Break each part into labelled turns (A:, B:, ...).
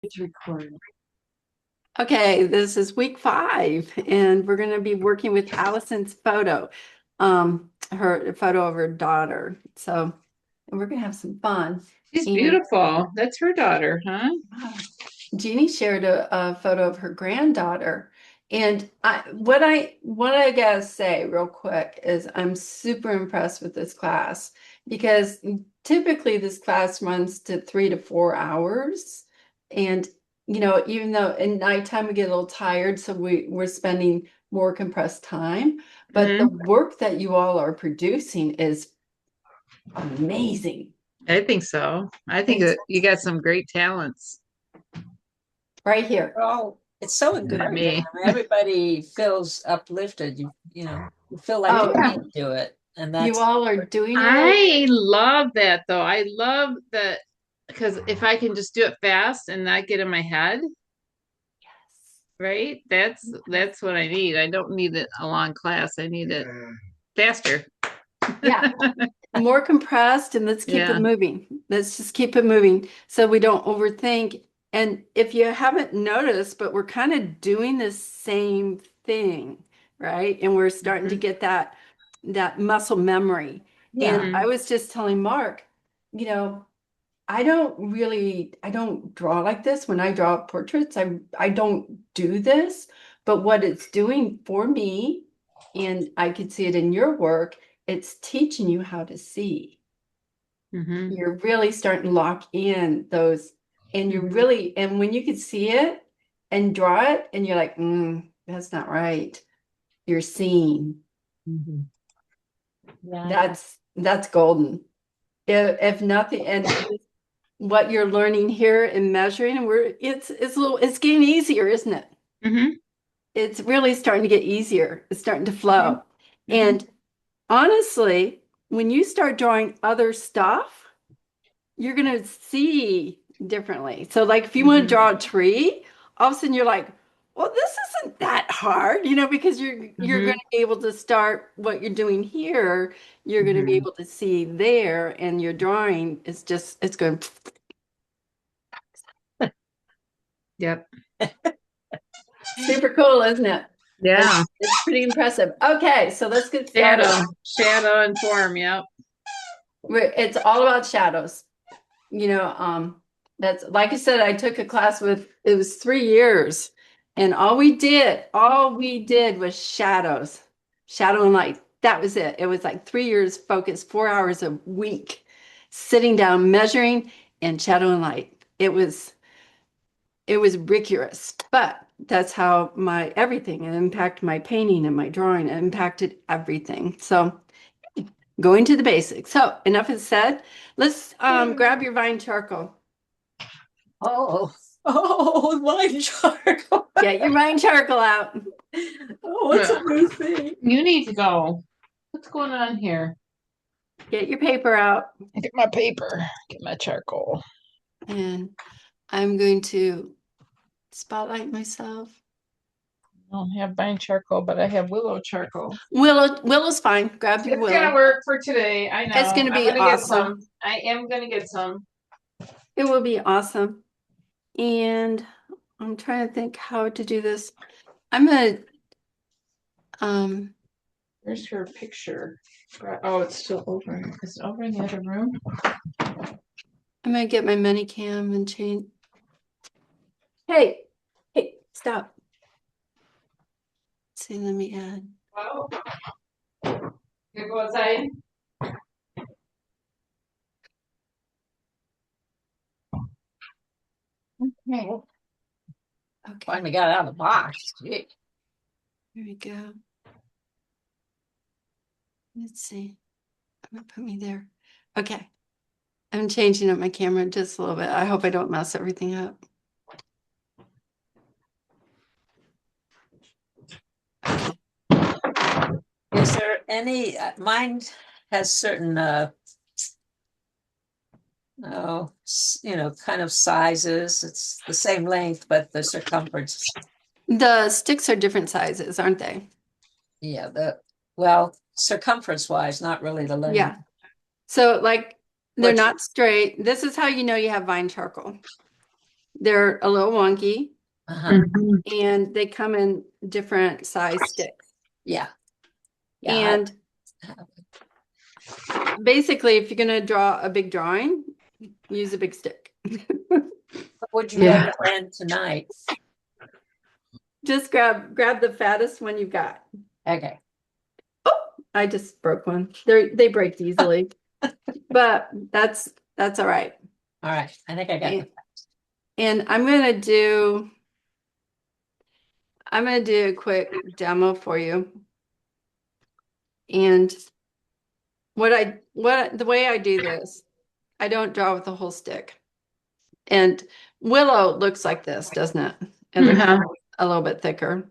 A: It's recorded.
B: Okay, this is week 5, and we're going to be working with Allison's photo, her photo of her daughter. So, and we're going to have some fun.
A: She's
B: And
A: beautiful. That's her daughter, huh?
B: Jeannie shared a photo of her granddaughter. And what I gotta say real quick is I'm super impressed with this class because typically this class runs to 3 to 4 hours. And even though at nighttime we get a little tired, so we're spending more compressed time. But the
A: Hmm.
B: work that you all are producing is amazing.
A: I think so. I think
B: It's
A: that you got some great talents.
B: right here.
C: Oh, it's so
A: Not
C: encouraging.
A: me.
C: I mean, everybody feels uplifted. You feel like you
B: Oh,
A: Yeah.
C: can do it, and
B: you
C: that's
B: all are doing it.
A: I love that though. I love that because if I can just do it fast and not get in my head, right? That's what I need. I don't need it a long class. I need it faster.
B: Yeah, more compressed, and let's keep it
A: Yeah.
B: moving. Let's just keep it moving so we don't overthink. And if you haven't noticed, but we're kind of doing the same thing, right? And we're starting to
A: Hmm.
B: get that muscle memory. And
C: yeah.
B: I
A: Hmm.
B: was just telling Mark, you know, I don't draw like this. When I draw portraits, I don't do this, but what it's doing for me, and I could see it in your work, it's teaching you how to see.
A: Hmm.
B: You're really starting to lock in those, and
A: Hmm.
B: and when you can see it and draw it, and you're like, that's not right. You're seeing.
C: Mhm. Yeah.
B: That's golden. If nothing, and what you're learning here and measuring, and it's getting easier, isn't it?
A: Hmm.
B: It's really starting to get easier. It's starting to
A: Hmm.
B: flow.
A: Hmm.
B: And honestly, when you start drawing other stuff, you're gonna see differently. So like if you want to
A: Hmm.
B: draw a tree, all of a sudden you're like, well, this isn't that hard, because you're
A: Hmm.
B: gonna be able to start what you're doing here, you're gonna be
A: Hmm.
B: able to see there, and your drawing is just it's going
A: Yep.
B: super cool, isn't it?
A: Yeah.
B: It's pretty impressive. Okay, so let's get started.
A: Shadow and form. Yep.
B: It's all about shadows. You know, that's like I said, I took a class with it was 3 years, and all we did was shadows, shadow and light. That was it. It was like 3 years focused, 4 hours a week, sitting down, measuring, and shadow and light. It was rigorous, but that's how my everything it impacted my painting and my drawing. It impacted everything. So going to the basics. So enough is said. Let's grab your vine charcoal.
C: Oh, oh, line charcoal.
B: Get your vine charcoal out.
C: Oh, what's a
A: Yeah.
C: new thing?
A: You need to go. What's going on here?
B: Get your paper out.
A: Get my paper. Get my charcoal.
B: And I'm going to spotlight myself.
A: I don't have vine charcoal, but I have willow charcoal.
B: Willow's fine. Grab your
A: It's gonna
B: willow.
A: work for today. I
B: It's
A: know.
B: going to
A: I'm
B: be
A: gonna get
B: awesome.
A: some. I am gonna get some.
B: It will be awesome. And I'm trying to think how to do this. I'm going to
A: Where's her picture? Oh, it's still over. Is it over in the other room?
B: I'm going to get my mini cam and change. Hey, hey, stop. Let's see, let me add.
A: Oh, you go outside. Okay.
B: Okay,
C: Finally got out of the box. Gee.
B: here we go. Let's see. I'm gonna put me there. Okay. I'm changing up my camera just a little bit. I hope I don't mess everything up. Okay.
C: Is there any, mine has certain, oh, kind of sizes. It's the same length, but the circumference.
B: The sticks are different sizes, aren't they?
C: Yeah, well, circumference wise, not really the length.
B: Yeah. So like they're
C: Which,
B: not straight. This is how you know you have vine charcoal. They're a little wonky
A: Mhm.
B: and they come in different size sticks.
C: Yeah. Yeah.
B: And basically, if you're going to draw a big drawing, use a big stick.
C: What would you
A: Yeah.
C: recommend tonight?
B: Just grab the fattest one you've got.
C: Okay.
B: I just broke one. They break easily, but that's all right.
C: All right. I think I got
B: And, and I'm gonna do a quick demo for you. And the way I do this, I don't draw with the whole stick. And willow looks like this, doesn't it? It looks
A: Uh-huh.
B: a little bit thicker.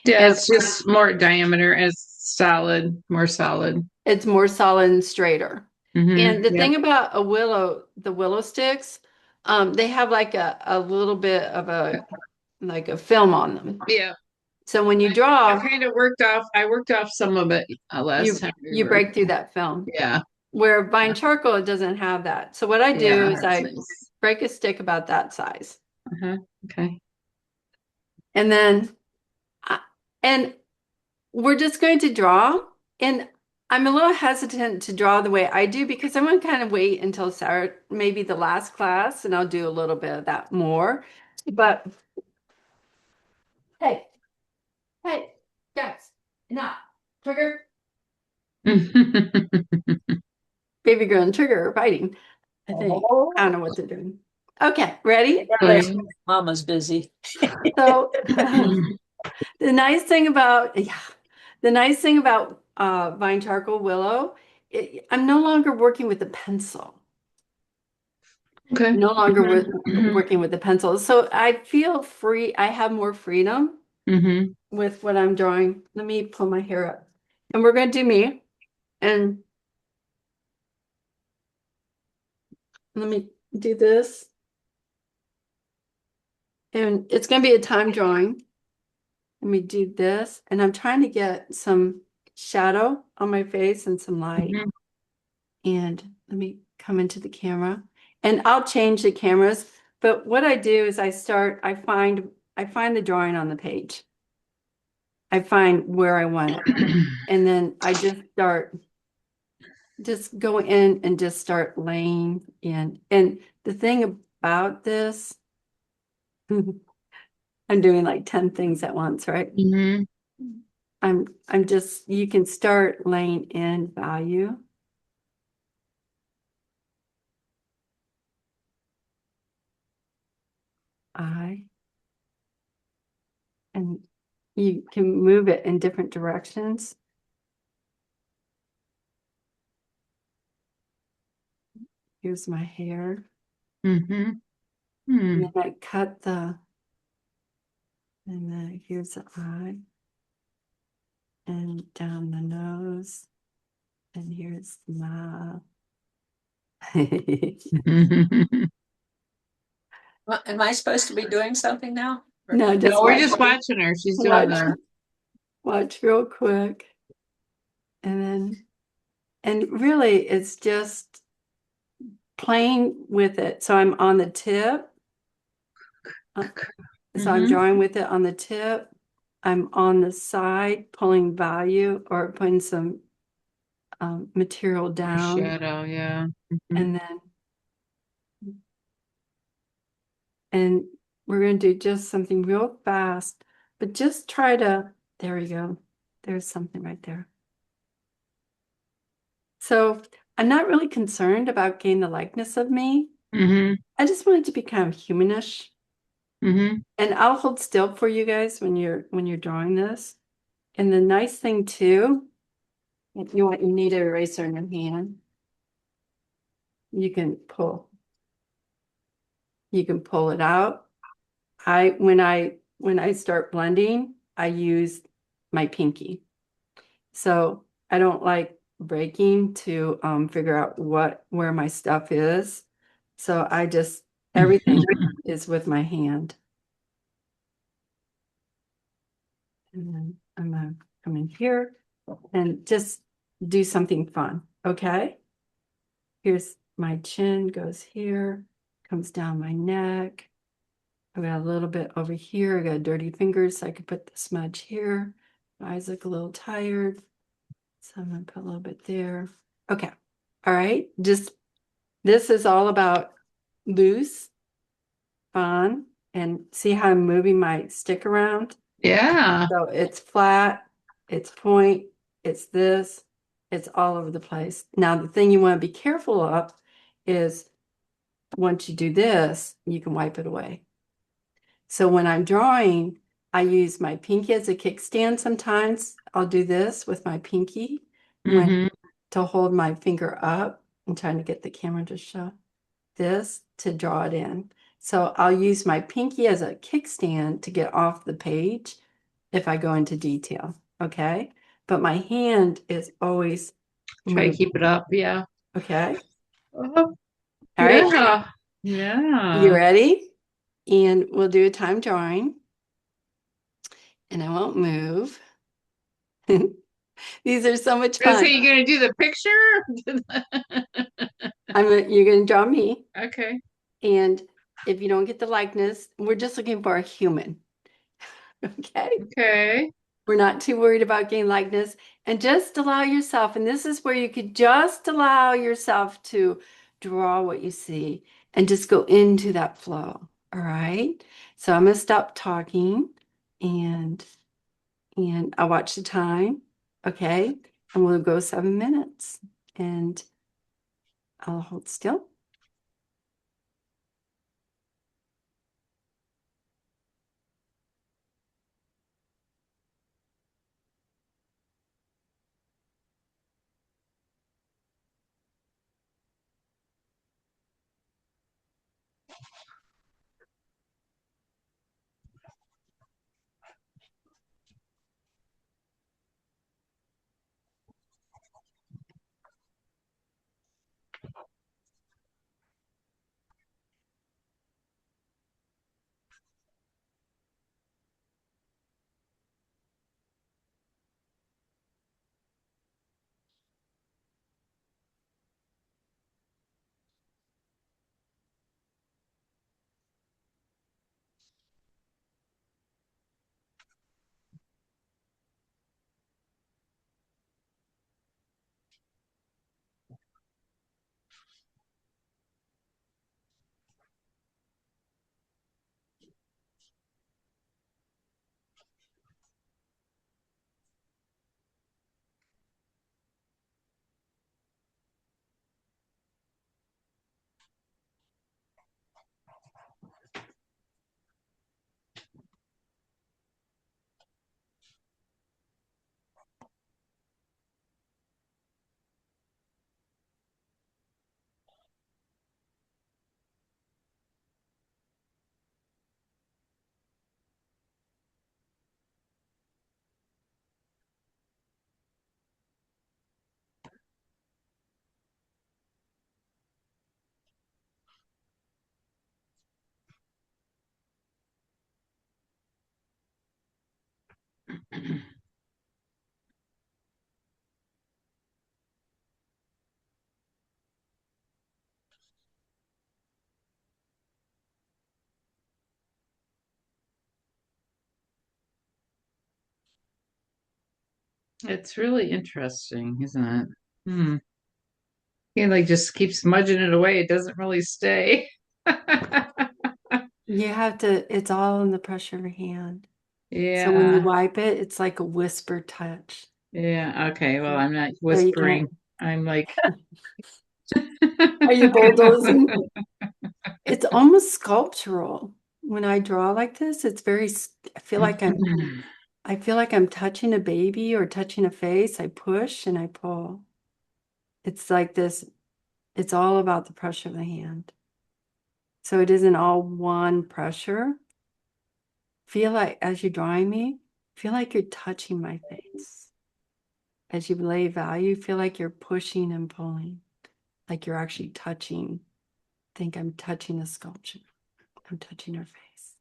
A: Yeah,
B: And
A: it's just more diameter. It's solid, more solid.
B: it's more solid and straighter. And the
A: Yeah.
B: thing about the willow sticks, they have like a little bit of a film on them.
A: Yeah.
B: So when you
A: I
B: draw,
A: kind of I worked off some of it last time we
B: you
A: were.
B: break through that film.
A: Yeah.
B: Where vine charcoal, it doesn't have that. So what I do
A: Yeah.
B: is I break a stick about that size.
A: Uh-huh. Okay.
B: And then, and we're just going to draw. And I'm a little hesitant to draw the way I do because I'm going to kind of wait until Saturday, maybe the last class, and I'll do a little bit of that more. But hey, guys, enough. Trigger, baby girl and Trigger are fighting. I think. I don't know what they're doing. Okay, ready?
C: Mama's busy.
B: So the nice thing about vine charcoal willow, I'm no longer working with a pencil.
A: Okay.
B: No longer
A: Mhm.
B: working with the pencil. So I feel free. I have more freedom
A: Mhm.
B: with what I'm drawing. Let me pull my hair up. And we're going to do me. And let me do this. And it's going to be a time drawing. Let me do this. And I'm trying to get some shadow on my face and some light.
A: Mhm.
B: And let me come into the camera. And I'll change the cameras. But what I do is I find the drawing on the page. I find where I want it. And then I just go in and just start laying in. And the thing about this, I'm doing like 10 things at once, right?
A: Mhm.
B: I'm just, you can start laying in value. And you can move it in different directions. Here's my hair.
A: Mhm.
B: And
A: Mhm.
B: then I cut and then here's the eye. And down the nose. And here's the mouth.
C: Am I supposed to be doing something now?
B: No,
A: No,
B: just
A: we're
B: watch.
A: just watching her. She's doing
B: Watch.
A: the.
B: Watch real quick. And really it's just playing with it. So I'm on the tip. So I'm
A: Mhm.
B: drawing with it on the tip. I'm on the side pulling value or putting some material down.
A: Shadow, yeah. Mhm.
B: And we're going to do just something real fast, but just try to, there we go. There's something right there. So I'm not really concerned about getting the likeness of me.
A: Mhm.
B: I just want it to be kind of humanish.
A: Mhm.
B: And I'll hold still for you guys when you're drawing this. And the nice thing too, if you need an eraser in your hand, you can pull it out. When I start blending, I use my pinky. So I don't like breaking to figure out where my stuff is. So I just everything is with my hand. And then I'm gonna come in here and just do something fun. Okay. Here's my chin goes here, comes down my neck. I got a little bit over here. I got dirty fingers, so I could put the smudge here. My eyes look a little tired, so I'm gonna put a little bit there. Okay. All right. Just this is all about loose, fun, and see how I'm moving my stick around?
A: Yeah.
B: So it's flat, it's point, it's this, it's all over the place. Now, the thing you want to be careful of is once you do this, you can wipe it away. So when I'm drawing, I use my pinky as a kickstand sometimes. I'll do this with my pinky when
A: Hmm.
B: to hold my finger up. I'm trying to get the camera to show this to draw it in. So I'll use my pinky as a kickstand to get off the page if I go into detail, okay? But my hand is always
A: Try to
B: moving,
A: keep it up. Yeah.
B: okay?
A: Oh,
B: All right,
A: yeah.
B: you
A: Yeah.
B: ready? And we'll do a time drawing, and I won't move. These are so much
A: I was
B: fun.
A: say you're gonna do the picture?
B: You're going to draw me,
A: Okay.
B: and if you don't get the likeness, we're just looking for a human, okay?
A: Okay.
B: We're not too worried about getting likeness, and just allow yourself, and this is where you could just allow yourself to draw what you see and just go into that flow. All right. So I'm gonna stop talking and I'll watch the time. Okay. And we'll go 7 minutes and I'll hold still.
A: It's really interesting, isn't it? Hmm. He like just keeps smudging it away. It doesn't really stay.
B: You have to, it's all in the pressure of your hand. So when you
A: Yeah.
B: wipe it, it's like a whisper touch.
A: Yeah. Okay. Well,
B: Okay.
A: I'm not
B: So you
A: whispering.
B: can't,
A: I'm like,
B: are you bulldozing? It's almost sculptural. When I draw like this, it's very, I feel like I'm touching a baby or touching a face. I push and I pull. It's like this, it's all about the pressure of the hand. So it isn't all one pressure. Feel like as you're drawing me, feel like you're touching my face. As you lay value, feel like you're pushing and pulling, like you're actually touching. Think I'm touching a sculpture. I'm touching her face.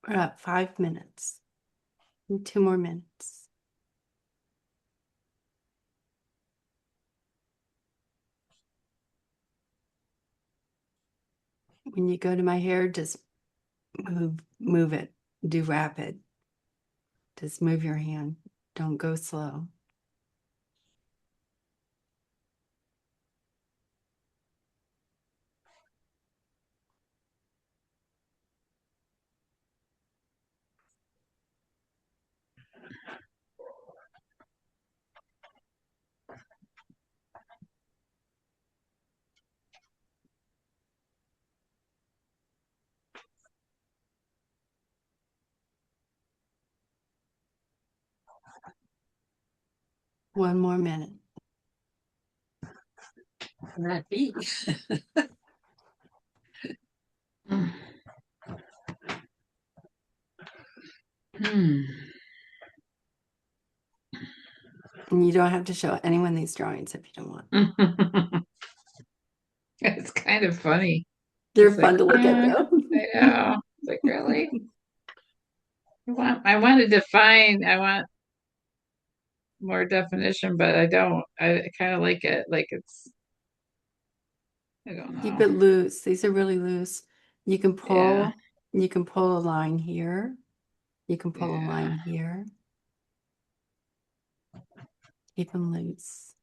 B: We're at 5 minutes. 2 more minutes. When you go to my hair, just move it. Do rapid. Just move your hand. Don't go slow. One more minute.
C: Can that be?
A: Hmm.
B: And you don't have to show anyone these drawings if you don't want.
A: It's kind of funny.
B: They're
A: It's like,
B: fun to look at,
A: yeah,
B: though.
A: I know. It's like, really? I want to define, I want more definition, but I don't. I kind of like it. Like it's, I don't
B: Keep
A: know.
B: it loose. These are really loose. You can
A: Yeah.
B: pull a line here. You can pull a
A: Yeah.
B: line here. Keep them loose.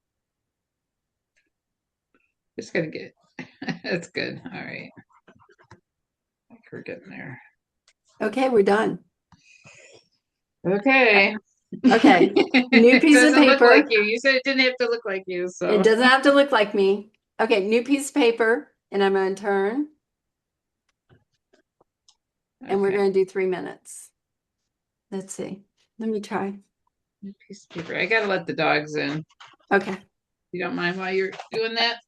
A: Just gotta get, that's good. All right. I think we're getting there.
B: Okay, we're done.
A: Okay.
B: Okay, new
A: It
B: piece of
A: doesn't look like
B: paper.
A: you. You said it didn't have to look like you,
B: It
A: so.
B: doesn't have to look like me. Okay, new piece of paper, and I'm going to turn, and we're
A: Okay.
B: going to do 3 minutes. Let's see. Let me try.
A: Piece of paper. I gotta let the dogs in.
B: Okay.
A: You don't mind while you're doing that?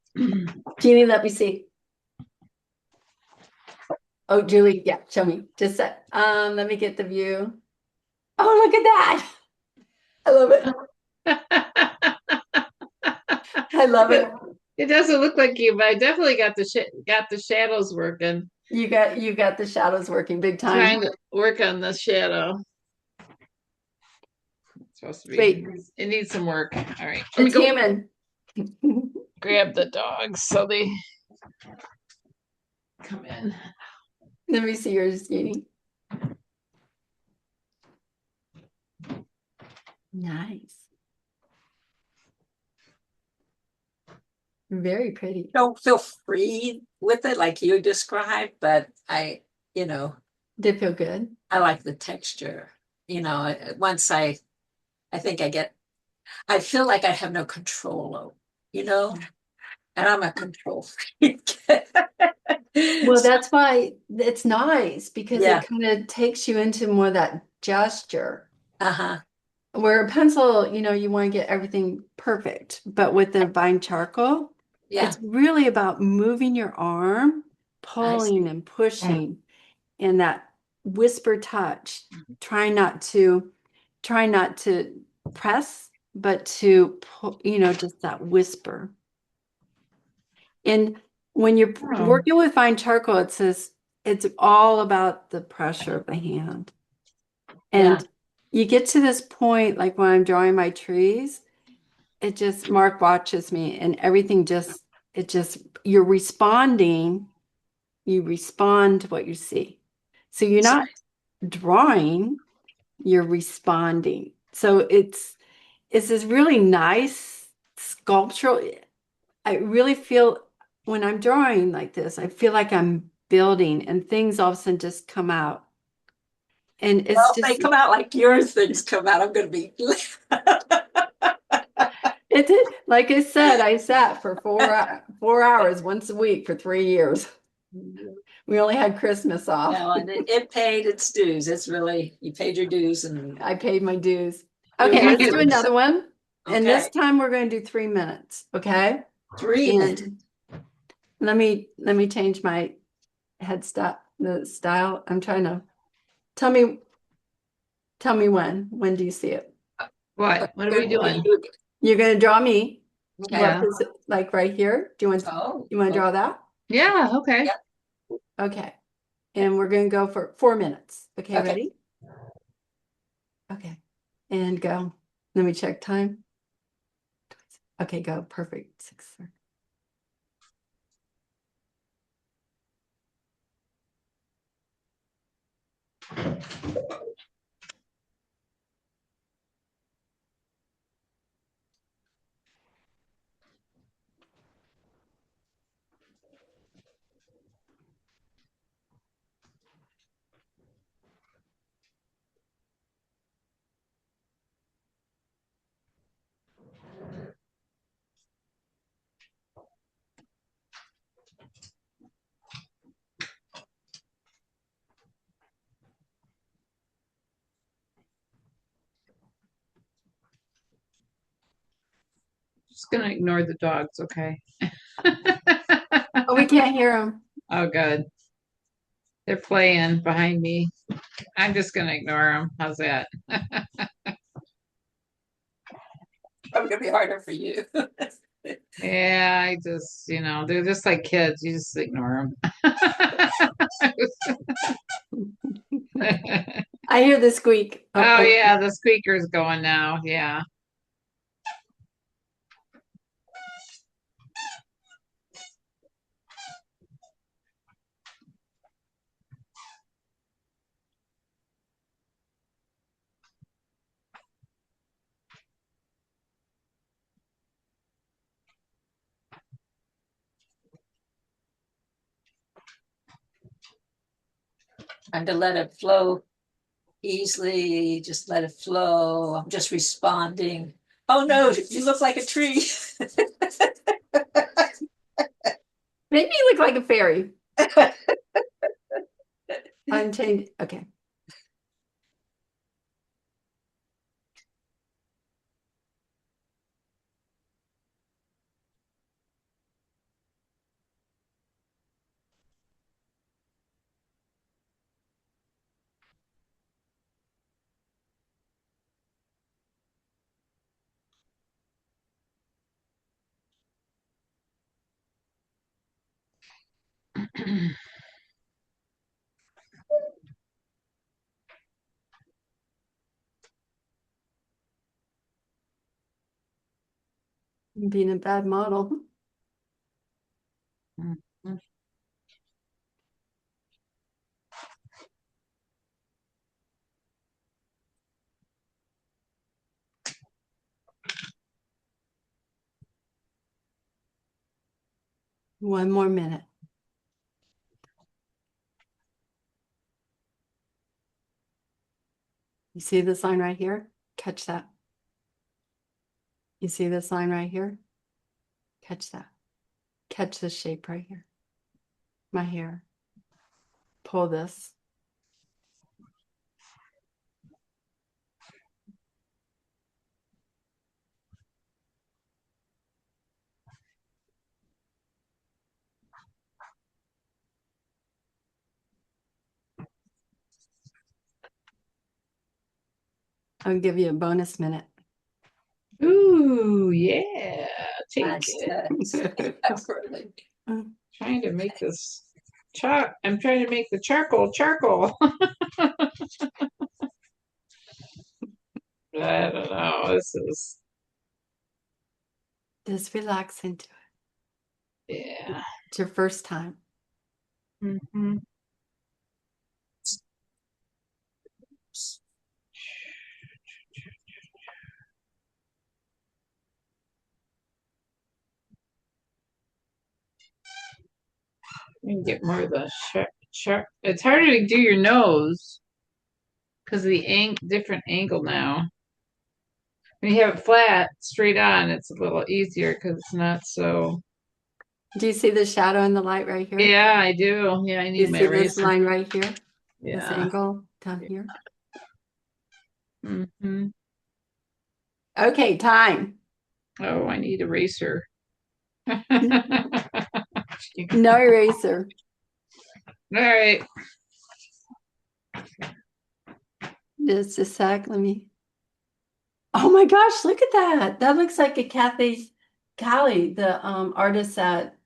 B: Jeannie, let me see. Oh, Julie, yeah, show me. Just let me get the view. Oh, look at that. I love it. I love it.
A: It doesn't look like you, but I definitely got the shadows working.
B: You got the shadows working big time.
A: Trying to work on the shadow. It's supposed to be.
B: Wait.
A: It needs some work. All right. Let me
B: It's
A: go
B: human.
A: grab the dogs so they come in.
B: Let me see yours, Jeannie. Nice. Very pretty.
C: Don't feel free with it like you described, but I
B: Did it feel good?
C: I like the texture. Once I think I feel like I have no control over, and I'm a control freak.
B: Well, that's why it's nice because
C: Yeah.
B: it kind of takes you into more that gesture.
C: Uh-huh.
B: Where a pencil, you want to get everything perfect. But with the Vine charcoal,
C: Yeah.
B: it's really about moving your arm,
C: I see.
B: pulling and pushing, and that whisper touch. Try not to press, but to pull, just that whisper. And when you're
A: Oh.
B: working with fine charcoal, it's all about the pressure of the hand. And you get to this point, like when I'm drawing my trees, Mark watches me and everything you're responding, you respond to what you see. So you're not drawing, you're responding. So it's this really nice sculptural. I really feel when I'm drawing like this, I feel like I'm building and things all of a sudden just come out. And it's
C: Well, if they come out like yours, things come out. I'm going to be.
B: It did. Like I said, I sat for 4 hours once a week for 3 years. We only had Christmas off.
C: No, and it paid its dues. It's really, you paid your dues and
B: I paid my dues.
C: you
B: Okay,
A: gotta
B: let's
A: get
B: do
A: this.
B: another one. And this
C: okay.
B: time we're going to do 3 minutes. Okay.
C: 3 minutes.
B: And let me change my the style. I'm trying to tell me when. When do you see it?
A: What? What are we doing?
B: You're going to draw me.
C: Okay.
B: What
A: Yeah.
B: is it like right here? Do
C: Oh,
B: you want to draw that?
A: Yeah, okay.
C: Yep.
B: Okay. And we're going to go for 4 minutes. Okay,
C: Okay.
B: ready? Okay. And go. Let me check time. Okay, go. Perfect. 6:30.
A: Just gonna ignore the dogs, okay?
B: Oh, we can't hear them.
A: Oh, good. They're playing behind me. I'm just gonna ignore them. How's that?
C: Probably gonna be harder for you.
A: Yeah, I just, they're just like kids. You just ignore them.
B: I hear the squeak. Oh,
A: Oh,
B: oh.
A: yeah, the squeaker's going now. Yeah.
C: And to let it flow easily, just let it flow. I'm just responding. Oh no, you look like a tree.
B: Maybe you look like a fairy. I'm changed. Okay. I'm being a bad model. One more minute. You see this line right here? Catch that. You see this line right here? Catch that. Catch this shape right here. My hair. Pull this. I'll give you a bonus minute.
A: Ooh, yeah. Take
C: Nice
A: it.
C: touch. Really.
A: Trying to make this I'm trying to make the charcoal. I don't know. This is,
B: Just relax into it.
A: yeah.
B: It's your first time.
A: Mhm. You can get more of the sharp. It's harder to do your nose because of the different angle now. When you have it flat, straight on, it's a little easier because it's not so.
B: Do you see the shadow and the light right here?
A: Yeah, I do. Yeah, I
B: Do you
A: need my
B: see this
A: eraser.
B: line right here? This
A: Yeah.
B: angle down here?
A: Hmm.
B: Okay, time.
A: Oh, I need eraser. All
B: No eraser.
A: right.
B: Just a sec. Let me. Oh my gosh, look at that. That looks like a Kathy Callie, the artist that.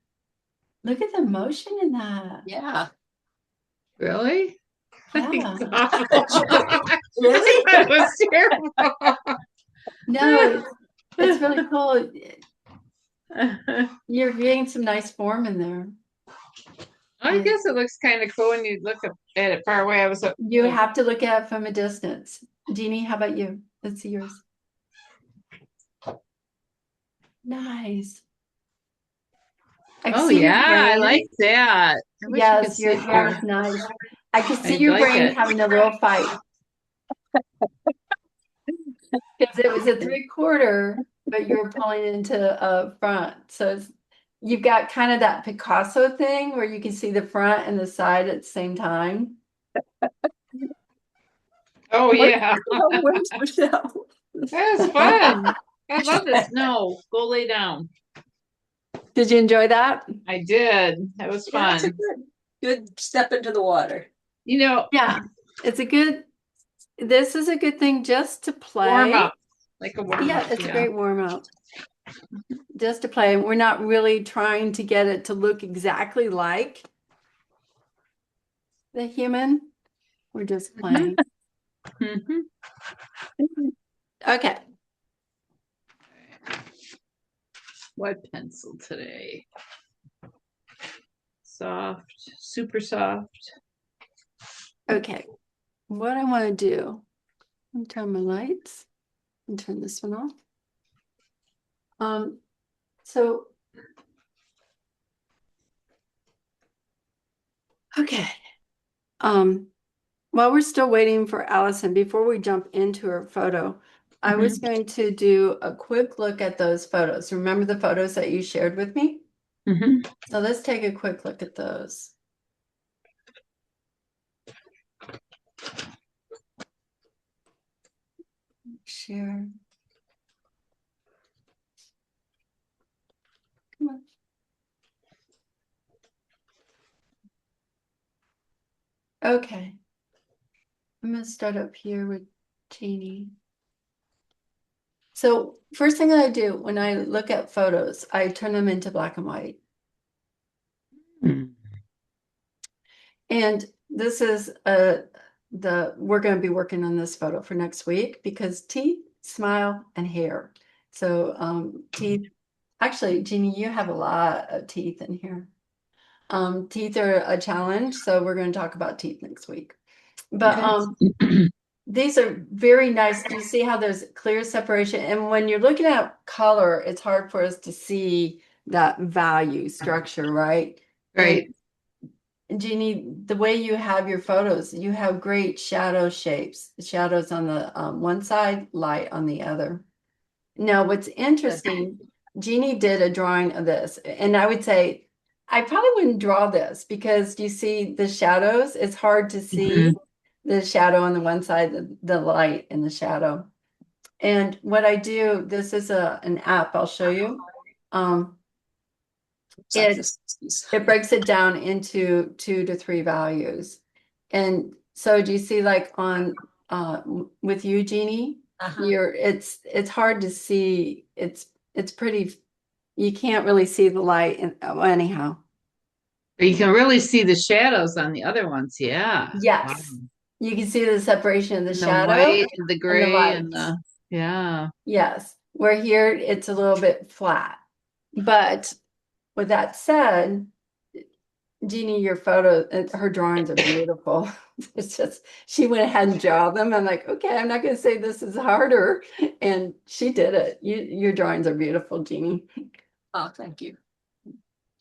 B: Look at the motion in that.
C: Yeah.
A: Really?
B: Yeah.
C: Really?
A: That was terrible.
B: No, it's really cool. You're getting some nice form in there.
A: I
B: And
A: guess it looks kind of cool when you look up at it far away. I was
B: you have to look at it from a distance. Jeannie, how about you? Let's see yours. Nice. I can
A: oh
B: see your
A: yeah, I like
B: brain.
A: that. I wish you could
B: Yes,
A: see it
B: that
A: here.
B: was nice. I could see
A: I
B: your
A: like
B: brain
A: it.
B: having a little fight because it was a 3/4, but you were pulling into a front. So you've got kind of that Picasso thing where you can see the front and the side at the same time.
A: Oh
C: What?
A: yeah,
C: Where's Michelle?
A: that was fun. I love the snow. Go lay down.
B: Did you enjoy that?
A: I did. That was
C: Yeah, it's a
A: fun.
C: good step into the water.
A: You know,
B: Yeah, this is a good thing just to
A: warm
B: play.
A: up, like a warm
B: Yeah,
A: up.
B: it's a
A: Yeah.
B: great warm up. Just to play. We're not really trying to get it to look exactly like the human. We're just playing.
A: Mhm.
B: Okay.
A: What pencil today? Soft, super soft.
B: Okay. What I want to do, I'm turn my lights and turn this one off. So okay. While we're still waiting for Allison, before we jump into her photo, I was
A: Mhm.
B: going to do a quick look at those photos. Remember the photos that you shared with me?
A: Mhm.
B: So let's take a quick look at those. Share. Come on. Okay. I'm going to start up here with Jeannie. So first thing I do when I look at photos, I turn them into black and white.
A: Mm.
B: And this is we're going to be working on this photo for next week because teeth, smile, and hair. So teeth, actually, Jeannie, you have a lot of teeth in here. Teeth are a challenge, so we're going to talk about teeth next week. But
A: Okay.
B: these are very nice. Do you see how there's clear separation? And when you're looking at color, it's hard for us to see that value structure, right? And
A: Right.
B: Jeannie, the way you have your photos, you have great shadow shapes, shadows on the one side, light on the other. Now, what's interesting, Jeannie did a drawing of this, and I would say I probably wouldn't draw this because you see the shadows, it's hard to
A: Mhm.
B: see the shadow on the one side, the light in the shadow. And what I do, this is an app I'll show you.
C: It's like
B: It
C: the 60s.
B: it breaks it down into 2 to 3 values. And so do you see like on with you, Jeannie,
C: Uh-huh.
B: it's hard to see. It's pretty, you can't really see the light anyhow.
A: You can really see the shadows on the other ones. Yeah. Wow.
B: Yes. You can see the separation of the
A: And the
B: shadow
A: white and the
B: and the
A: gray
B: light.
A: and the, yeah.
B: Yes. Where here it's a little bit flat. But with that said, Jeannie, your photo, her drawings are beautiful. It's just, she went ahead and draw them. I'm like, okay, I'm not going to say this is harder. And she did it. Your drawings are beautiful, Jeannie.
C: Oh, thank you.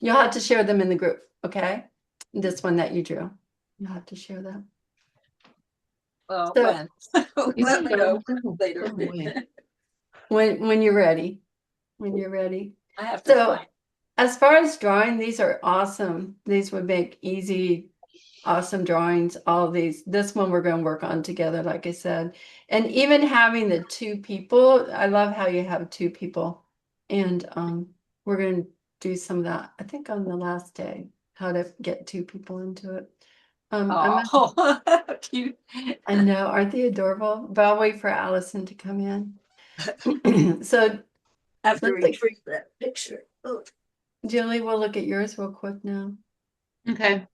B: You'll have to share them in the group, okay? This one that you drew. You'll have to share that.
C: Well,
B: So,
C: when?
A: You
C: Let
A: can
C: me
A: go,
C: know
A: go,
C: later.
A: go away.
B: when you're ready. When you're ready.
C: I have to
B: So
C: find.
B: as far as drawing, these are awesome. These would make easy, awesome drawings. All of these. This one we're going to work on together, like I said. And even having the two people, I love how you have two people. And we're going to do some of that, I think on the last day, how to get two people into it.
C: Oh, cute.
B: I know, aren't they adorable? But I'll wait for Allison to come in. So
C: I have to
B: let's think.
C: retrieve that picture. Oh.
B: Julie, we'll look at yours real quick now.
A: Okay.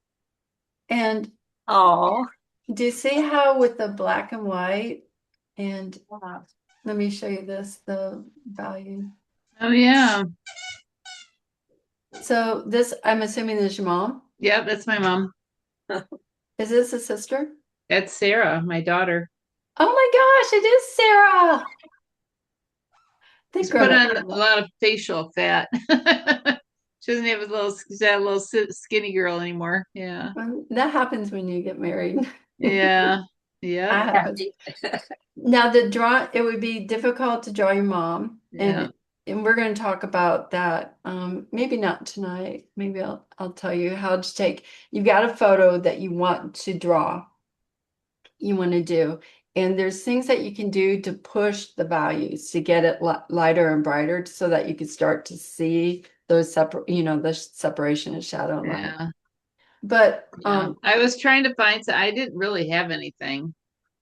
B: And
C: Oh.
B: do you see how with the black and white? And
C: Wow.
B: let me show you this, the value.
A: Oh yeah.
B: So this, I'm assuming this is your mom.
A: Yep, that's my mom.
B: Is this a sister?
A: That's Sarah, my daughter.
B: Oh my gosh, it is Sarah. They've
A: She's
B: grown
A: put
B: up.
A: on a lot of facial fat. She doesn't have a little, she's not a little skinny girl anymore. Yeah.
B: That happens when you get married.
A: Yeah. Yep.
B: That
C: Yeah.
B: happens. Now the draw, it would be difficult to draw your mom,
A: Yeah.
B: and we're going to talk about that. Maybe not tonight. Maybe I'll tell you how to take. You've got a photo that you want to draw, you want to do, and there's things that you can do to push the values to get it lighter and brighter, so that you can start to see those separate, the separation of shadow and light.
A: Yeah.
B: But
A: Yeah. I was trying to find, I didn't really have anything.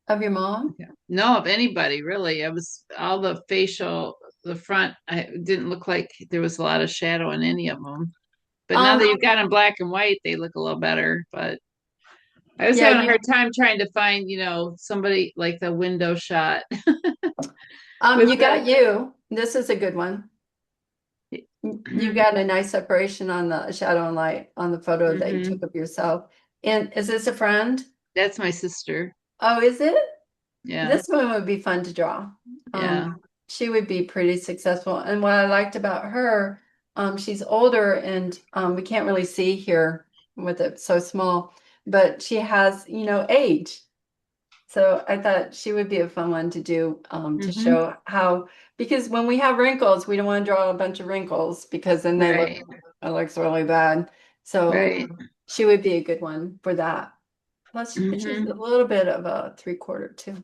B: of your mom.
A: Yeah. No, of anybody really. I was all the facial, the front. I didn't look like there was a lot of shadow in any of them. But now that
B: Um,
A: you've got them black and white, they look a little better. But I was
B: yeah,
A: having a hard time trying to find, somebody like the window shot with
B: you
A: the.
B: got you. This is a good one. You got a nice separation on the shadow and light on the photo that you
A: Hmm.
B: took of yourself. And is this a friend?
A: That's my sister.
B: Oh, is it?
A: Yeah,
B: This one would be fun to draw.
A: yeah,
B: She would be pretty successful. And what I liked about her, she's older and we can't really see here with it so small, but she has, age. So I thought she would be a fun one to do to
A: hmm,
B: show how, because when we have wrinkles, we don't want to draw a bunch of wrinkles because then
A: right,
B: it looks really bad. So
A: right,
B: she would be a good one for that. Plus, she's a
A: hmm,
B: little bit of a three-quarter too.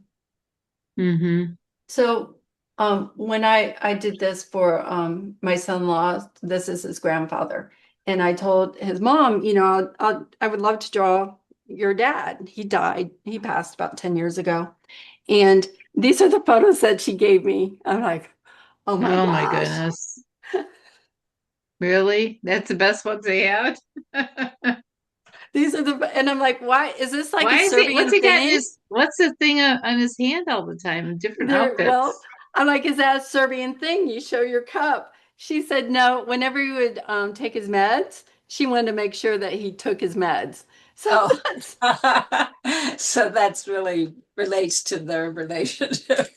A: hmm,
B: So when I did this for my son-in-law, this is his grandfather, and I told his mom, I would love to draw your dad. He died. He passed about 10 years ago. And these are the photos that she gave me. I'm like, oh my
A: Oh my
B: gosh.
A: goodness. Really? That's the best ones they had?
B: These are and I'm like, why is this like a
A: Why is he, what's
B: Serbian
A: he got in
B: thing?
A: his, what's the thing on his hand all the time? Different
B: Well,
A: outfits.
B: I'm like, is that a Serbian thing? You show your cup. She said no. Whenever he would take his meds, she wanted to make sure that he took his meds. So
C: Oh.
B: that's
C: So that's really relates to their relationship.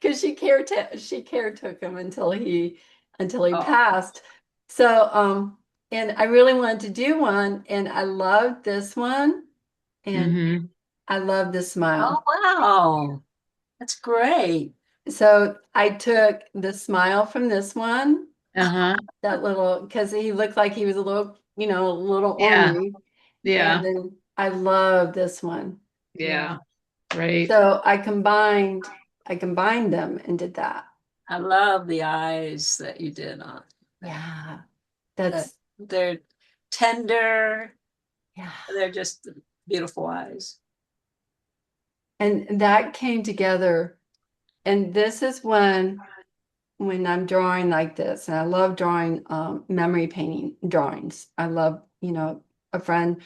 B: because she caretook him until he
C: Oh.
B: passed. So and I really wanted to do one, and I loved this one, and
A: Hmm.
B: I love the
C: Oh,
B: smile.
C: wow. That's great.
B: So I took the smile from this one,
A: Uh-huh.
B: that little, because he looked like he was a little, a little
A: Yeah,
B: ornery. And
A: yeah,
B: then I love this one. Yeah.
A: yeah, right.
B: So I combined them and did that.
C: I love the eyes that you did on that.
B: Yeah.
C: That
B: That's
C: they're tender.
B: yeah.
C: They're just beautiful eyes.
B: And that came together. And this is when I'm drawing like this, and I love drawing memory painting drawings. I love, a friend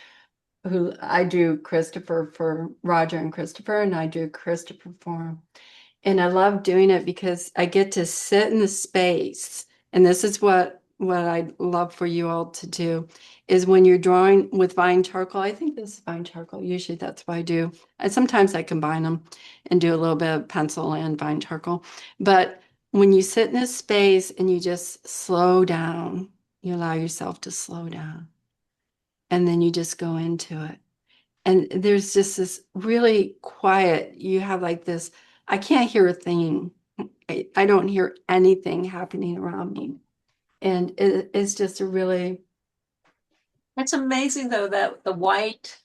B: who I drew Christopher for Roger and Christopher, and I drew Christopher for him. And I love doing it because I get to sit in the space. And this is what I'd love for you all to do is when you're drawing with vine charcoal. I think this is vine charcoal. Usually that's what I do. And sometimes I combine them and do a little bit of pencil and vine charcoal. But when you sit in this space and you just slow down, you allow yourself to slow down. And then you just go into it. And there's just this really quiet, you have like this I can't hear a thing. I don't hear anything happening around me. And it's just a really,
C: That's amazing though, that the white,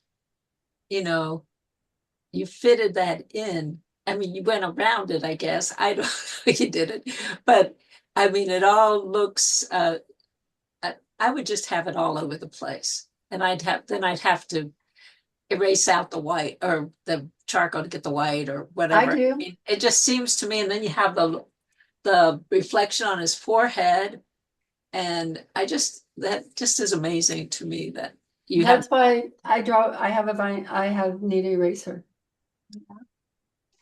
C: you know, you fitted that in. I mean, you went around it, I guess. I don't know you did it, but I mean, it all looks, I would just have it all over the place. And I'd have to erase out the white or the charcoal to get the white or
B: I
C: whatever. I
B: do.
C: mean, it just seems to me, and then you have the reflection on his forehead. And that just is amazing to me that you have,
B: That's why I have need eraser.
C: I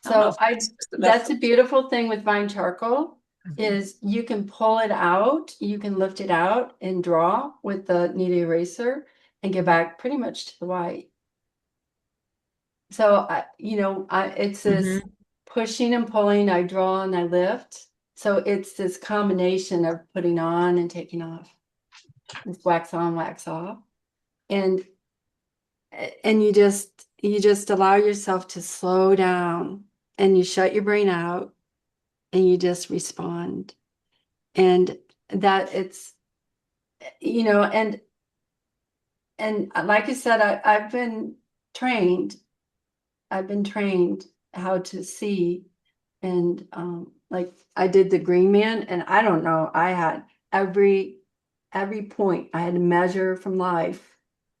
C: don't know
B: So
C: if that's just enough.
B: that's a beautiful thing with Vine charcoal is you can pull it out, you can lift it out and draw with the knead eraser and get back pretty much to the white. So it's this
A: Hmm.
B: pushing and pulling, I draw and I lift. So it's this combination of putting on and taking off. It's wax on, wax off. And you just allow yourself to slow down and you shut your brain out and you just respond. And that it's you know and like I said, trained I've been trained how to see. And like I did the Green Man, and I don't know, I had every point I had to measure from life.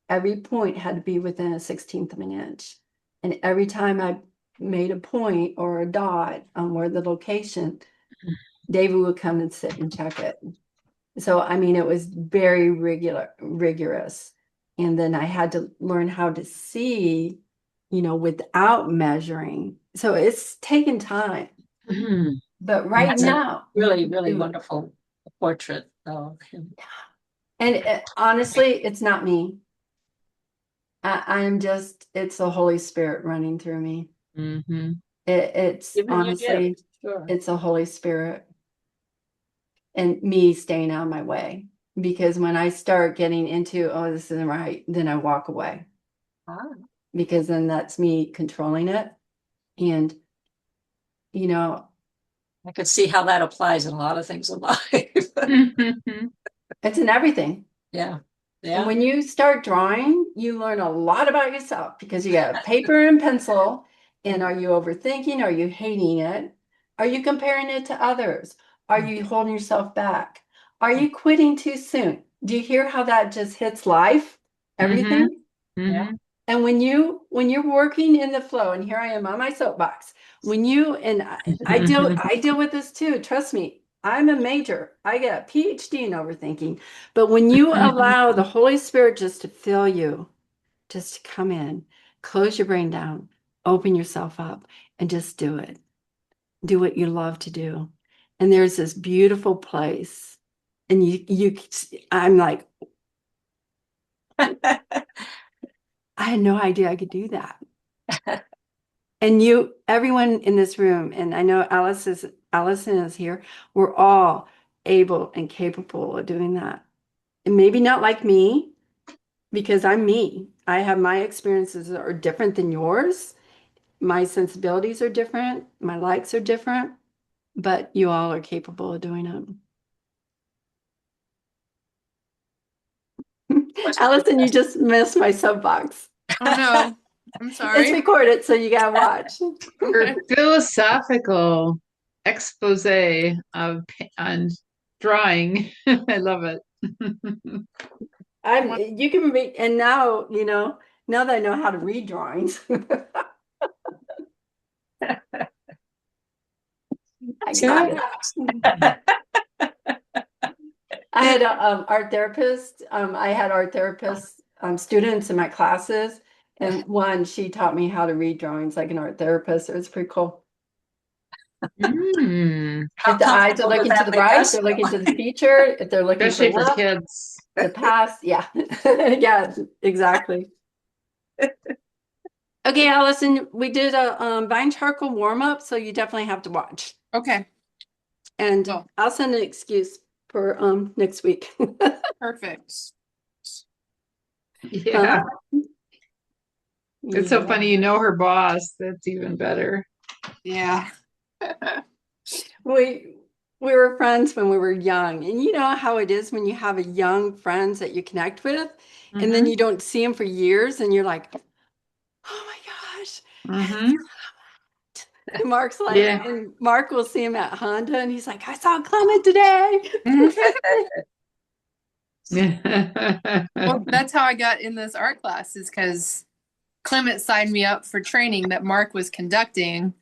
B: Every point had to be within a 16th of an inch. And every time I made a point or a dot on where the location, David would come and sit and check it. So I mean, it was very rigorous. And then I had to learn how to see, without measuring. So it's taken time.
A: Hmm.
B: But
C: And
B: right
C: that's a
B: now, you
C: really,
B: can
C: really
B: do it.
C: wonderful portrait of him.
B: And honestly, it's not me. I'm just, it's the Holy Spirit running through me.
A: Hmm.
B: It's
C: Giving you
B: honestly,
C: gift, sure.
B: it's the Holy Spirit and me staying out of my way. Because when I start getting into, oh, this isn't right, then I walk away
C: Ah,
B: because then that's me controlling it. And, you know,
C: I could see how that applies in a lot of things in life.
B: it's in everything.
C: Yeah,
B: And
C: yeah.
B: when you start drawing, you learn a lot about yourself because you got paper and pencil. And are you overthinking? Are you hating it? Are you comparing it to others? Are you holding yourself back? Are you quitting too soon? Do you hear how that just hits life?
A: Hmm.
B: Everything?
C: Yeah.
A: Hmm.
B: And when you're working in the flow, and here I am on my soapbox, when you and I deal with this too. Trust me, I'm a major. I get a PhD in overthinking. But when you allow the Holy Spirit just to fill you, just to come in, close your brain down, open yourself up, and just do it. Do what you love to do. And there's this beautiful place. And I'm like, I had no idea I could do that. And everyone in this room, and I know Allison is here, we're all able and capable of doing that. And maybe not like me, because I'm me. I have my experiences that are different than yours. My sensibilities are different. My likes are different, but you all are capable of doing it.
C: Wasn't the
B: Allison, you
C: best.
B: just missed my soapbox.
A: Oh no, I'm
B: It's
A: sorry.
B: recorded, so you gotta watch.
A: Her philosophical expose on drawing. I love it.
B: You can read, and now, now that I know how to read drawings, I
C: That's
B: can do
C: not
A: Good.
B: it. I had a art therapist. I had art therapist students in my classes, and she taught me how to read drawings like an art therapist. It was pretty cool.
A: Mm.
B: If
C: how
B: the eyes are
C: comfortable would
B: looking to
C: that
B: the
C: make
B: right,
C: us
B: they're looking to the
C: feel?
B: future. If they're looking to the
A: Especially for
B: left,
A: kids.
B: the past. Yeah, yeah, exactly. Okay, Allison, we did a Vine charcoal warm up, so you definitely have to watch.
D: Okay.
B: And
D: Oh,
B: I'll send an excuse for next week.
D: perfect.
A: Yeah.
B: Huh?
A: It's so
B: Yeah.
A: funny. You know her boss. That's even better.
D: Yeah.
B: We we were friends when we were young, and you know how it is when you have a young friends that you connect with, and then
A: Mm-hmm.
B: you don't see them for years, and you're like, "Oh my gosh!"
A: Mm-hmm.
B: And Mark's like,
A: Yeah.
B: and Mark will see him at Honda, and he's like, "I saw Clement today."
D: Well, that's how I got in this art class is because Clement signed me up for training that Mark was conducting.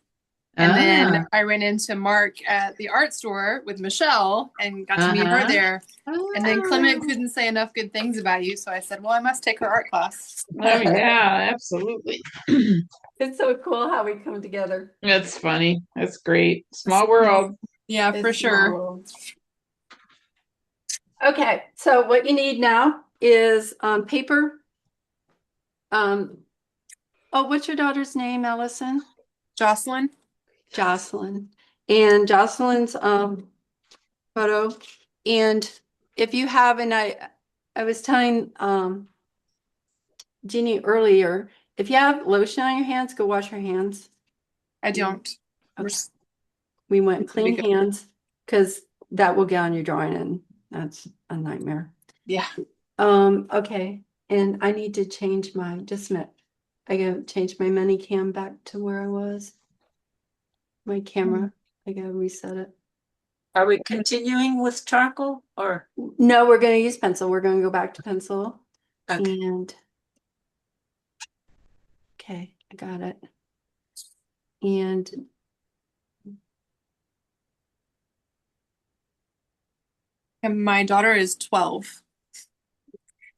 D: And then
A: Ah.
D: I ran into Mark at the art store with Michelle and got to meet her
A: Uh-huh.
D: there. And then Clement
A: Oh.
D: couldn't say enough good things about you. So I said, well, I must take her art class.
A: Oh yeah, absolutely.
B: It's so cool how we come together.
A: That's funny. That's great. Small world.
D: Yeah, for
B: It's small
D: sure.
B: world. Okay, so what you need now is paper. Oh, what's your daughter's name, Allison?
D: Jocelyn?
B: Jocelyn. And Jocelyn's photo. And if you have, and I was telling Jeannie earlier, if you have lotion on your hands, go wash your hands.
D: I don't. We're
B: Okay.
D: s-
B: We went
D: Pretty
B: clean
D: good.
B: hands because that will get on your drawing, and that's a nightmare.
D: Yeah.
B: Okay. And I need to change my, just a minute. I gotta change my mini cam back to where I was. My camera. I gotta reset it.
C: Are we continuing with charcoal or?
B: No, we're gonna use pencil. We're gonna go back to pencil.
C: Okay.
B: And okay, I got it. And
D: And my daughter is 12.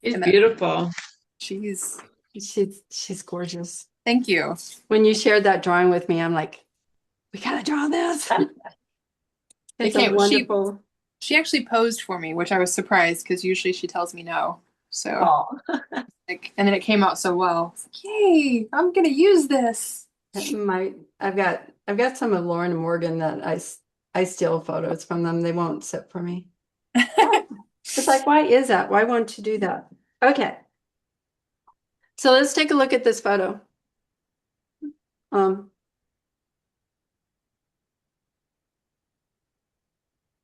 A: It's
D: And that
A: beautiful.
D: she's,
B: she's gorgeous.
D: thank you.
B: When you shared that drawing with me, I'm like, we gotta draw this. It's a
D: came,
B: wonderful.
D: she actually posed for me, which I was surprised because usually she tells me no. So
C: Oh,
D: and then it came out so well. It's like, yay, I'm gonna use this.
B: I've got some of Lauren and Morgan that I steal photos from them. They won't sit for me. It's like, why is that? Why won't you do that? Okay. So let's take a look at this photo.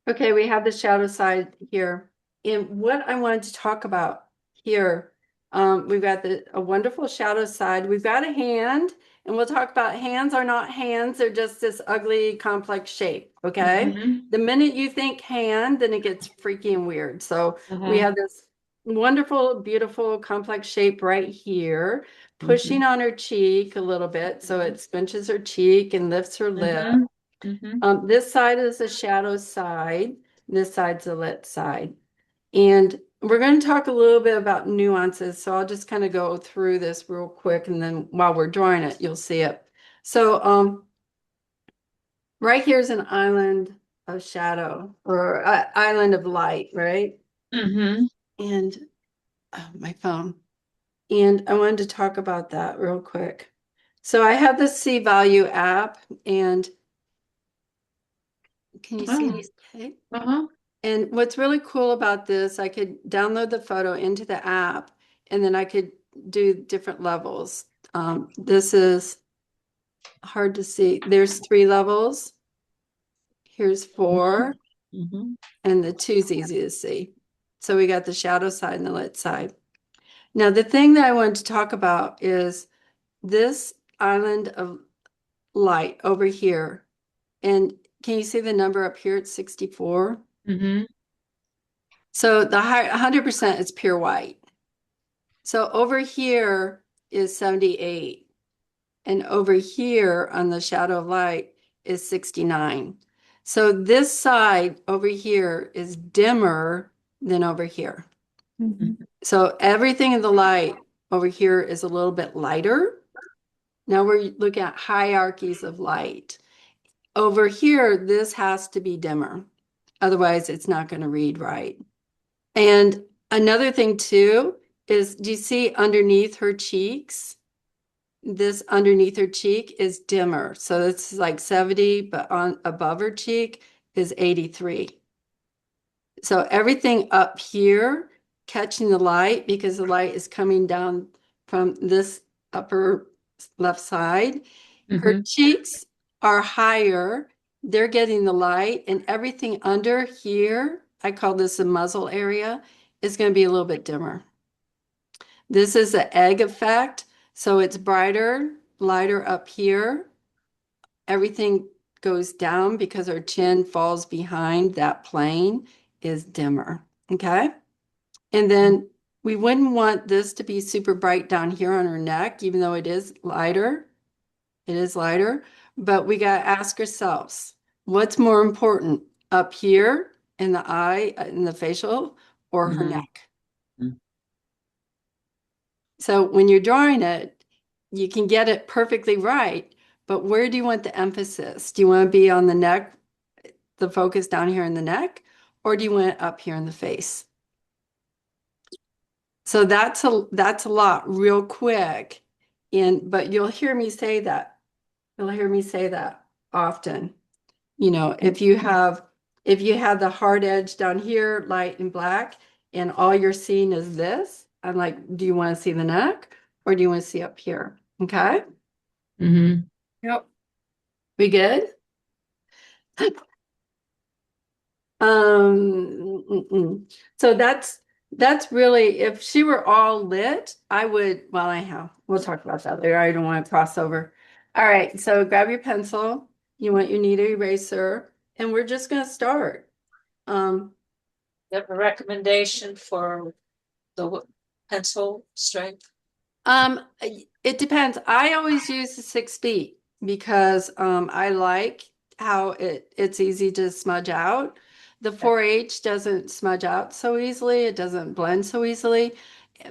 B: Okay, we have the shadow side here. And what I wanted to talk about here, we've got a wonderful shadow side. We've got a hand, and we'll talk about hands are not hands. They're just this ugly, complex shape, okay?
A: Mhm.
B: The minute you think hand, then it gets freaky and weird. So we
A: Uh-huh.
B: have this wonderful, beautiful, complex shape right here,
A: Mhm.
B: pushing on her cheek a little bit. So it cinches her cheek and lifts her lip.
A: Mhm. Mhm.
B: This side is the shadow side. This side's the lit side. And we're going to talk a little bit about nuances. So I'll just kind of go through this real quick. And then while we're drawing it, you'll see it. So right here is an island of shadow or island of light, right?
A: Mhm.
B: And my phone. And I wanted to talk about that real quick. So I have the C Value app, and can you see
A: Oh.
B: these? Okay.
A: Uh-huh.
B: And what's really cool about this, I could download the photo into the app, and then I could do different levels. This is hard to see. There's 3 levels. Here's 4,
A: Mhm.
B: and the 2's easy to see. So we got the shadow side and the lit side. Now, the thing that I wanted to talk about is this island of light over here. And can you see the number up here? It's 64.
A: Mhm.
B: So the 100% is pure white. So over here is 78. And over here on the shadow of light is 69. So this side over here is dimmer than over here.
D: Mhm.
B: So everything in the light over here is a little bit lighter. Now we're looking at hierarchies of light. Over here, this has to be dimmer. Otherwise, it's not going to read right. And another thing too is, do you see underneath her cheeks? This underneath her cheek is dimmer. So it's like 70, but on above her cheek is 83. So everything up here catching the light because the light is coming down from this upper left side. Her
A: Mhm.
B: cheeks are higher they're getting the light, and everything under here, I call this the muzzle area, is going to be a little bit dimmer. This is the egg effect. So it's brighter, lighter up here. Everything goes down because our chin falls behind that plane is dimmer. Okay. And then we wouldn't want this to be super bright down here on her neck, even though it is lighter. It is lighter, but we got to ask ourselves, what's more important up here in the eye, in the facial, or her
A: Mhm.
B: neck? So when you're drawing it, you can get it perfectly right, but where do you want the emphasis? Do you want to be on the neck, the focus down here in the neck, or do you want it up here in the face? So that's a lot real quick. But you'll hear me say that. You'll hear me say that often. You know, if you have the hard edge down here, light and black, and all you're seeing is this, I'm like, do you want to see the neck or do you want to see up here? Okay,
A: Mhm.
D: Yep.
B: we good? So that's really, if she were all lit, I would, well, anyhow, we'll talk about that later. I don't want to cross over. All right, so grab your pencil. You want your needle eraser, and we're just going to start.
C: You have a recommendation for the pencil strength?
B: It depends. I always use the 6B because I like how it's easy to smudge out. The 4H doesn't smudge out so easily. It doesn't blend so easily,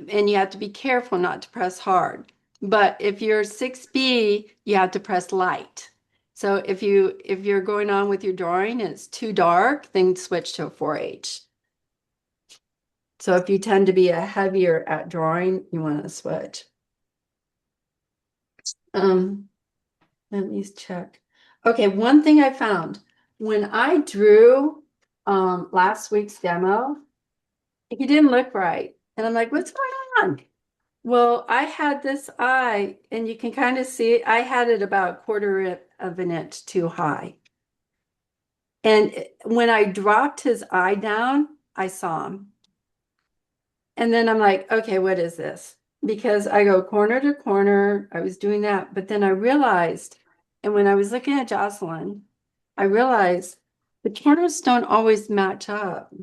B: and you have to be careful not to press hard. But if you're 6B, you have to press light. So if you're going on with your drawing and it's too dark, then switch to a 4H. So if you tend to be a heavier at drawing, you want to switch. Um, Let me check. Okay, one thing I found when I drew last week's demo, he didn't look right. And I'm like, what's going on? Well, I had this eye, and you can kind of see it. I had it about a quarter of an inch too high. And when I dropped his eye down, I saw him. And then I'm like, okay, what is this? Because I go corner to corner. I was doing that. But then I realized, and when I was looking at Jocelyn, I realized the corners don't always match up.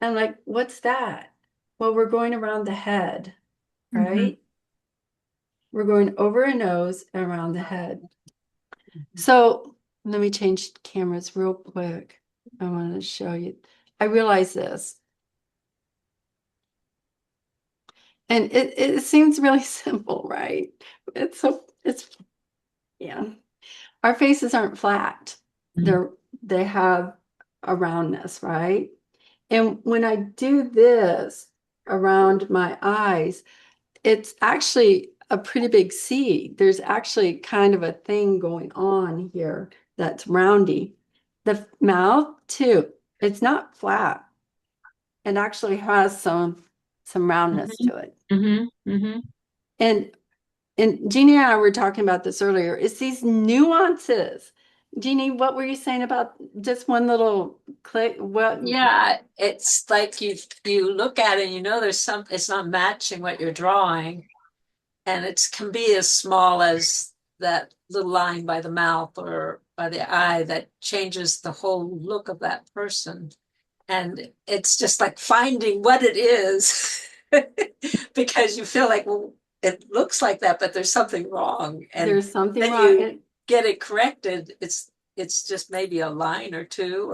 B: And like, what's that? Well, we're going around the head, right? We're going over a nose and around the head. So let me change cameras real quick. I want to show you. I realize this. And it seems really simple, right? It's yeah. Our faces aren't flat.
A: Mhm.
B: They have a roundness, right? And when I do this around my eyes, it's actually a pretty big C. There's actually kind of a thing going on here that's roundy. The mouth too, it's not flat. It actually has some roundness
A: Mhm.
B: to it.
A: Mhm. Mhm.
B: And Jeannie and I were talking about this earlier. It's these nuances. Jeannie, what were you saying about just one little click? What?
C: Yeah, it's like you look at it and you know there's some, it's not matching what you're drawing. And it can be as small as that little line by the mouth or by the eye that changes the whole look of that person. And it's just like finding what it is because you feel like, well, it looks like that, but there's something wrong. And
B: There's something
C: then
B: wrong.
C: you get it corrected. It's just maybe a line or two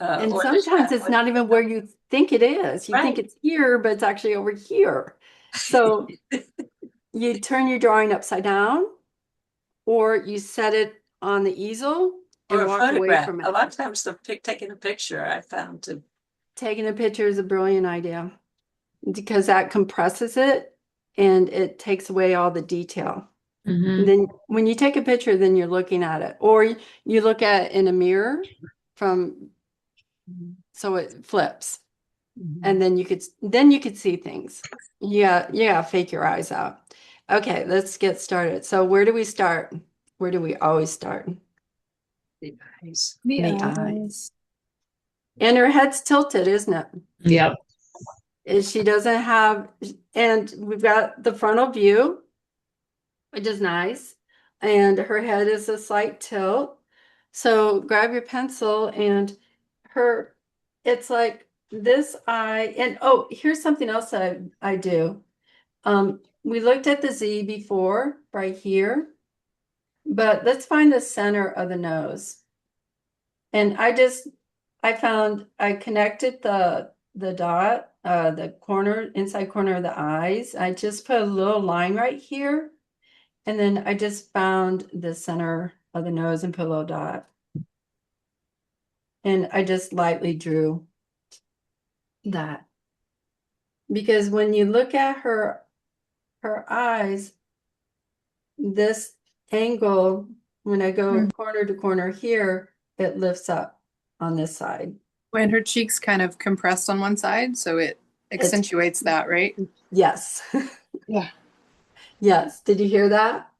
B: And
C: or there's
B: sometimes it's not even where you think it is. You think
C: right.
B: it's here, but it's actually over here. So you turn your drawing upside down, or you set it on the easel
C: Or
B: and
C: a
B: walk away
C: photograph.
B: from
C: A
B: it.
C: lot of times taking a picture I found to
B: Taking a picture is a brilliant idea because that compresses it and it takes away all the detail. And
A: Mhm.
B: then when you take a picture, then you're looking at it, or you look at it in a mirror from so it flips, and then you could see things. Yeah, yeah, fake your eyes out. Okay, let's get started. So where do we start? Where do we always start?
C: The eyes.
B: The eyes. And her head's tilted, isn't it?
A: Yep.
B: She doesn't have, and we've got the frontal view, which is nice. And her head is a slight tilt. So grab your pencil and it's like this eye. And oh, here's something else I do. We looked at the Z before, right here, but let's find the center of the nose. And I found I connected the dot, the inside corner of the eyes. I just put a little line right here. And then I just found the center of the nose and put a little dot. And I just lightly drew that. Because when you look at her eyes, this angle, when I go corner to corner here, it lifts up on this side.
D: When her cheeks kind of compressed on one side, so it accentuates that, right?
B: Yes.
D: Yeah.
B: Yes. Did you hear that?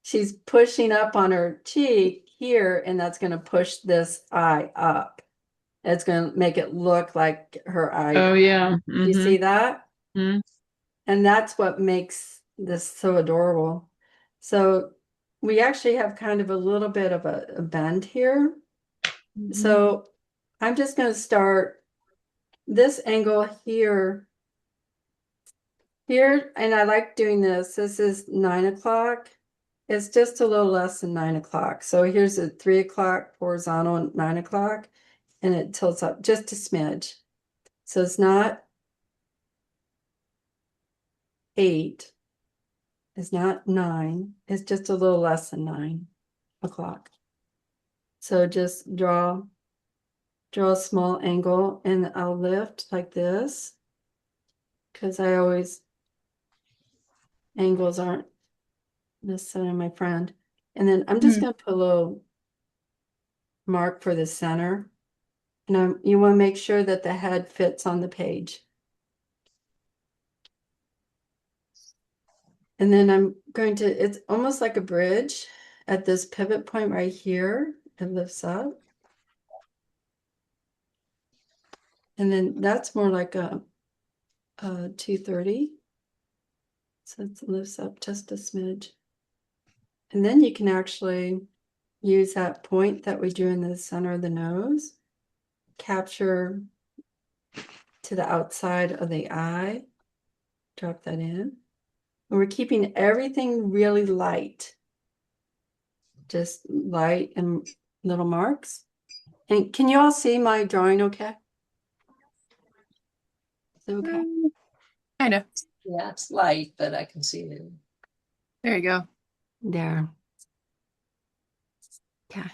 B: She's pushing up on her cheek here, and that's going to push this eye up. It's going to make it look like her eye.
A: Oh, yeah.
B: You see that?
A: Mhm.
B: And that's what makes this so adorable. So we actually have kind of a little bit of a bend here. So I'm just going to start this angle here. Here, and I like doing this. This is 9 o'clock. It's just a little less than 9 o'clock. So here's a 3 o'clock horizontal and 9 o'clock, and it tilts up just a smidge. So it's not 8. It's not 9. It's just a little less than 9 o'clock. So just draw a small angle, and I'll lift like this, because angles aren't necessarily my friend. And then I'm just going to put a little mark for the center. And you want to make sure that the head fits on the page. And then I'm going to, it's almost like a bridge at this pivot point right here. It lifts up. And then that's more like a 230. So it lifts up just a smidge. And then you can actually use that point that we drew in the center of the nose, capture to the outside of the eye, drop that in. And we're keeping everything really light, just light and little marks. And can you all see my drawing okay? Okay.
D: Kind of.
C: Yeah, it's light, but I can see it.
D: There you go.
B: There. Okay.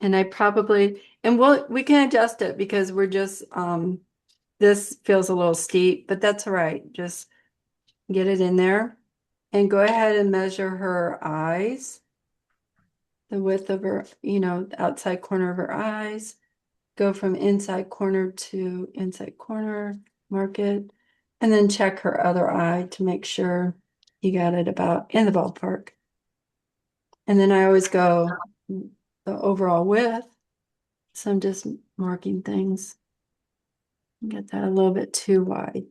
B: And we can adjust it because we're just, this feels a little steep, but that's all right. Just get it in there and go ahead and measure her eyes, the width of her, the outside corner of her eyes. Go from inside corner to inside corner, mark it, and then check her other eye to make sure you got it about in the ballpark. And then I always go the overall width. So I'm just marking things. Get that a little bit too wide.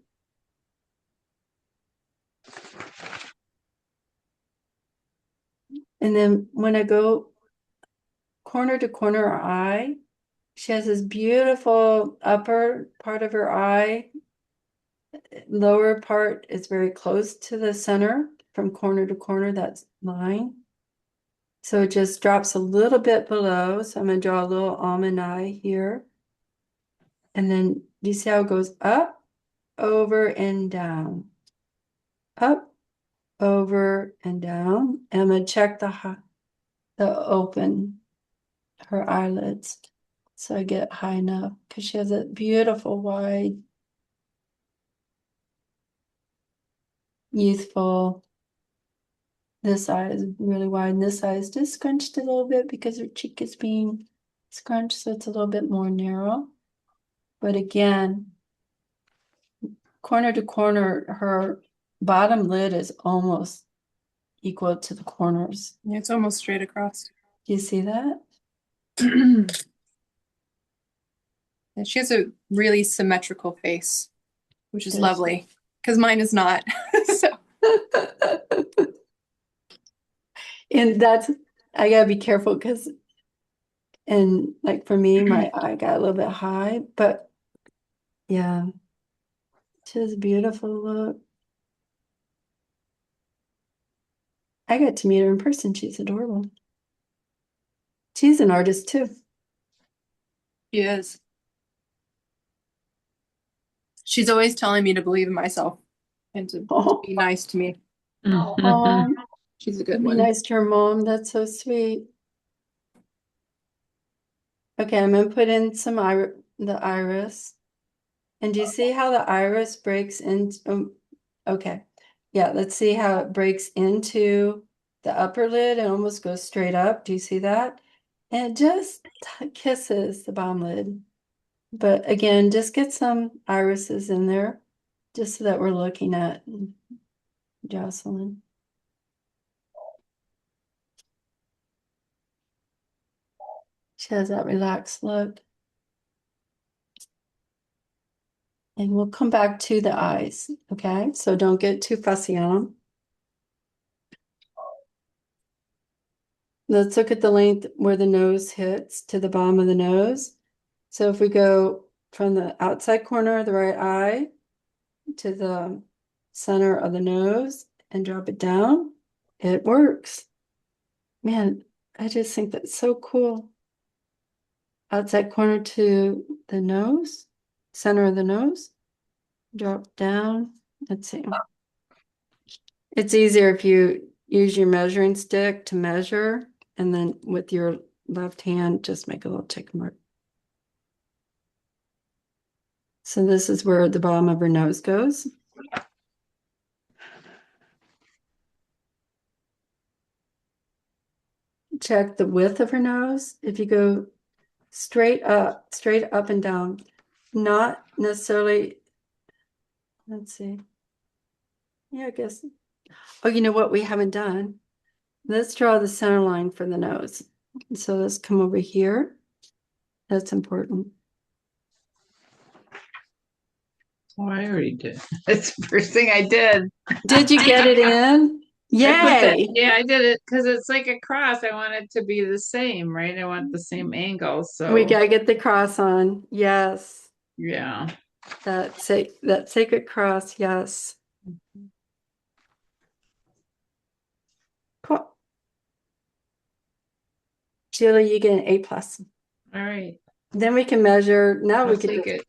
B: And then when I go corner to corner eye, she has this beautiful upper part of her eye. Lower part is very close to the center from corner to corner, that's line. So it just drops a little bit below. So I'm going to draw a little almond eye here. And then do you see how it goes up, over, and down? Up, over, and down. And I'm going to check the open, her eyelids. So I get high enough because she has a beautiful, wide, youthful. This eye is really wide, and this eye is just scrunched a little bit because her cheek is being scrunched, so it's a little bit more narrow. But again, corner to corner, her bottom lid is almost equal to the corners.
D: Yeah, it's almost straight across.
B: Do you see that?
D: And she has a really symmetrical face, which is
B: Does
D: lovely because mine is not. So
B: And that's, I gotta be careful because, and like for me, my eye got a little bit high, but yeah, she has a beautiful look. I got to meet her in person. She's adorable. She's an artist too.
D: she is. She's always telling me to believe in myself and to
B: Oh,
D: be nice to me.
B: oh,
D: She's a good
B: be
D: one.
B: nice to your mom. That's so sweet. Okay, I'm gonna put in some the iris. And do you see how the iris breaks into, okay. Yeah, let's see how it breaks into the upper lid and almost goes straight up. Do you see that? And it just kisses the bottom lid. But again, just get some irises in there, just so that we're looking at Jocelyn. She has that relaxed look. And we'll come back to the eyes, okay? So don't get too fussy on them. Let's look at the length where the nose hits to the bottom of the nose. So if we go from the outside corner of the right eye to the center of the nose and drop it down, it works. Man, I just think that's so cool. Outside corner to the nose, center of the nose, drop down. Let's see. It's easier if you use your measuring stick to measure, and then with your left hand, just make a little tick mark. So this is where the bottom of her nose goes. Check the width of her nose. If you go straight up and down, not necessarily, let's see. Yeah, I guess. Oh, you know what we haven't done? Let's draw the center line for the nose. So let's come over here. That's important.
A: Oh, I already did. That's the first thing I did.
B: Did you get it in? Yay!
A: Yeah, I did it because it's like a cross. I want it to be the same, right? I want the same angle.
B: We
A: So
B: gotta get the cross on. Yes.
A: yeah.
B: That sacred cross, yes. Cool. Julie, you get an A plus.
A: All right.
B: Then we can measure. Now we
A: I'll
B: can
A: take it.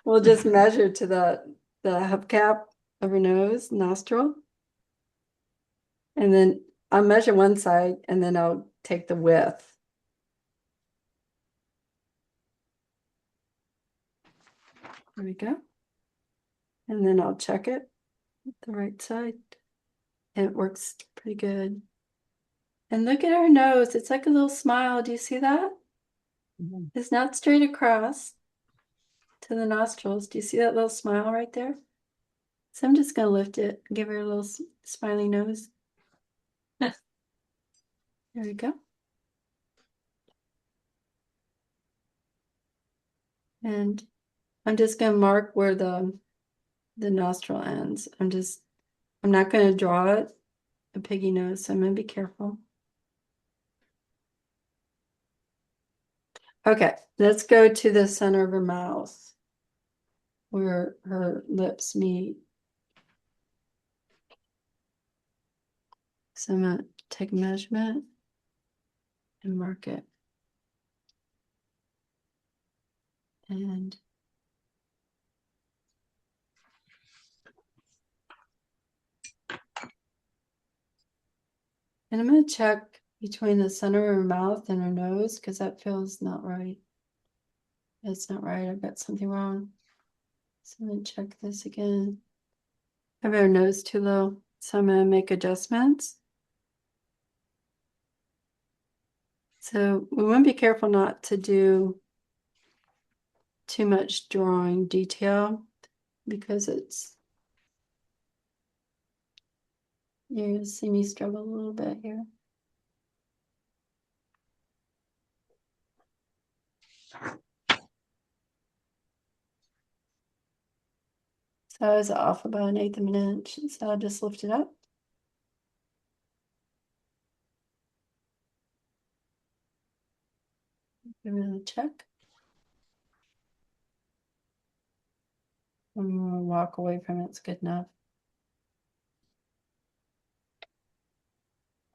B: we'll just measure to the hubcap of her nose, nostril. And then I'll measure one side and then I'll take the width. There we go. And then I'll check it, the right side. And it works pretty good. And look at her nose. It's like a little smile. Do you see that? It's not straight across to the nostrils. Do you see that little smile right there? So I'm just going to lift it, give her a little smiley nose. There we go. And I'm just going to mark where the nostril ends. I'm not going to draw it a piggy nose, so I'm going to be careful. Okay, let's go to the center of her mouth where her lips meet. So I'm going to take a measurement and mark it. And I'm going to check between the center of her mouth and her nose because that feels not right. It's not right. I've got something wrong. So I'm going to check this again. I have her nose too low. So I'm going to make adjustments. So we want to be careful not to do too much drawing detail because you're going to see me struggle a little bit here. So I was off about 1/8 of an inch. So I'll just lift it up. Give it a check. I'm gonna walk away from it. It's good enough.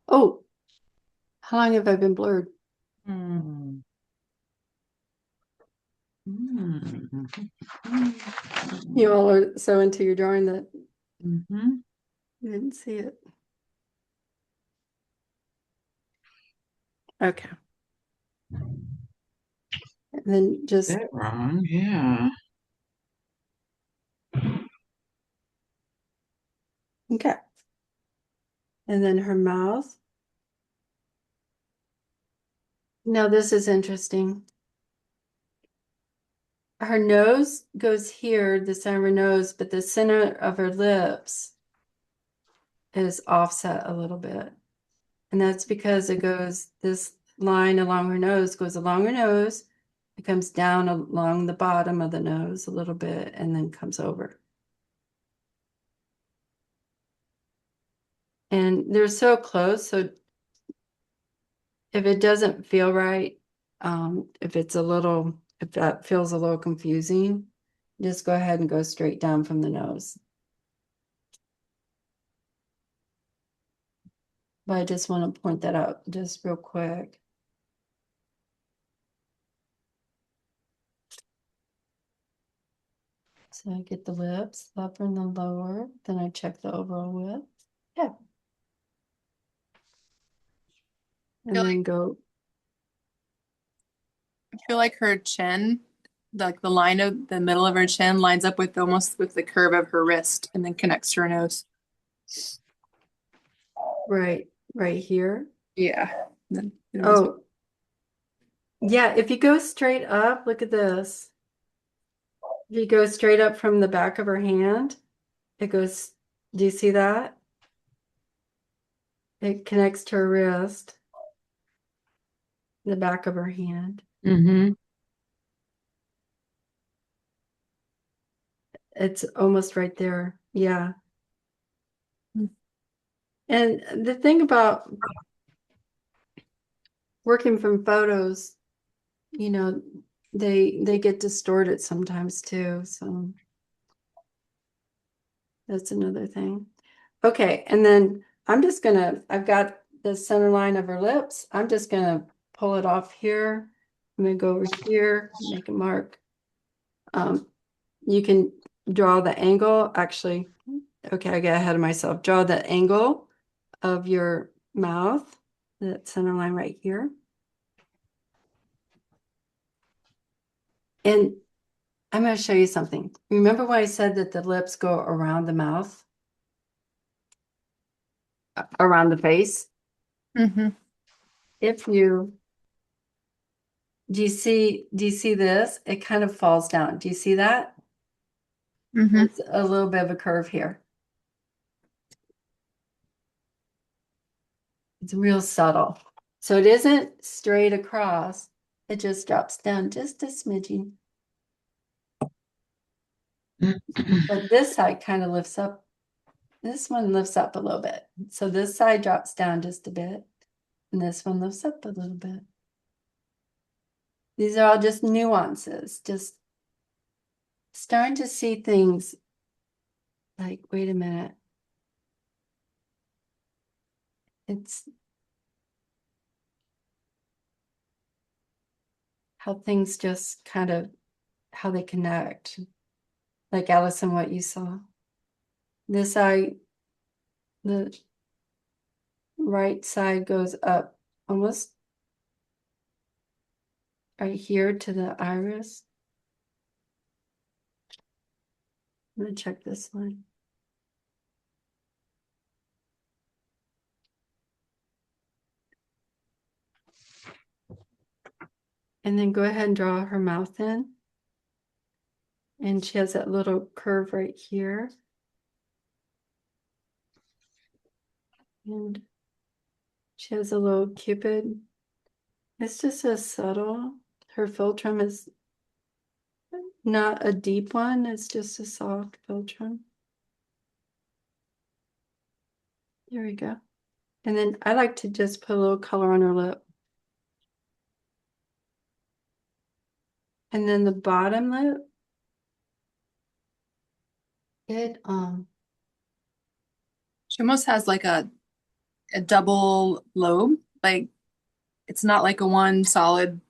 B: Oh, how long have I been blurred?
A: Hmm. Hmm.
B: You all are so into your drawing that
A: Mm-hmm.
B: you didn't see it. Okay. And then just,
A: That wrong, yeah.
B: okay. And then her mouth. Now this is interesting. Her nose goes here, the center of her nose, but the center of her lips is offset a little bit. And that's because it goes, this line along her nose goes along her nose, it comes down along the bottom of the nose a little bit, and then comes over. And they're so close, so if it doesn't feel right, if that feels a little confusing, just go ahead and go straight down from the nose. But I just want to point that out just real quick. So I get the lips, the upper and the lower, then I check the overall width. Yeah. And
D: Feel
B: then go,
D: I feel like her chin, like the line of the middle of her chin lines up with almost with the curve of her wrist and then connects to her nose.
B: right here.
D: Yeah. Then it was-
B: Oh, yeah, if you go straight up, look at this. If you go straight up from the back of her hand, it goes, do you see that? It connects to her wrist, the back of her hand.
A: Mm-hmm.
B: It's almost right there. Yeah.
D: Hmm.
B: And the thing about working from photos, you know, they get distorted sometimes too. So that's another thing. Okay, and then I've got the center line of her lips. I'm just gonna pull it off here. I'm gonna go over here, make a mark. You can draw the angle, actually. Okay, I got ahead of myself. Draw the angle of your mouth, that center line right here. And I'm going to show you something. Remember when I said that the lips go around the mouth? Around the face?
D: Mhm.
B: If you do you see this? It kind of falls down. Do you see that?
D: Mhm.
B: It's a little bit of a curve here. It's real subtle. So it isn't straight across. It just drops down just a smidgen. But this side kind of lifts up. This one lifts up a little bit. So this side drops down just a bit. And this one lifts up a little bit. These are all just nuances, just starting to see things like, wait a minute. It's how things just kind of, how they connect. Like Allison, what you saw. This eye, the right side goes up almost right here to the iris. I'm gonna check this line. And then go ahead and draw her mouth in. And she has that little curve right here. And she has a little cupid. It's just so subtle. Her philtrum is Not a deep one, it's just a soft filtrum. There we go. And then I like to just put a little color on her lip. And then the bottom lip, it
D: She almost has like a double lobe. Like it's not like a one solid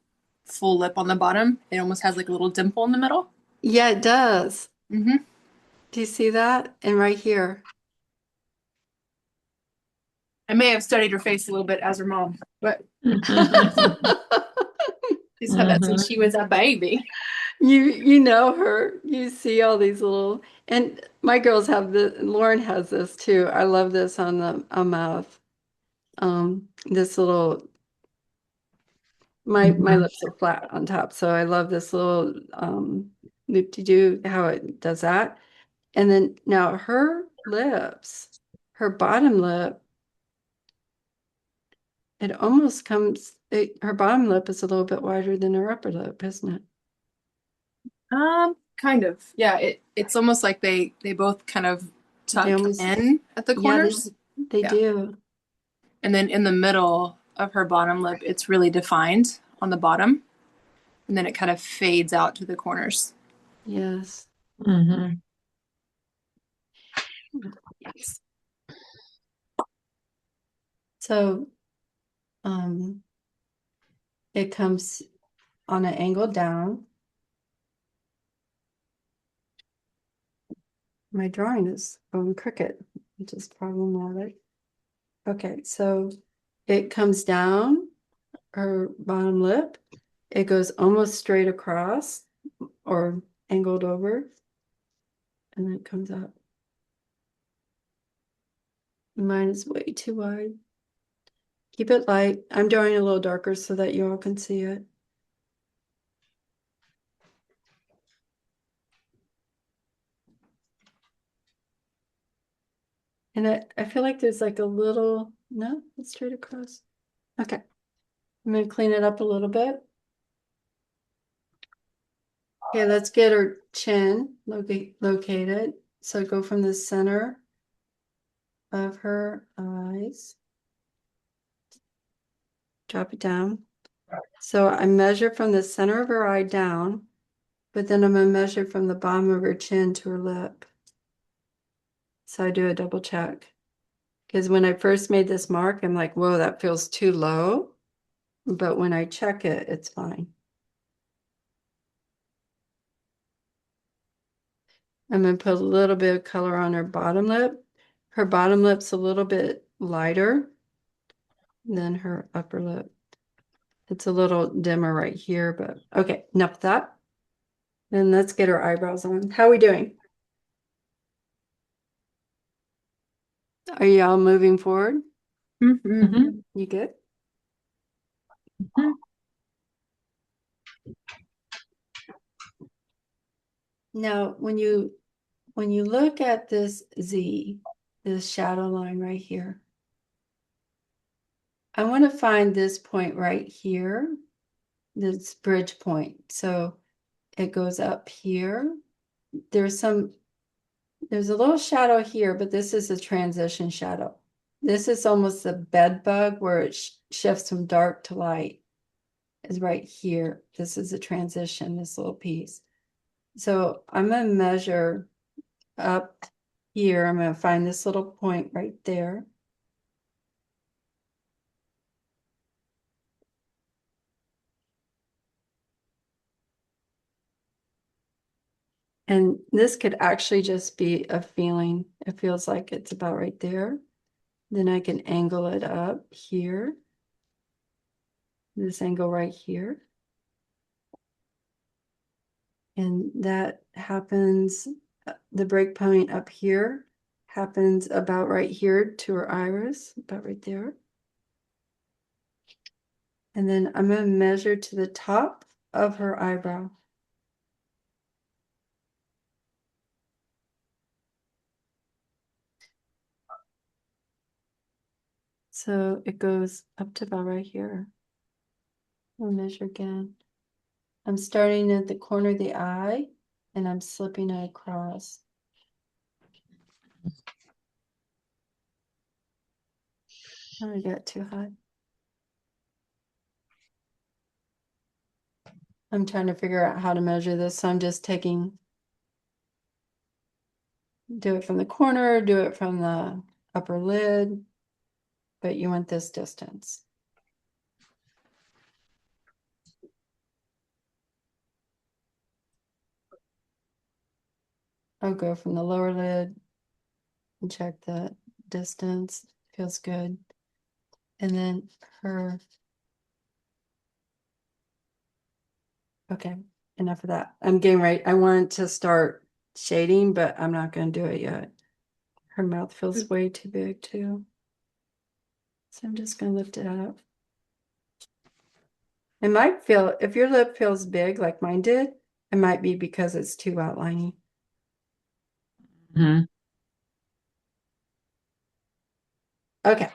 D: full lip on the bottom. It almost has like a little dimple in the middle.
B: yeah, it does.
D: Mm-hmm.
B: Do you see that? And right here.
D: I may have studied her face a little bit as her mom, but she's had that since she was a baby.
B: You know her. You see all these little, and my girls have the Lauren has this too. I love this on the mouth. This little my lips are flat on top, so I love this little loop-de-doo, how it does that. And then now her lips, her bottom lip, it almost comes, her bottom lip is a little bit wider than her upper lip, isn't it?
D: Kind of. Yeah, it's almost like they both kind of
B: They
D: tuck
B: almost,
D: in at the
B: yeah,
D: corners.
B: they
D: Yeah.
B: do.
D: And then in the middle of her bottom lip, it's really defined on the bottom. And then it kind of fades out to the corners.
B: Yes.
A: Mhm.
B: Yes. So um it comes on an angle down. My drawing is going crooked, which is problematic. Okay, so it comes down her bottom lip. It goes almost straight across or angled over, and then it comes up. Mine is way too wide. Keep it light. I'm drawing a little darker so that you all can see it. And I feel like there's like a little, no, it's straight across. Okay. I'm gonna clean it up a little bit. Okay, let's get her chin located. So go from the center of her eyes. Drop it down. So I measure from the center of her eye down, but then I'm gonna measure from the bottom of her chin to her lip. So I do a double check. Because when I first made this mark, I'm like, whoa, that feels too low. But when I check it, it's fine. I'm going to put a little bit of color on her bottom lip. Her bottom lip's a little bit lighter than her upper lip. It's a little dimmer right here, but okay, enough of that. Then let's get her eyebrows on. How are we doing? Are y'all moving forward?
D: Mm-hmm.
A: Mhm.
B: You good?
A: Mhm.
B: Now, when you look at this Z, this shadow line right here, I want to find this point right here, this bridge point. So it goes up here. There's a little shadow here, but this is a transition shadow. This is almost a bed bug where it shifts from dark to light, is right here. This is a transition, this little piece. So I'm going to measure up here. I'm going to find this little point right there. And this could actually just be a feeling. It feels like it's about right there. Then I can angle it up here. This angle right here. And that happens, the break point up here happens about right here to her iris, about right there. And then I'm going to measure to the top of her eyebrow. So it goes up to about right here. I'll measure again. I'm starting at the corner of the eye and I'm slipping it across. Oh, I got too high. I'm trying to figure out how to measure this, so I'm just taking, do it from the corner, do it from the upper lid, but you want this distance. I'll go from the lower lid and check the distance. Feels good. And then her, okay, enough of that. I'm getting right. I wanted to start shading, but I'm not going to do it yet. Her mouth feels way too big too. So I'm just going to lift it up. It might feel, if your lip feels big like mine did, it might be because it's too outliney.
A: Mhm.
B: Okay.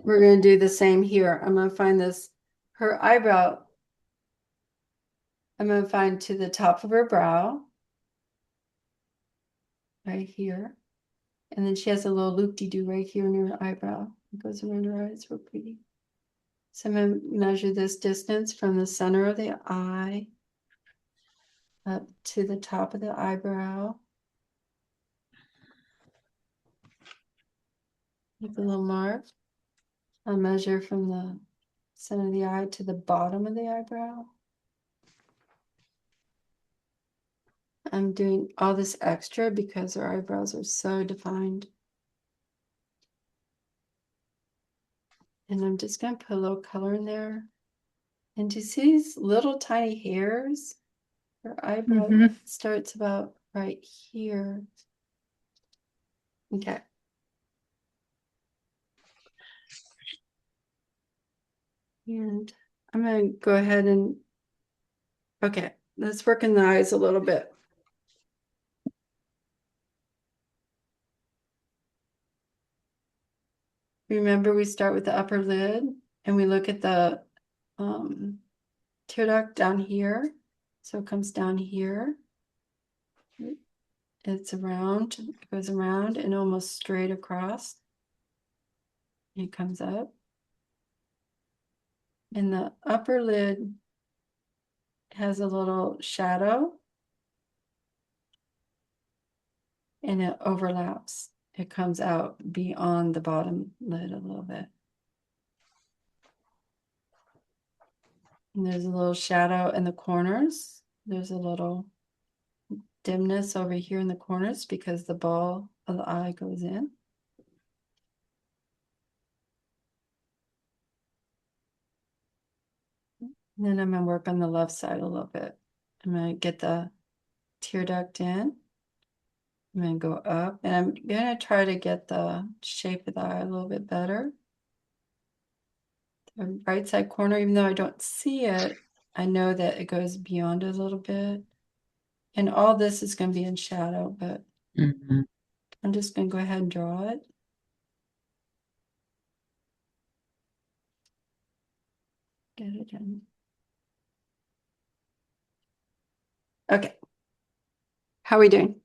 B: We're going to do the same here. I'm going to find this, her eyebrow. I'm going to find to the top of her brow. Right here. And then she has a little loop-de-doo right here in her eyebrow. It goes around her eyes real pretty. So I'm going to measure this distance from the center of the eye up to the top of the eyebrow. Make a little mark. I'll measure from the center of the eye to the bottom of the eyebrow. I'm doing all this extra because her eyebrows are so defined. And I'm just going to put a little color in there. And do you see these little tiny hairs? Her eyebrow starts about right here. Okay. And I'm going to go ahead and, okay, let's work in the eyes a little bit. Remember, we start with the upper lid and we look at the tear duct down here. So it comes down here. It's around, it goes around and almost straight across. It comes up. And the upper lid has a little shadow and it overlaps. It comes out beyond the bottom lid a little bit. And there's a little shadow in the corners. There's a little dimness over here in the corners because the ball of the eye goes in. And then I'm going to work on the left side a little bit. I'm going to get the tear duct in. I'm going to go up and I'm going to try to get the shape of the eye a little bit better. The right side corner, even though I don't see it, I know that it goes beyond it a little bit. And all this is going to be in shadow, but
A: Mhm.
B: I'm just going to go ahead and draw it. Get it in. Okay. How are we doing?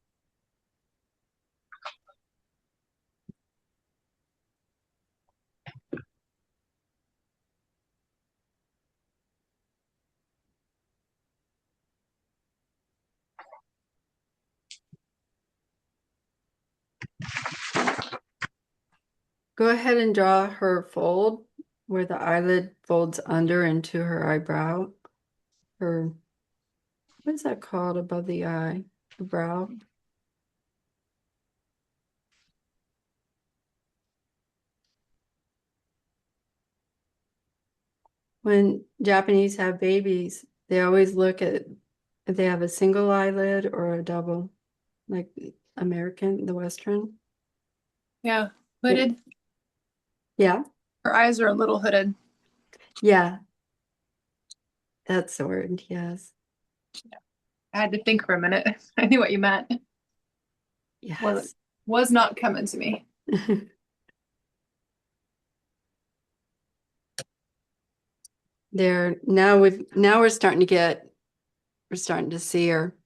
B: Go ahead and draw her fold where the eyelid folds under into her eyebrow. Her, what is that called above the eye? The brow. When Japanese have babies, they always look at if they have a single eyelid or a double, like American, the Western.
D: Yeah, hooded.
B: Yeah,
D: Her eyes are a little hooded.
B: yeah, that's the word, yes.
D: I had to think for a minute. I knew what you meant.
B: Yes.
D: Was not coming to me.
B: There now we're starting to get We're starting to see her.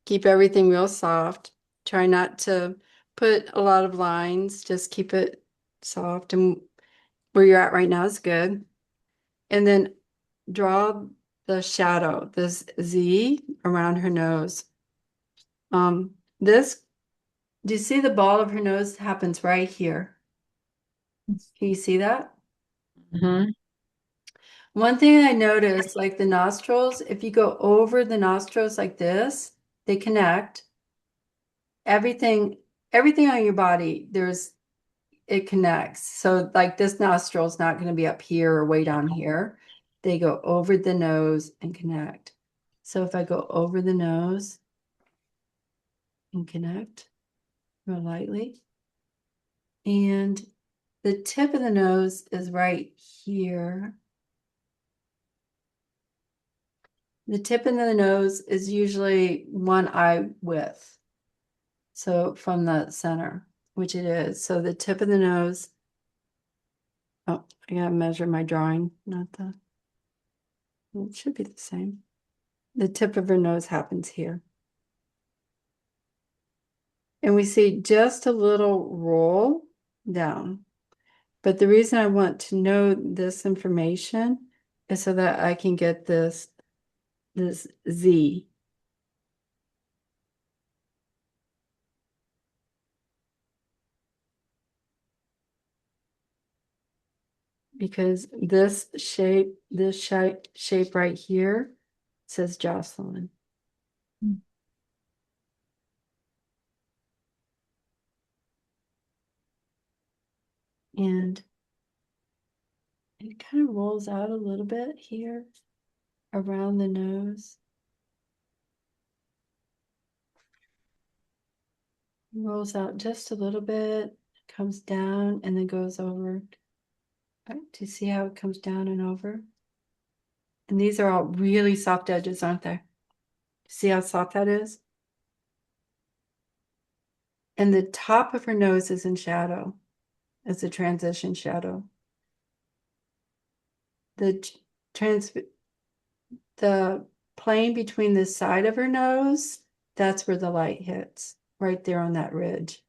B: Keep everything real soft. Try not to put a lot of lines. Just keep it soft. And where you're at right now is good. And then draw the shadow, this Z around her nose. This, do you see the ball of her nose happens right here? Can you see that?
A: Mm-hmm.
B: One thing I noticed, like the nostrils, if you go over the nostrils like this, they connect. Everything on your body, it connects. So like this nostril is not going to be up here or way down here. They go over the nose and connect. So if I go over the nose and connect real lightly, and the tip of the nose is right here. The tip of the nose is usually one eye width. So from the center, which it is. So the tip of the nose. Oh, I gotta measure my drawing, not the. It should be the same. The tip of her nose happens here. And we see just a little roll down. But the reason I want to know this information is so that I can get this Z. Because this shape right here says Jocelyn. And it kind of rolls out a little bit here around the nose. Rolls out just a little bit, comes down, and then goes over. Right, do you see how it comes down and over? And these are all really soft edges, aren't they? See how soft that is? And the top of her nose is in shadow. It's a transition shadow. The plane between the side of her nose, that's where the light hits, right there on that ridge.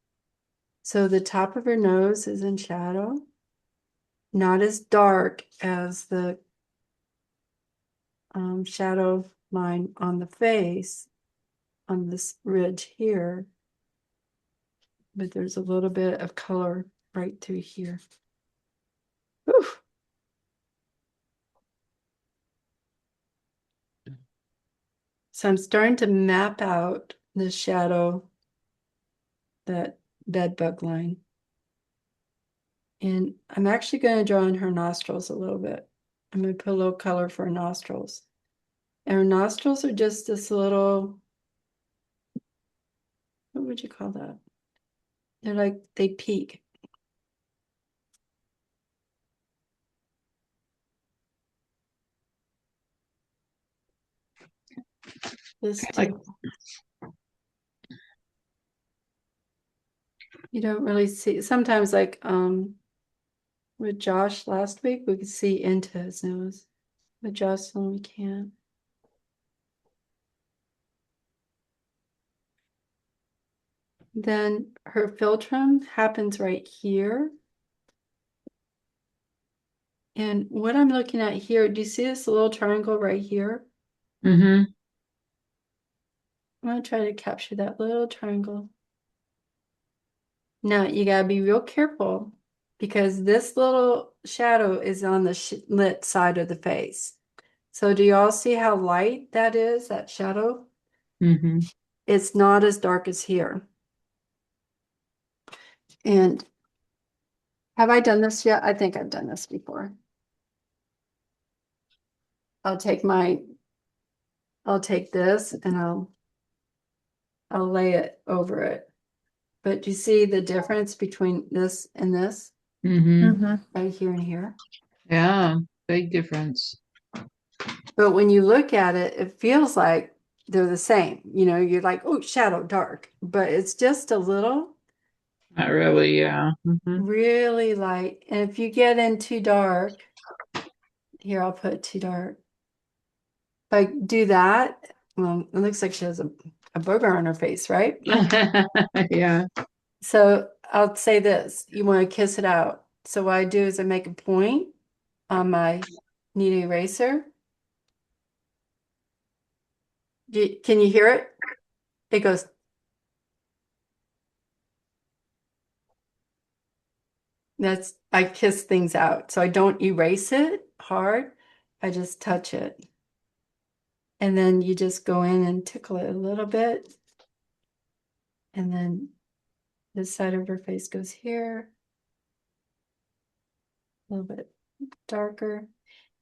B: So the top of her nose is in shadow, not as dark as the shadow line on the face, on this ridge here, but there's a little bit of color right through here. Oof. So I'm starting to map out the shadow, that bed bug line. And I'm actually going to draw in her nostrils a little bit. I'm going to put a little color for her nostrils. And her nostrils are just this little, what would you call that? They're like, they peak. This
A: Like,
B: too. You don't really see, sometimes like with Josh last week, we could see into his nose. With Jocelyn, we can't. Then her philtrum happens right here. And what I'm looking at here, do you see this little triangle right here?
A: mm-hmm.
B: I'm going to try to capture that little triangle. Now, you got to be real careful because this little shadow is on the lit side of the face. So do you all see how light that is, that shadow?
A: Mm-hmm.
B: It's not as dark as here. And have I done this yet? I think I've done this before. I'll take this and I'll lay it over it. But do you see the difference between this and this?
A: Mm-hmm.
B: Right here and here.
A: Yeah, big difference.
B: But when you look at it, it feels like they're the same. You know, you're like, oh, shadow, dark. But it's just a little
A: Not really, yeah. Mm-hmm.
B: really light. And if you get in too dark, here, I'll put too dark. I do that, well, it looks like she has a booger on her face, right?
A: Yeah.
B: So I'll say this, you want to kiss it out. So what I do is I make a point on my knead eraser. Can you hear it? It goes, I kiss things out. So I don't erase it hard. I just touch it. And then you just go in and tickle it a little bit. And then this side of her face goes here, a little bit darker.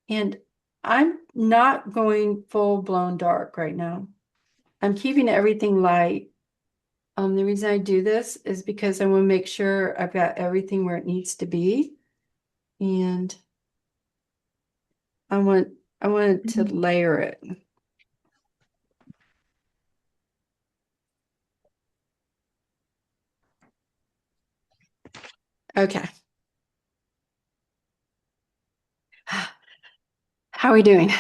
B: And I'm not going full blown dark right now. I'm keeping everything light. The reason I do this is because I want to make sure I've got everything where it needs to be. And I want to layer it. Okay. How are we doing?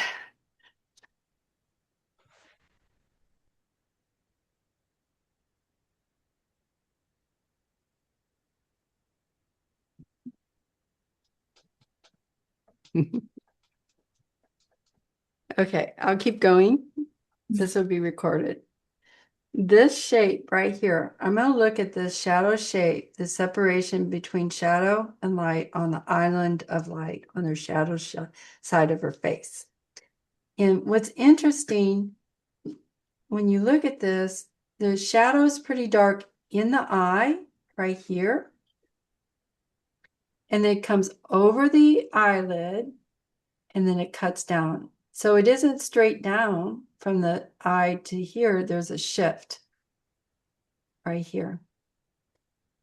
B: Okay, I'll keep going. This will be recorded. This shape right here, I'm going to look at this shadow shape, the separation between shadow and light on the island of light on her shadow side of her face. And what's interesting, when you look at this, the shadow is pretty dark in the eye right here. And it comes over the eyelid and then it cuts down. So it isn't straight down from the eye to here. There's a shift right here.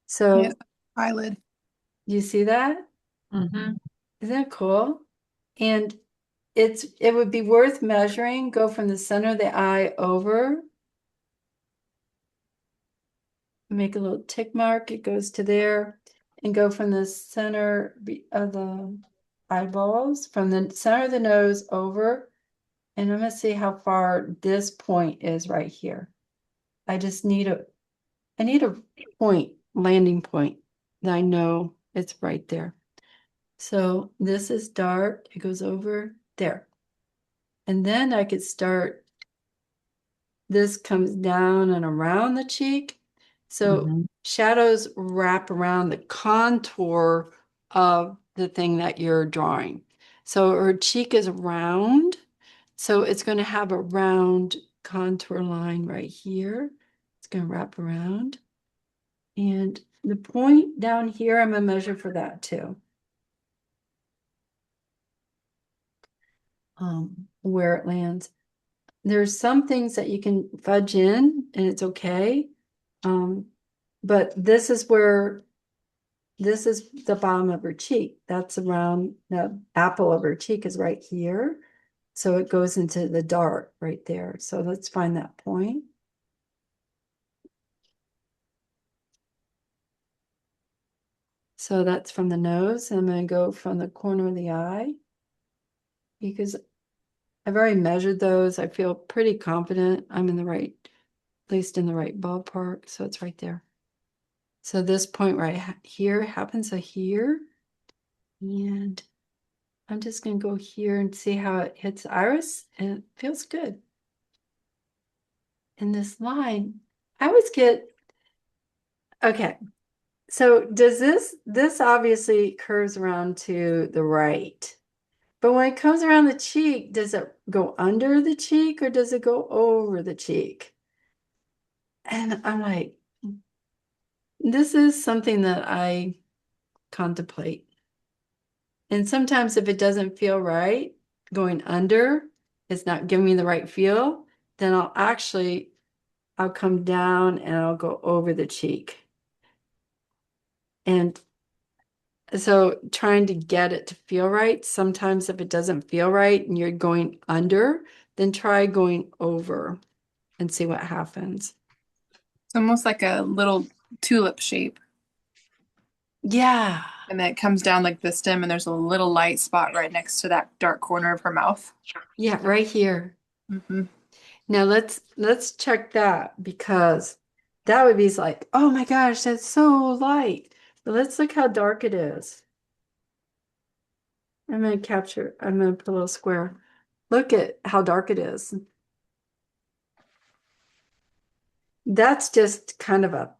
B: So
D: Yeah, eyelid.
B: you see that?
A: Mm-hmm.
B: Isn't that cool? And it would be worth measuring, go from the center of the eye over, make a little tick mark, it goes to there, and go from the center of the eyeballs, from the center of the nose over, and I'm gonna see how far this point is right here. I just need I need a point, landing point that I know it's right there. So this is dark, it goes over there. And then I could start, this comes down and around the cheek. So
A: Mm-hmm.
B: shadows wrap around the contour of the thing that you're drawing. So her cheek is round. So it's going to have a round contour line right here. It's going to wrap around. And the point down here, I'm going to measure for that too. Where it lands. There's some things that you can fudge in and it's okay. But this is the bottom of her cheek. That's around the apple of her cheek is right here. So it goes into the dark right there. So let's find that point. So that's from the nose. I'm going to go from the corner of the eye because I've already measured those. I feel pretty confident I'm in the right, at least in the right ballpark. So it's right there. So this point right here happens to here. And I'm just going to go here and see how it hits the iris. And it feels good. And this line, I always get, okay. So does this obviously curves around to the right. But when it comes around the cheek, does it go under the cheek or does it go over the cheek? And I'm like, this is something that I contemplate. And sometimes if it doesn't feel right, going under, it's not giving me the right feel, then I'll come down and I'll go over the cheek. And so trying to get it to feel right, sometimes if it doesn't feel right and you're going under, then try going over and see what happens.
D: It's almost like a little tulip shape.
B: Yeah.
D: And then it comes down like the stem, and there's a little light spot right next to that dark corner of her mouth.
B: Yeah, right here.
D: Mhm.
B: Now let's check that because that would be like, oh my gosh, that's so light. But let's look how dark it is. I'm gonna put a little square. Look at how dark it is. That's just kind of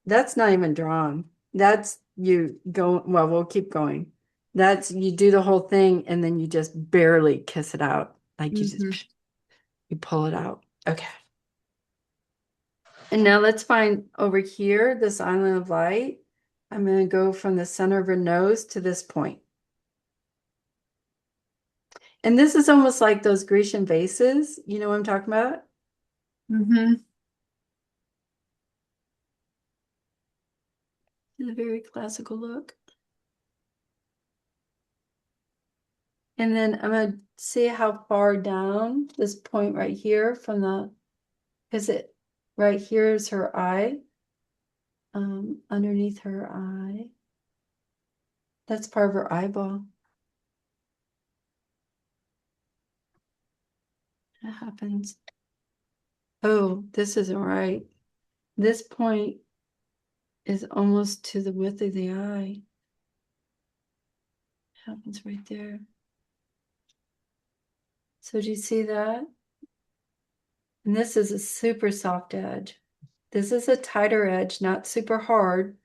B: that's not even drawn. That's you go, well, we'll keep going. That's you do the whole thing and then you just barely kiss it out. Like
D: Mhm.
B: you pull it out. Okay. And now let's find over here, this island of light. I'm going to go from the center of her nose to this point. And this is almost like those Grecian vases. You know what I'm talking about?
D: Mhm.
B: It's a very classical look. And then I'm going to see how far down this point right here from is it right here is her eye. Underneath her eye. That's part of her eyeball. That happens. Oh, this isn't right. This point is almost to the width of the eye. Happens right there. So do you see that? And this is a super soft edge. This is a tighter edge, not super hard,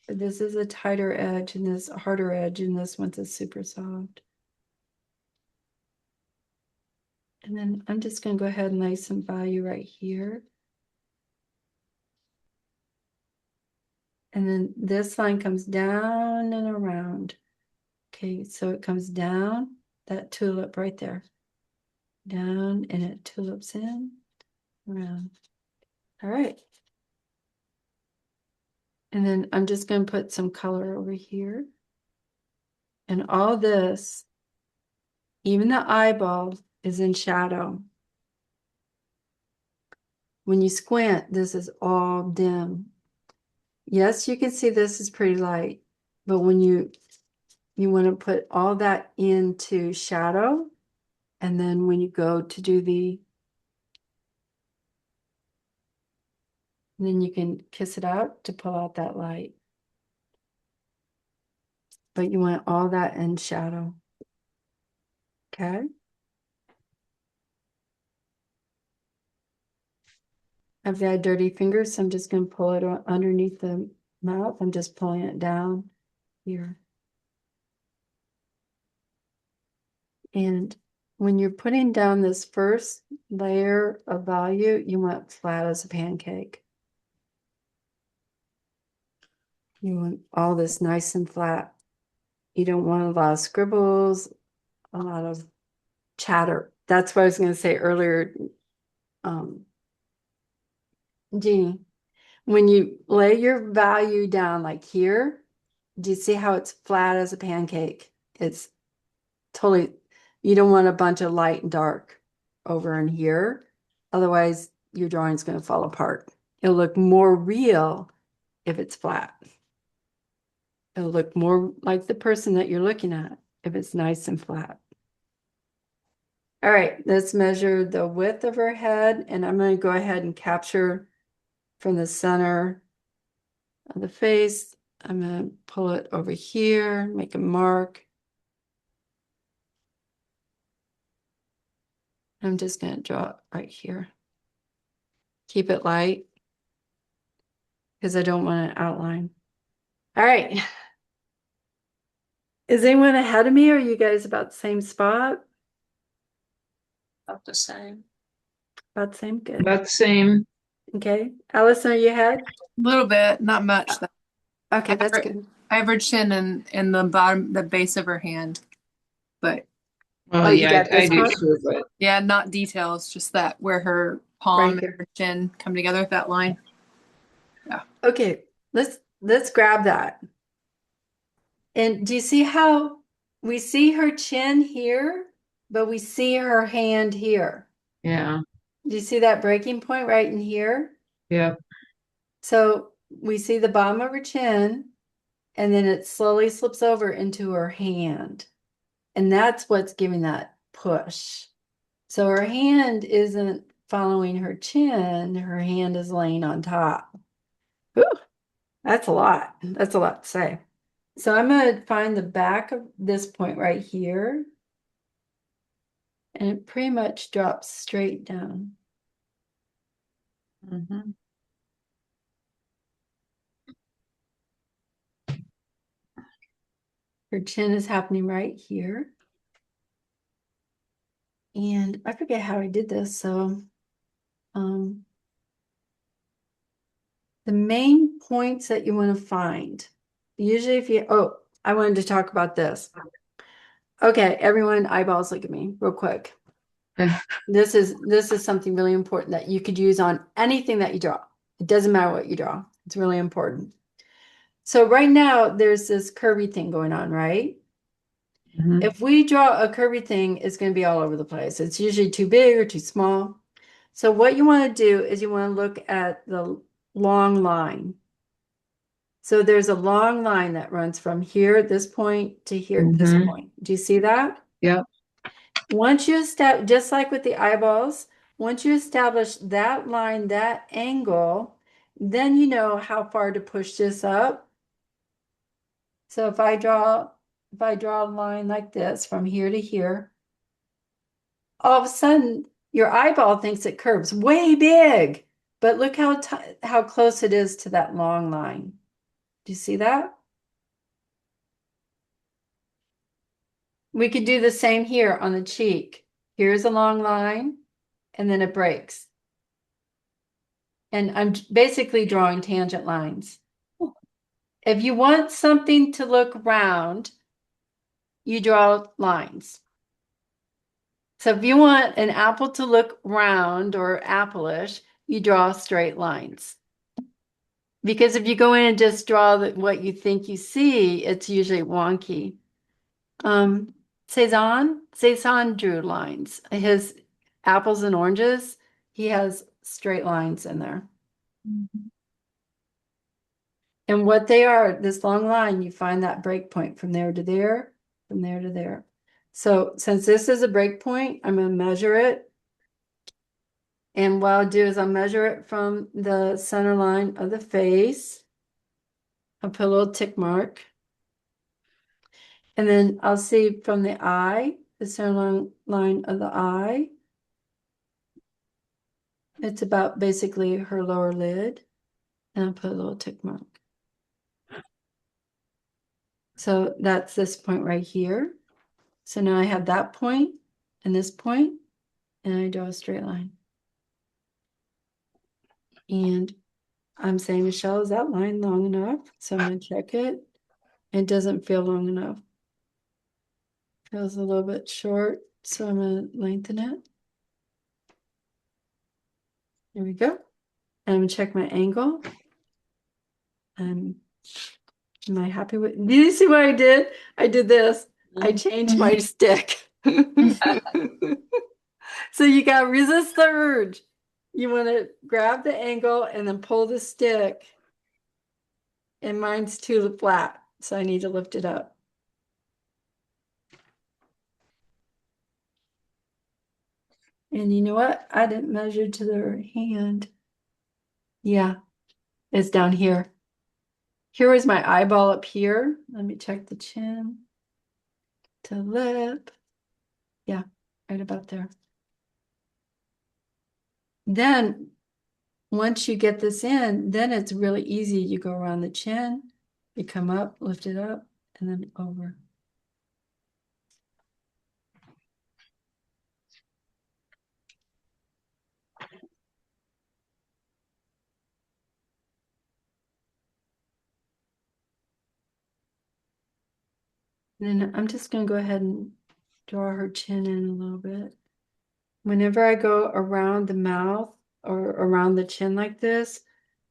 B: but this is a tighter edge and this harder edge, and this one's a super soft. And then I'm just going to go ahead and lay some value right here. And then this line comes down and around. Okay, so it comes down, that tulip right there. Down and it tulips in, around. All right. And then I'm just going to put some color over here. And all this, even the eyeball, is in shadow. When you squint, this is all dim. Yes, you can see this is pretty light, but when you want to put all that into shadow, and then when you go to do then you can kiss it out to pull out that light. But you want all that in shadow. Okay. I've got dirty fingers, so I'm just going to pull it underneath the mouth. I'm just pulling it down here. And when you're putting down this first layer of value, you want flat as a pancake. You want all this nice and flat. You don't want a lot of scribbles, a lot of chatter. That's what I was going to say earlier, Jeannie. When you lay your value down like here, do you see how it's flat as a pancake? It's totally, you don't want a bunch of light and dark over in here. Otherwise, your drawing's going to fall apart. It'll look more real if it's flat. It'll look more like the person that you're looking at if it's nice and flat. All right, let's measure the width of her head, and I'm going to go ahead and capture from the center of the face. I'm going to pull it over here, make a mark. I'm just going to draw it right here. Keep it light because I don't want an outline. All right. Is anyone ahead of me, or are you guys about the same spot?
C: About the same.
B: About the same? Good.
A: About the same.
B: Okay. Allison, are you ahead?
D: A little bit, not much though.
B: Okay, that's good.
D: I have her chin in the bottom, the base of her hand, but
A: Well,
B: Oh, you
A: yeah,
B: got
A: I
B: this
A: do
B: part
A: too, but
D: yeah, not details, just that where her palm
B: right
D: and
B: here.
D: her chin come together with that line.
B: Okay, let's grab that. And do you see how we see her chin here, but we see her hand here?
A: yeah,
B: Do you see that breaking point right in here?
A: yeah.
B: So we see the bottom of her chin, and then it slowly slips over into her hand. And that's what's giving that push. So her hand isn't following her chin, her hand is laying on top. Whew, that's a lot. That's a lot to say. So I'm going to find the back of this point right here. And it pretty much drops straight down.
A: Mhm.
B: Her chin is happening right here. And I forget how I did this. So the main points that you want to find, usually if you, oh, I wanted to talk about this. Okay, everyone, eyeballs, look at me real quick. This is something really important that you could use on anything that you draw. It doesn't matter what you draw. It's really important. So right now there's this curvy thing going on, right?
A: Mhm.
B: If we draw a curvy thing, it's going to be all over the place. It's usually too big or too small. So what you want to do is you want to look at the long line. So there's a long line that runs from here at this point to here at this
A: Mhm.
B: point. Do you see that?
A: Yep.
B: Once you establish, just like with the eyeballs, once you establish that line, that angle, then you know how far to push this up. So if I draw a line like this from here to here, all of a sudden your eyeball thinks it curves way big, but look how close it is to that long line. Do you see that? We could do the same here on the cheek. Here's a long line, and then it breaks. And I'm basically drawing tangent lines. If you want something to look round, you draw lines. So if you want an apple to look round or appleish, you draw straight lines. Because if you go in and just draw what you think you see, it's usually wonky. Cezanne drew lines. His apples and oranges, he has straight lines in there.
A: Mhm.
B: And what they are, this long line, you find that break point from there to there, from there to there. So since this is a break point, I'm going to measure it. And what I'll do is I'll measure it from the center line of the face. I'll put a little tick mark. And then I'll see from the eye, the center line of the eye. It's about basically her lower lid. And I'll put a little tick mark. So that's this point right here. So now I have that point and this point, and I draw a straight line. And I'm saying, Michelle, is that line long enough? So I'm going to check it. It doesn't feel long enough. Feels a little bit short, so I'm going to lengthen it. There we go. And I'm going to check my angle. Am I happy with? Do you see what I did? I did this. I changed my stick. So you got to resist the urge. You want to grab the angle and then pull the stick. And mine's too flat, so I need to lift it up. And you know what? I didn't measure to their hand. Yeah, it's down here. Here was my eyeball up here. Let me check the chin to lip. Yeah, right about there. Then once you get this in, then it's really easy. You go around the chin, you come up, lift it up, and then over. And then I'm just going to go ahead and draw her chin in a little bit. Whenever I go around the mouth or around the chin like this,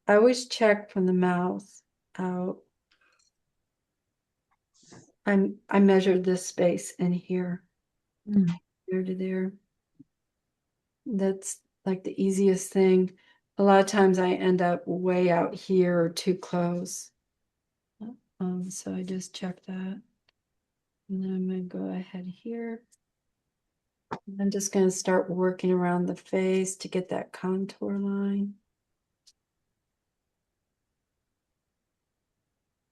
B: I always check from the mouth out. I measured this space in here, there to there. That's like the easiest thing. A lot of times I end up way out here or too close. So I just check that. And then I'm gonna go ahead here. I'm just going to start working around the face to get that contour line.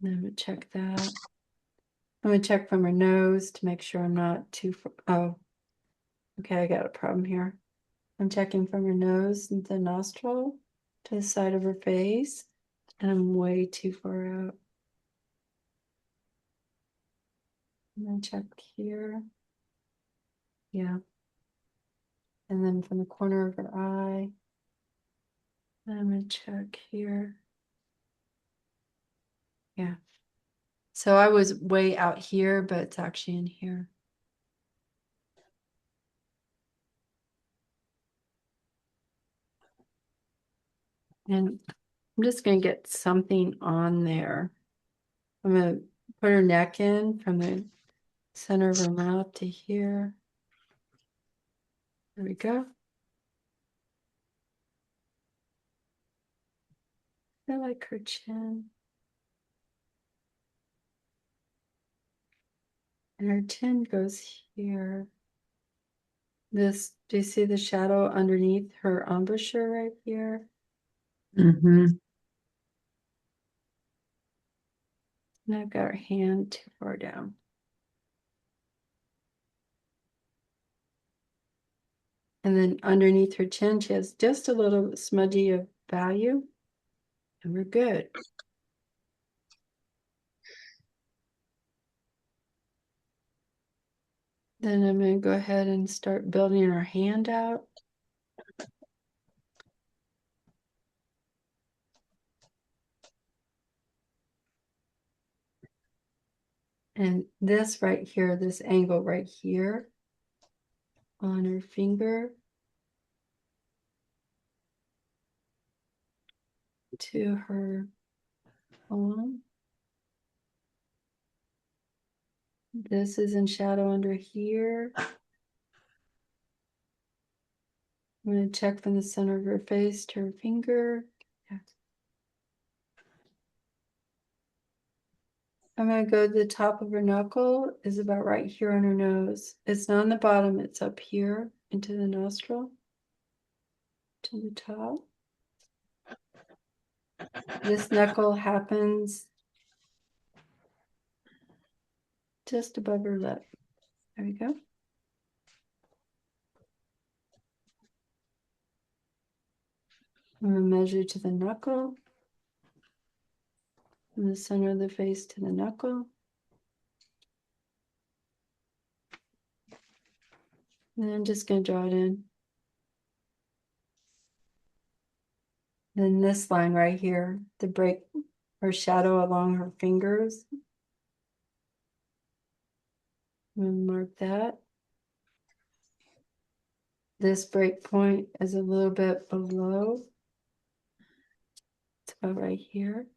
B: And I'm going to check that. I'm going to check from her nose to make sure I'm not too far. Oh, okay, I got a problem here. I'm checking from her nose and the nostril to the side of her face, and I'm way too far out. I'm going to check here. Yeah. And then from the corner of her eye. I'm going to check here. Yeah. So I was way out here, but it's actually in here. And I'm just going to get something on there. I'm going to put her neck in from the center of her mouth to here. There we go. I like her chin. And her chin goes here. This, do you see the shadow underneath her embouchure right here?
A: Mm-hmm.
B: And I've got her hand too far down. And then underneath her chin, she has just a little smudgy of value. And we're good. Then I'm going to go ahead and start building her hand out. And this right here, this angle right here on her finger to her palm. This is in shadow under here. I'm going to check from the center of her face to her finger. Yeah. I'm going to go to the top of her knuckle, is about right here on her nose. It's not on the bottom, it's up here into the nostril to the top. This knuckle happens just above her lip. There we go. I'm going to measure to the knuckle. From the center of the face to the knuckle. And I'm just going to draw it in. Then this line right here, the break or shadow along her fingers. I'm going to mark that. This break point is a little bit below. It's about right here.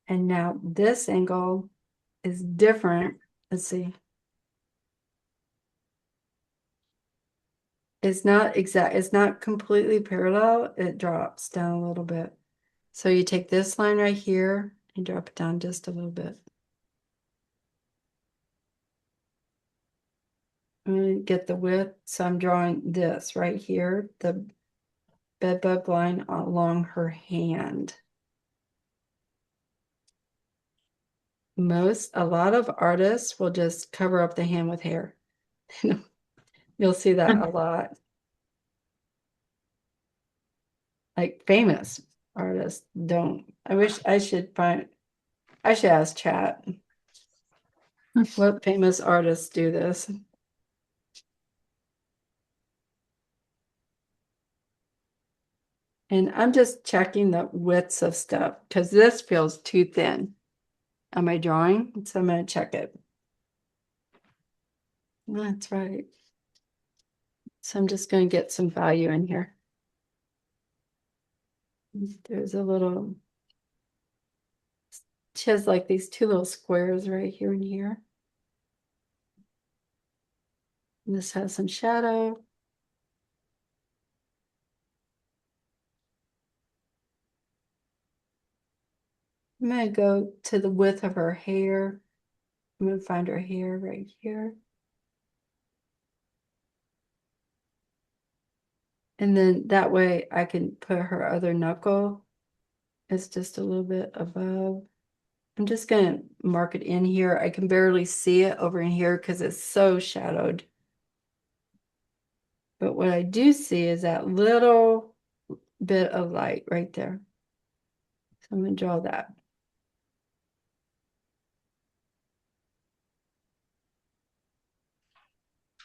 B: And now this angle is different. Let's see. It's not exact, it's not completely parallel. It drops down a little bit. So you take this line right here and drop it down just a little bit. I'm going to get the width. So I'm drawing this right here, the bed bug line along her hand. A lot of artists will just cover up the hand with hair. You'll see that a lot. Like famous artists don't. I wish I should ask chat. What famous artists do this? And I'm just checking the widths of stuff because this feels too thin on my drawing. So I'm going to check it. That's right. So I'm just going to get some value in here. There's a little, she has like these two little squares right here and here. And this has some shadow. I'm going to go to the width of her hair. I'm gonna find her hair right here. And then that way I can put her other knuckle. It's just a little bit above. I'm just gonna mark it in here. I can barely see it over in here because it's so shadowed. But what I do see is that little bit of light right there. So I'm gonna draw that.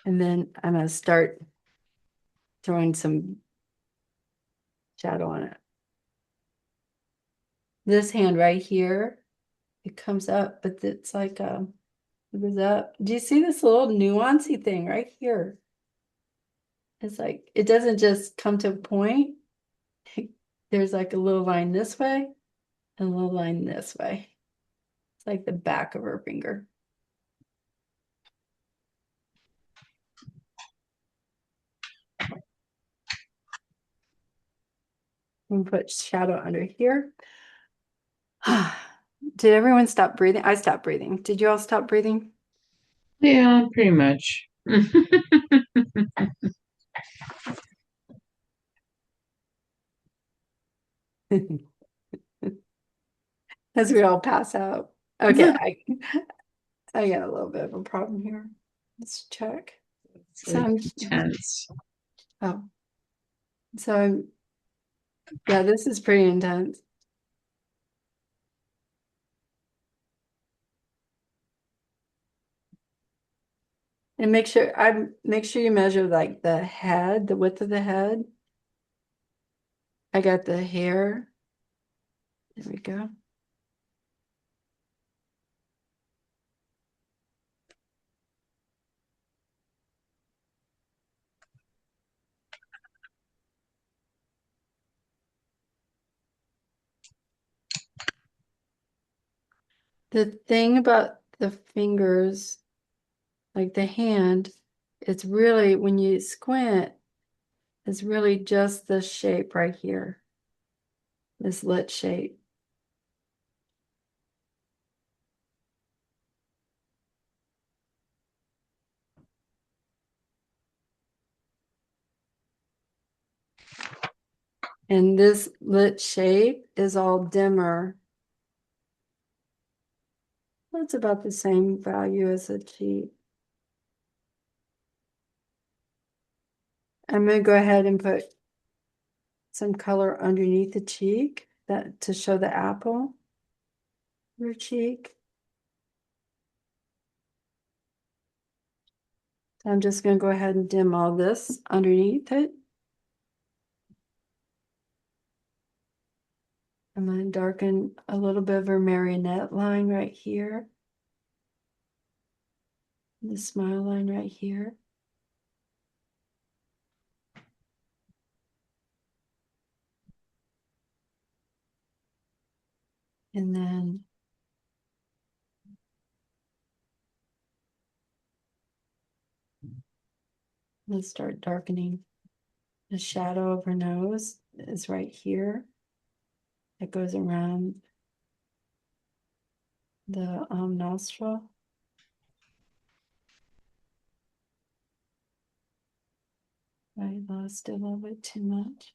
B: And then I'm gonna start throwing some shadow on it. This hand right here, it comes up, but it's like it goes up. Do you see this little nuancy thing right here? It's like it doesn't just come to a point. There's like a little line this way and a little line this way. It's like the back of her finger. And put shadow under here. Did everyone stop breathing? I stopped breathing. Did you all stop breathing?
A: Yeah, pretty much.
B: As we all pass out. Okay, I got a little bit of a problem here. Let's check.
A: It's
B: So
A: like
B: I'm,
A: tense.
B: oh, so I'm, yeah, this is pretty intense. And make sure you measure like the head, the width of the head. I got the hair. There we go. The thing about the fingers, like the hand, it's really, when you squint, it's really just this shape right here, this lit shape. And this lit shape is all dimmer. That's about the same value as a cheek. I'm going to go ahead and put some color underneath the cheek that to show the apple, your cheek. So I'm just going to go ahead and dim all this underneath it. I'm going to darken a little bit of her marionette line right here. The smile line right here. And then let's start darkening. The shadow of her nose is right here. It goes around the nostril. I lost a little bit too much.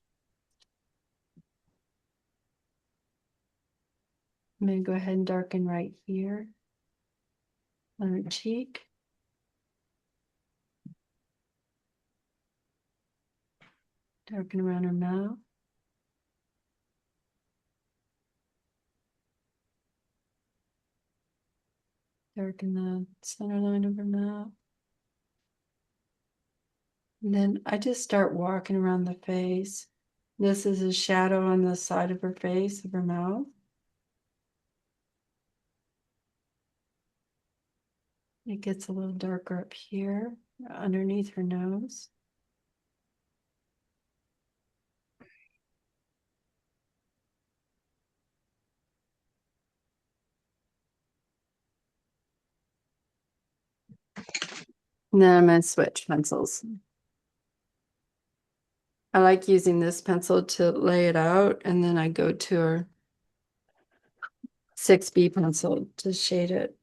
B: I'm going to go ahead and darken right here on her cheek. Darken around her mouth. Darken the center line of her mouth. And then I just start walking around the face. This is a shadow on the side of her face, of her mouth. It gets a little darker up here, underneath her nose. And then I'm going to switch pencils. I like using this pencil to lay it out, and then I go to our 6B pencil to shade it.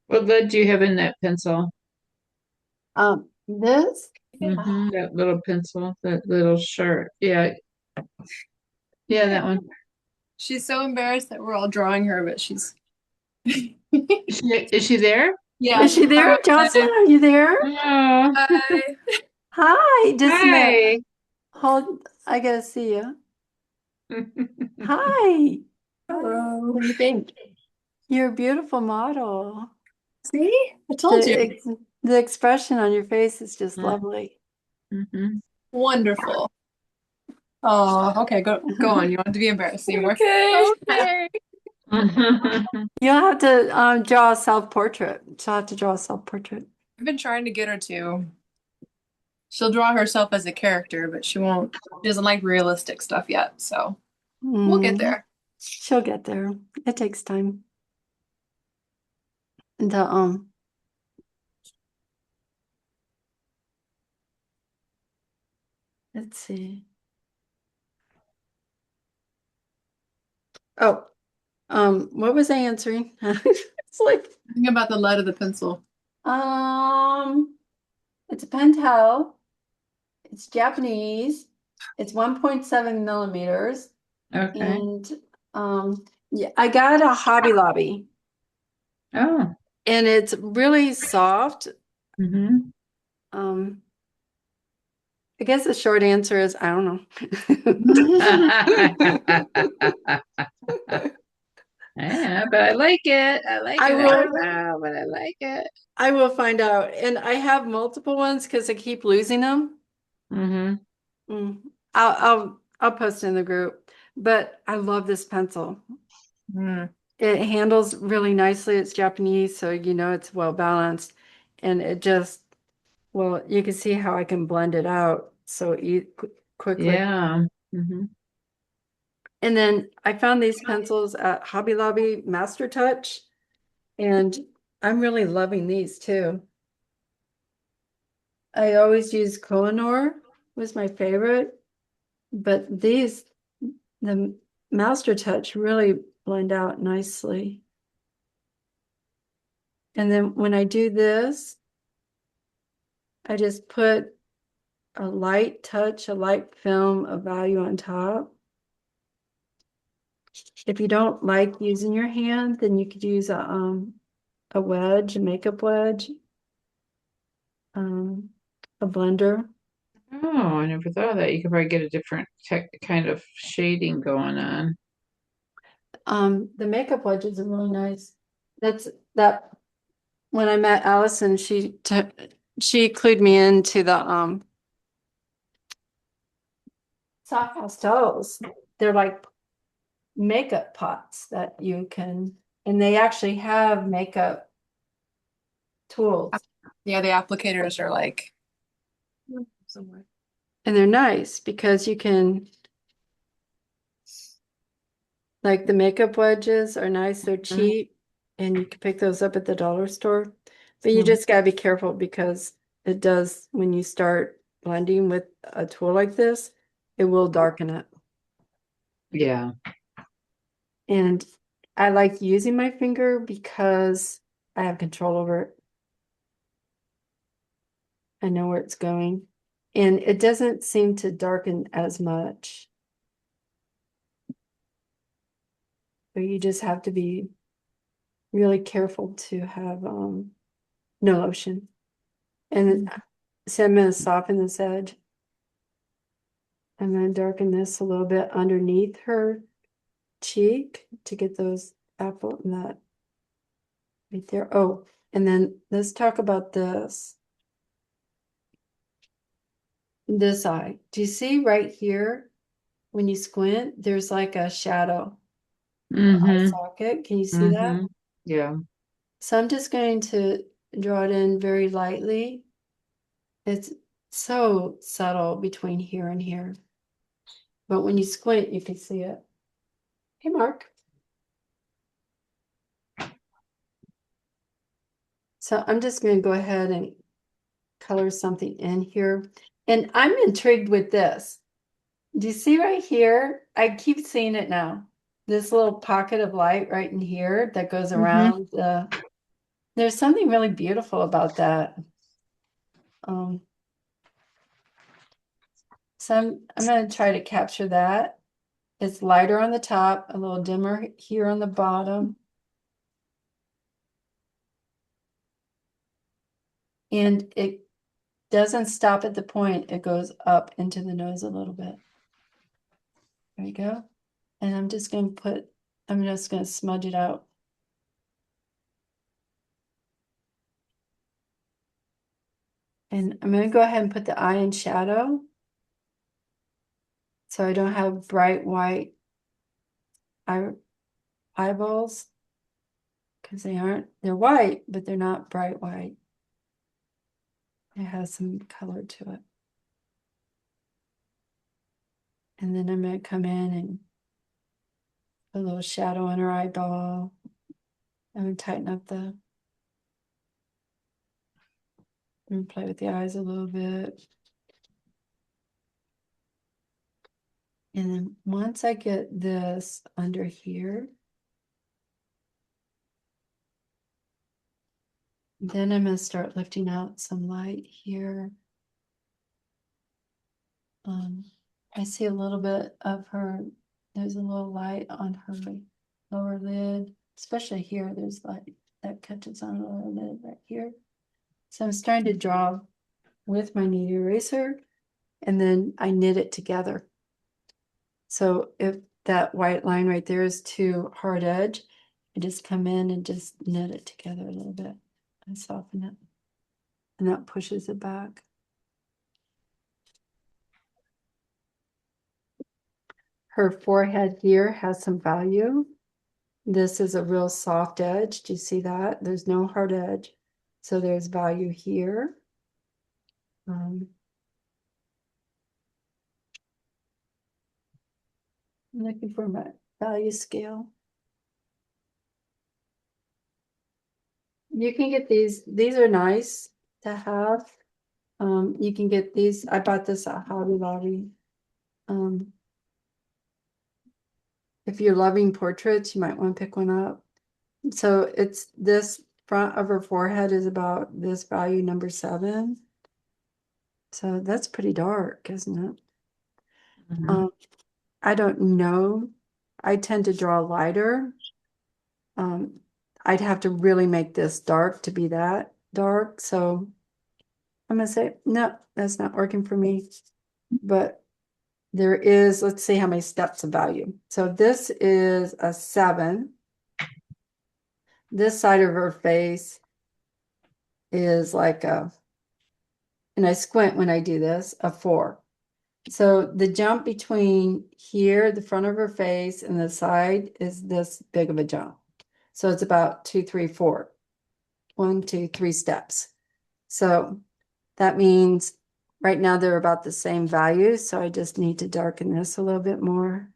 A: What lead do you have in that pencil?
B: This,
A: That little pencil, that little sharp. Yeah, yeah, that one.
D: She's so embarrassed that we're all drawing her, but she's
A: Is she there?
D: yeah.
B: is she there? Jocelyn, are you there?
A: Oh,
D: Hi.
B: Hi, just a minute.
A: hi.
B: Hold, I gotta see you. Hi.
D: Hello.
B: What do you think? You're a beautiful model.
D: See? I told
B: The
D: you.
B: ex the expression on your face is just lovely.
A: Mhm.
D: Wonderful. Oh, okay. Go on. You want to be embarrassed anymore? Okay. Okay.
B: You'll have to draw a self-portrait. She'll have to draw a self-portrait.
D: I've been trying to get her to. She'll draw herself as a character, but she won't. She doesn't like realistic stuff yet. So we'll get there.
B: She'll get there. It takes time. The let's see. Oh, what was I answering? It's like
D: Think about the lead of the pencil.
B: it's a Pentel. It's Japanese. It's 1.7 millimeters.
A: Okay.
B: And yeah, I got a Hobby Lobby
A: Oh.
B: and it's really soft.
A: Hmm.
B: I guess the short answer is I don't know.
A: Yeah, but I like it. I like
B: I
A: it. I
B: will
A: don't know, but I like it.
B: I will find out. And I have multiple ones because I keep losing them.
A: Hmm.
B: Mm. I'll post in the group. But I love this pencil.
D: Mm.
B: It handles really nicely. It's Japanese, so you know it's well balanced. And it just, well, you can see how I can blend it out so quickly.
A: Yeah. Hmm.
B: And then I found these pencils at Hobby Lobby Master Touch, and I'm really loving these too. I always use Kohinoor was my favorite, but these, the Master Touch really blend out nicely. And then when I do this, I just put a light touch, a light film of value on top. If you don't like using your hand, then you could use a wedge, a makeup wedge, a blender.
A: Oh, I never thought of that. You could probably get a different kind of shading going on.
B: The makeup wedges are really nice. That's that when I met Allison, she clued me into the soft pastels. They're like makeup pots that you can, and they actually have makeup tools.
D: Yeah, the applicators are like
B: Somewhere. And they're nice because you can, like the makeup wedges are nice, they're cheap, and you can pick those up at the dollar store. But you just gotta be careful because it does, when you start blending with a tool like this, it will darken it.
A: Yeah.
B: And I like using my finger because I have control over it. I know where it's going. And it doesn't seem to darken as much. But you just have to be really careful to have no lotion. And so I'm going to soften this edge. I'm going to darken this a little bit underneath her cheek to get those apple and that right there. Oh, and then let's talk about this. This eye. Do you see right here when you squint, there's like a shadow eye
A: Hmm.
B: socket. Can you see that?
A: Yeah.
B: So I'm just going to draw it in very lightly. It's so subtle between here and here. But when you squint, you can see it. Hey, Mark. So I'm just going to go ahead and color something in here. And I'm intrigued with this. Do you see right here? I keep seeing it now. This little pocket of light right in here that goes
A: Hmm.
B: around the There's something really beautiful about that. Um, so I'm going to try to capture that. It's lighter on the top, a little dimmer here on the bottom. And it doesn't stop at the point, it goes up into the nose a little bit. There you go. And I'm just going to smudge it out. And I'm going to go ahead and put the eye in shadow. So I don't have bright white eyeballs. Because they're white, but they're not bright white. It has some color to it. And then I'm going to come in and put a little shadow on her eyeball. I'm going to tighten up and play with the eyes a little bit. And then once I get this under here, then I'm going to start lifting out some light here. I see a little bit of her, there's a little light on her lower lid, especially here, there's light that catches on the lower lid right here. So I'm starting to draw with my knead eraser, and then I knit it together. So if that white line right there is too hard edge, I just come in and just knit it together a little bit and soften it. And that pushes it back. Her forehead here has some value. This is a real soft edge. Do you see that? There's no hard edge. So there's value here. I'm looking for my value scale. You can get these are nice to have. You can get these. I bought this at Hobby Lobby. If you're loving portraits, you might want to pick one up. So it's this front of her forehead is about this value number 7. So that's pretty dark, isn't it?
A: Mhm.
B: I don't know. I tend to draw lighter. I'd have to really make this dark to be that dark. So I'm gonna say, no, that's not working for me. But there is, let's see how many steps of value. So this is a 7. This side of her face is like and I squint when I do this, a 4. So the jump between here, the front of her face, and the side is this big of a jump. So it's about 2, 3, 4. 1, 2, 3 steps. So that means right now they're about the same values. So I just need to darken this a little bit more.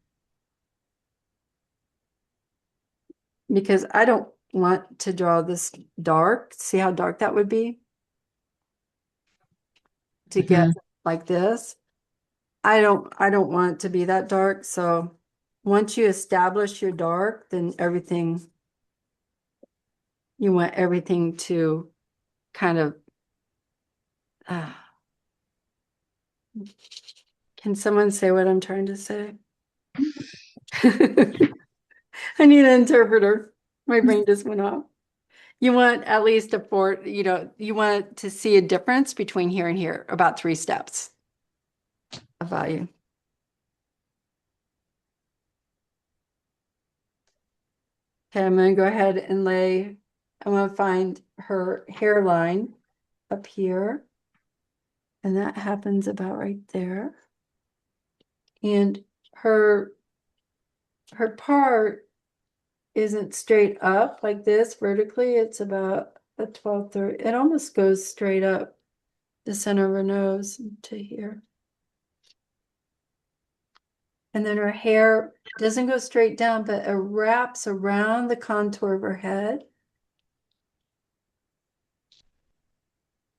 B: Because I don't want to draw this dark. See how dark that would be? To get like this. I don't want it to be that dark. So once you establish your dark, then you want everything to kind of can someone say what I'm trying to say? I need an interpreter. My brain just went off. You want at least you want to see a difference between here and here, about 3 steps of value. Okay, I'm going to go ahead and I'm going to find her hairline up here. And that happens about right there. And her part isn't straight up like this vertically. It's about a 12/3. It almost goes straight up the center of her nose to here. And then her hair doesn't go straight down, but it wraps around the contour of her head.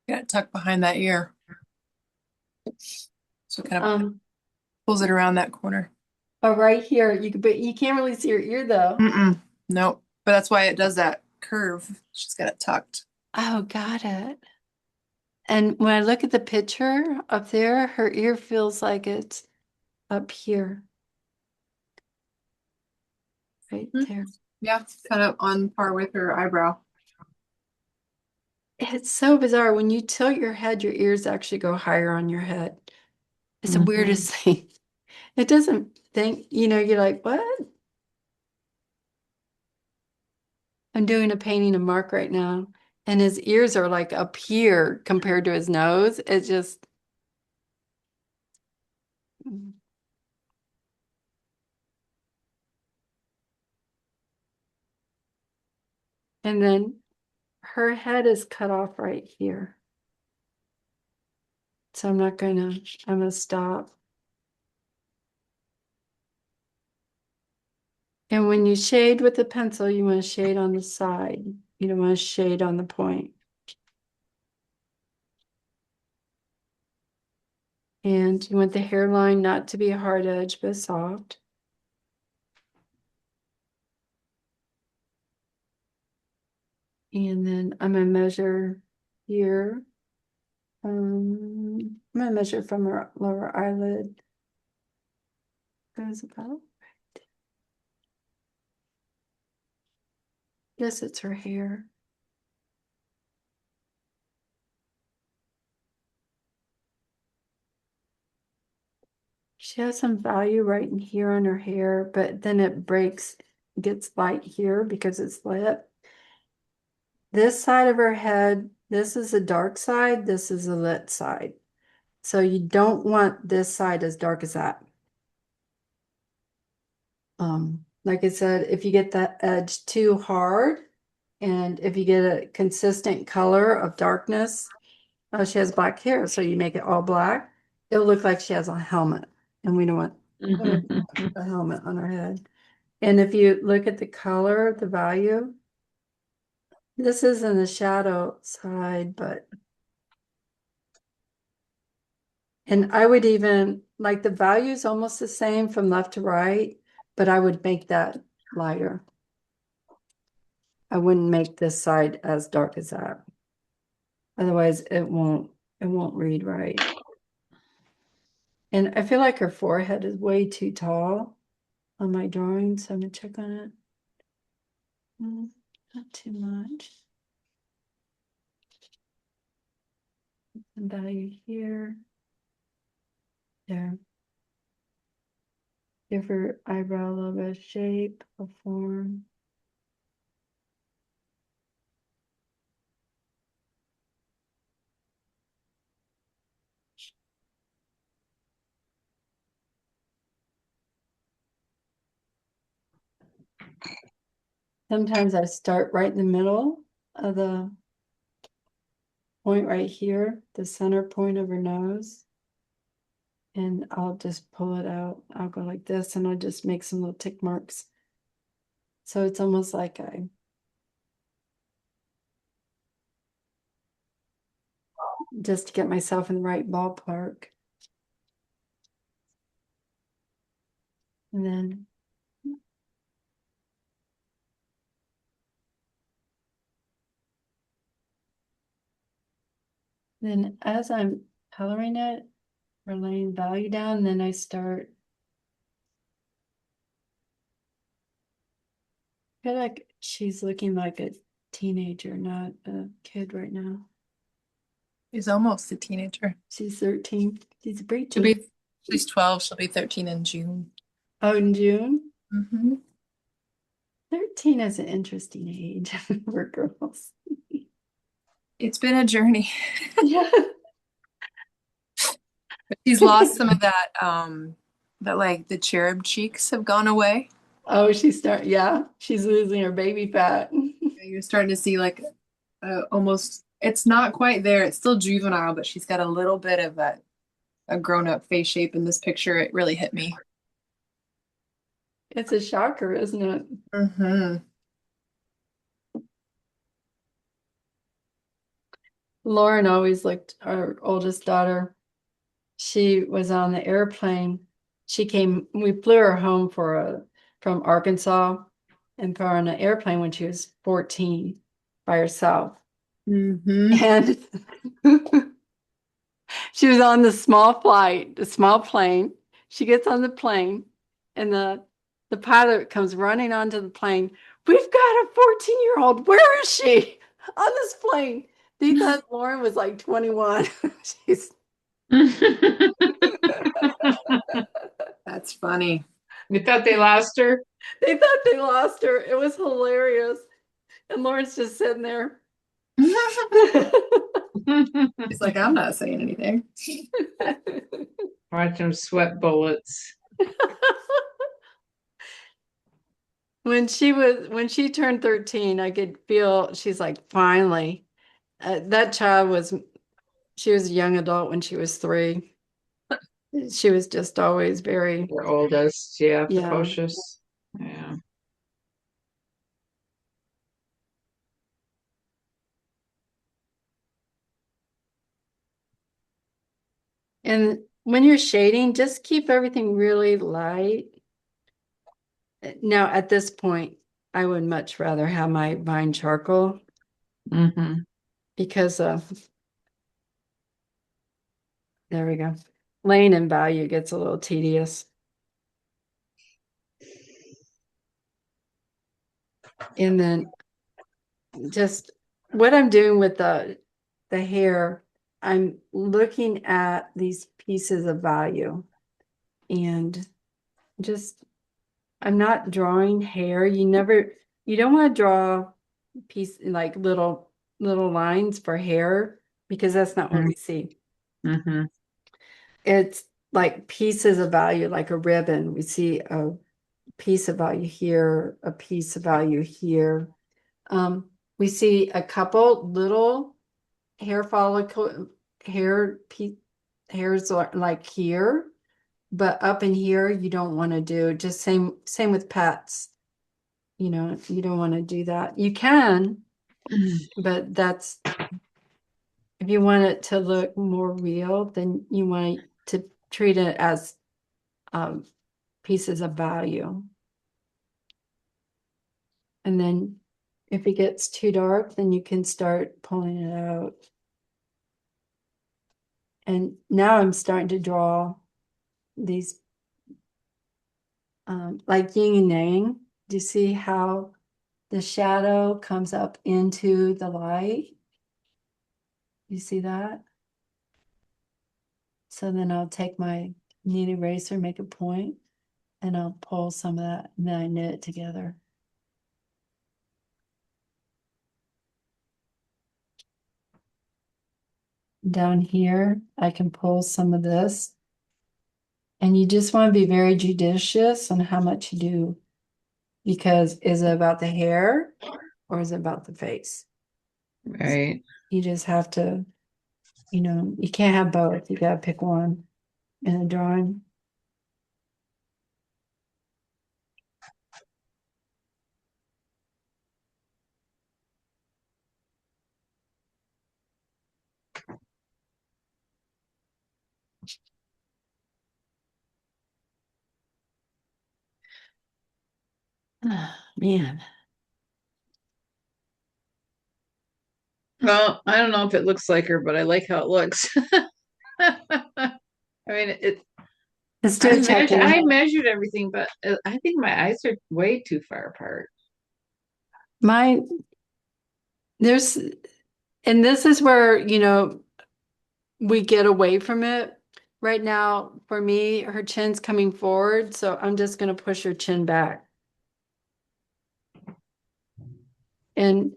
D: Got it tucked behind that ear. So it kind of pulls it around that corner.
B: Oh, right here. But you can't really see her ear though.
D: Nope. But that's why it does that. curve. She's got it tucked.
B: Oh, got it. And when I look at the picture up there, her ear feels like it's up here. Right
D: Hmm.
B: there.
D: Yeah, kind of on par with her eyebrow.
B: It's so bizarre. When you tilt your head, your ears actually go higher on your head. It's the weirdest thing. It doesn't think, you're like, what? I'm doing a painting of Mark right now, and his ears are like up here compared to his nose. It just, and then her head is cut off right here. So I'm gonna stop. And when you shade with the pencil, you want to shade on the side. You don't want to shade on the point. And you want the hairline not to be a hard edge, but soft. And then I'm gonna measure here. I'm gonna measure from her lower eyelid. Goes about. Guess it's her hair. She has some value right in here on her hair, but then it breaks, gets light here because it's lit. This side of her head, this is the dark side, this is the lit side. So you don't want this side as dark as that. Like I said, if you get that edge too hard, and if you get a consistent color of darkness, she has black hair, so you make it all black, it'll look like she has a helmet, and we don't want a helmet on her head. And if you look at the color, the value, this is in the shadow side, but and I would even like the value is almost the same from left to right, but I would make that lighter. I wouldn't make this side as dark as that. Otherwise it won't read right. And I feel like her forehead is way too tall on my drawing, so I'm gonna check on it. Not too much. Some value here. There. Give her eyebrow a little bit of shape, a form. Sometimes I start right in the middle of the point right here, the center point of her nose. And I'll just pull it out. I'll go like this and I'll just make some little tick marks. So it's almost like just to get myself in the right ballpark. And then as I'm coloring it, or laying value down, then I start. I feel like she's looking like a teenager, not a kid right now.
D: She's almost a teenager.
B: She's 13. She's a
D: She'll
B: preteen.
D: she's 12. She'll be 13 in June.
B: Oh, in June?
D: Mm-hmm.
B: 13 is an interesting age for girls.
D: It's been a journey.
B: Yeah.
D: She's lost some of that, that like the cherub cheeks have gone away.
B: Oh, yeah, she's losing her baby fat.
D: You're starting to see like almost, it's not quite there. It's still juvenile, but she's got a little bit of a grown-up face shape in this picture. It really hit me.
B: It's a shocker, isn't it?
D: Mm-hmm.
B: Lauren always looked, our oldest daughter, she was on the airplane. We flew her home from Arkansas, and put her on an airplane when she was 14 by herself.
D: Mm-hmm.
B: And she was on the small flight, the small plane. She gets on the plane, and the pilot comes running onto the plane. We've got a 14-year-old. Where is she on this plane? They thought Lauren was like 21. She's
D: That's funny.
A: You thought they lost her?
B: They thought they lost her. It was hilarious. And Lauren's just sitting there.
D: He's like, I'm not saying anything.
A: Watch them sweat bullets.
B: When she turned 13, I could feel she's like, finally. That child she was a young adult when she was 3. She was just always very,
A: Your oldest, yeah,
B: yeah.
A: precocious. Yeah.
B: And when you're shading, just keep everything really light. Now, at this point, I would much rather have my vine charcoal
A: Mm-hmm.
B: because there we go. Laying in value gets a little tedious. And then just what I'm doing with the hair, I'm looking at these pieces of value and just I'm not drawing hair. You don't want to draw like little lines for hair because that's not what we see.
A: Mm-hmm.
B: It's like pieces of value, like a ribbon. We see a piece of value here, a piece of value here. We see a couple little hair follicle hairs like here, but up in here you don't want to do. Just same with pets. You know, you don't want to do that. You can, but that's if you want it to look more real, then you want to treat it as um, pieces of value. And then if it gets too dark, then you can start pulling it out. And now I'm starting to draw these like yin and yang. Do you see how the shadow comes up into the light? You see that? So then I'll take my knead eraser, make a point, and I'll pull some of that, and then I knit it together. Down here, I can pull some of this. And you just want to be very judicious on how much you do. Because is it about the hair or is it about the face?
A: Right.
B: You just have to, you can't have both. You got to pick one in a drawing. Oh, man.
A: Well, I don't know if it looks like her, but I like how it looks. I mean,
B: Let's do a check-in.
A: I measured everything, but I think my eyes are way too far apart.
B: There's, and this is where, we get away from it. Right now, for me, her chin's coming forward, so I'm just going to push her chin back. And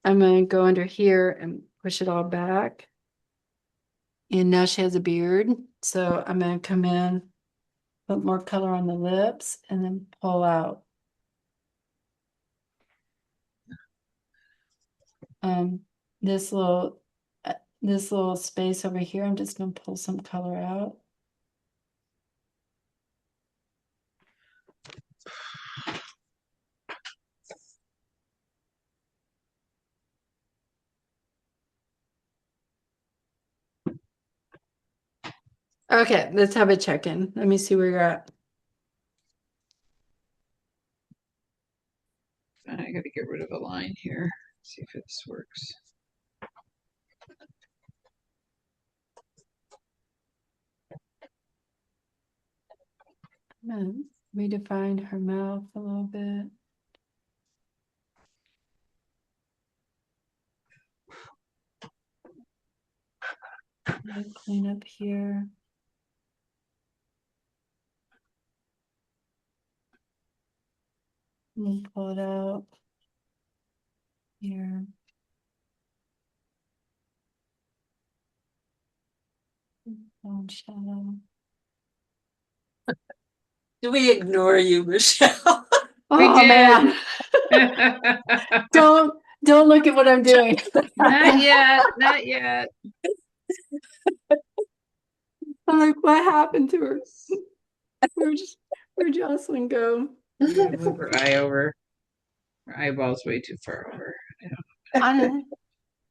B: I'm going to go under here and push it all back. And now she has a beard, so I'm going to come in, put more color on the lips, and then pull out. Um, this little space over here, I'm just going to pull some color out. Okay, let's have a check-in. Let me see where you're at.
A: I gotta get rid of a line here. See if this works.
B: Redefine her mouth a little bit. Clean up here. And pull it out here. Shadow.
C: Do we ignore you, Michelle?
A: We
B: Oh
A: did.
B: man. Don't look at what I'm doing.
A: Not yet. Not yet.
B: I'm like, what happened to her? Where'd Jocelyn go?
A: I'm gonna move her eye over. Her eyeball's way too far over.
B: I'm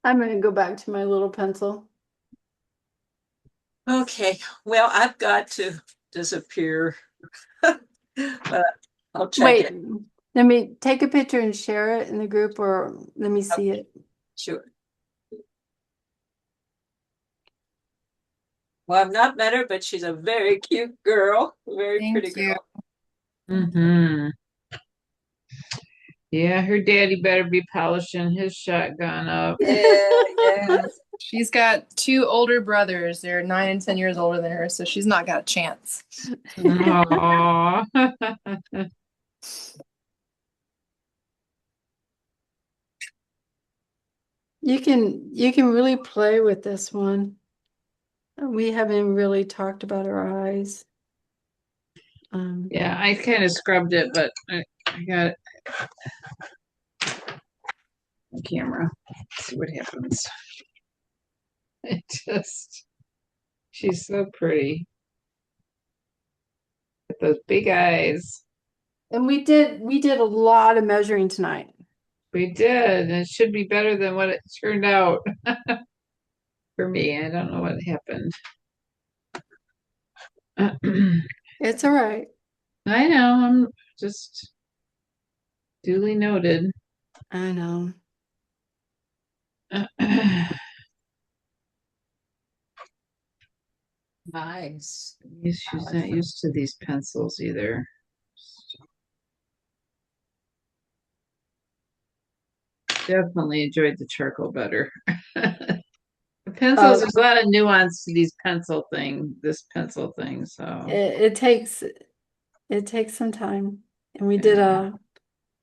B: gonna go back to my little pencil.
C: Okay, well, I've got to disappear. But I'll check
B: Wait,
C: it.
B: let me take a picture and share it in the group, or let me see it.
C: Sure. Well, I've not met her, but she's a very cute girl, very
D: Thank
C: pretty
D: you.
C: girl.
A: Mm-hmm. Yeah, her daddy better be polishing his shotgun up.
C: Yeah.
D: She's got two older brothers. They're 9 and 10 years older than her, so she's not got a chance.
A: Aww.
B: You can really play with this one. We haven't really talked about our eyes.
A: Yeah, I kind of scrubbed it, but I got it on camera. Let's see what happens. It just, she's so pretty. With those big eyes.
B: And we did a lot of measuring tonight.
A: We did, and it should be better than what it turned out for me. I don't know what happened.
B: It's all right.
A: I know, I'm just duly noted.
B: I know.
C: Nice.
A: She's not used to these pencils either. Definitely enjoyed the charcoal better. The pencils, there's a lot of nuance to these pencil thing, this pencil thing, so.
B: It takes some time. And we did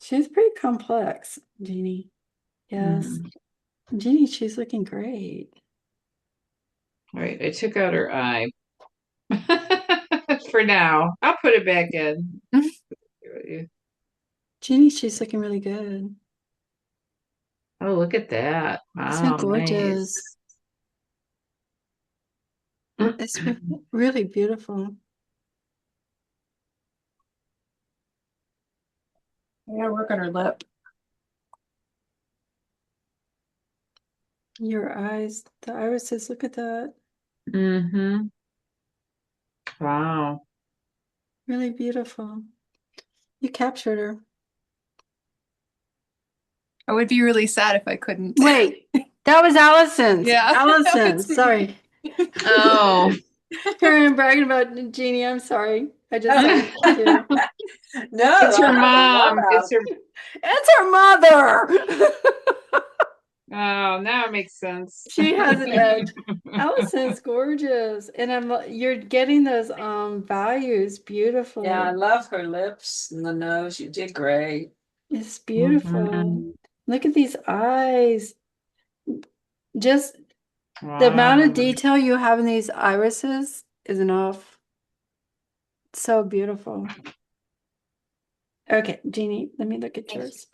B: she's pretty complex, Jeannie. Yes. Jeannie, she's looking great.
A: All right, I took out her eye. For now. I'll put it back in.
B: Jeannie, she's looking really good.
A: Oh, look at that.
B: Isn't
A: Wow,
B: it gorgeous?
A: nice.
B: It's really beautiful.
D: I gotta work on her lip.
B: Your eyes, the irises, look at that.
A: Mm-hmm. Wow.
B: Really beautiful. You captured her.
D: I would be really sad if I couldn't.
B: Wait, that was Allison's.
D: Yeah,
B: Allison's.
D: that was
B: Sorry.
A: Oh.
B: Karen bragging about Jeannie. I'm sorry. I just said you.
C: No,
A: It's her
C: I love
A: mom. It's her.
B: It's her mother.
A: Oh, now it makes sense.
B: She has an edge. Allison's gorgeous, and you're getting those values beautifully.
C: Yeah, I love her lips and the nose. You did great.
B: It's beautiful.
A: Mhm.
B: Look at these eyes. Just
A: Wow.
B: the amount of detail you have in these irises is enough. It's so beautiful. Okay, Jeannie, let me look at
C: Thank
B: yours.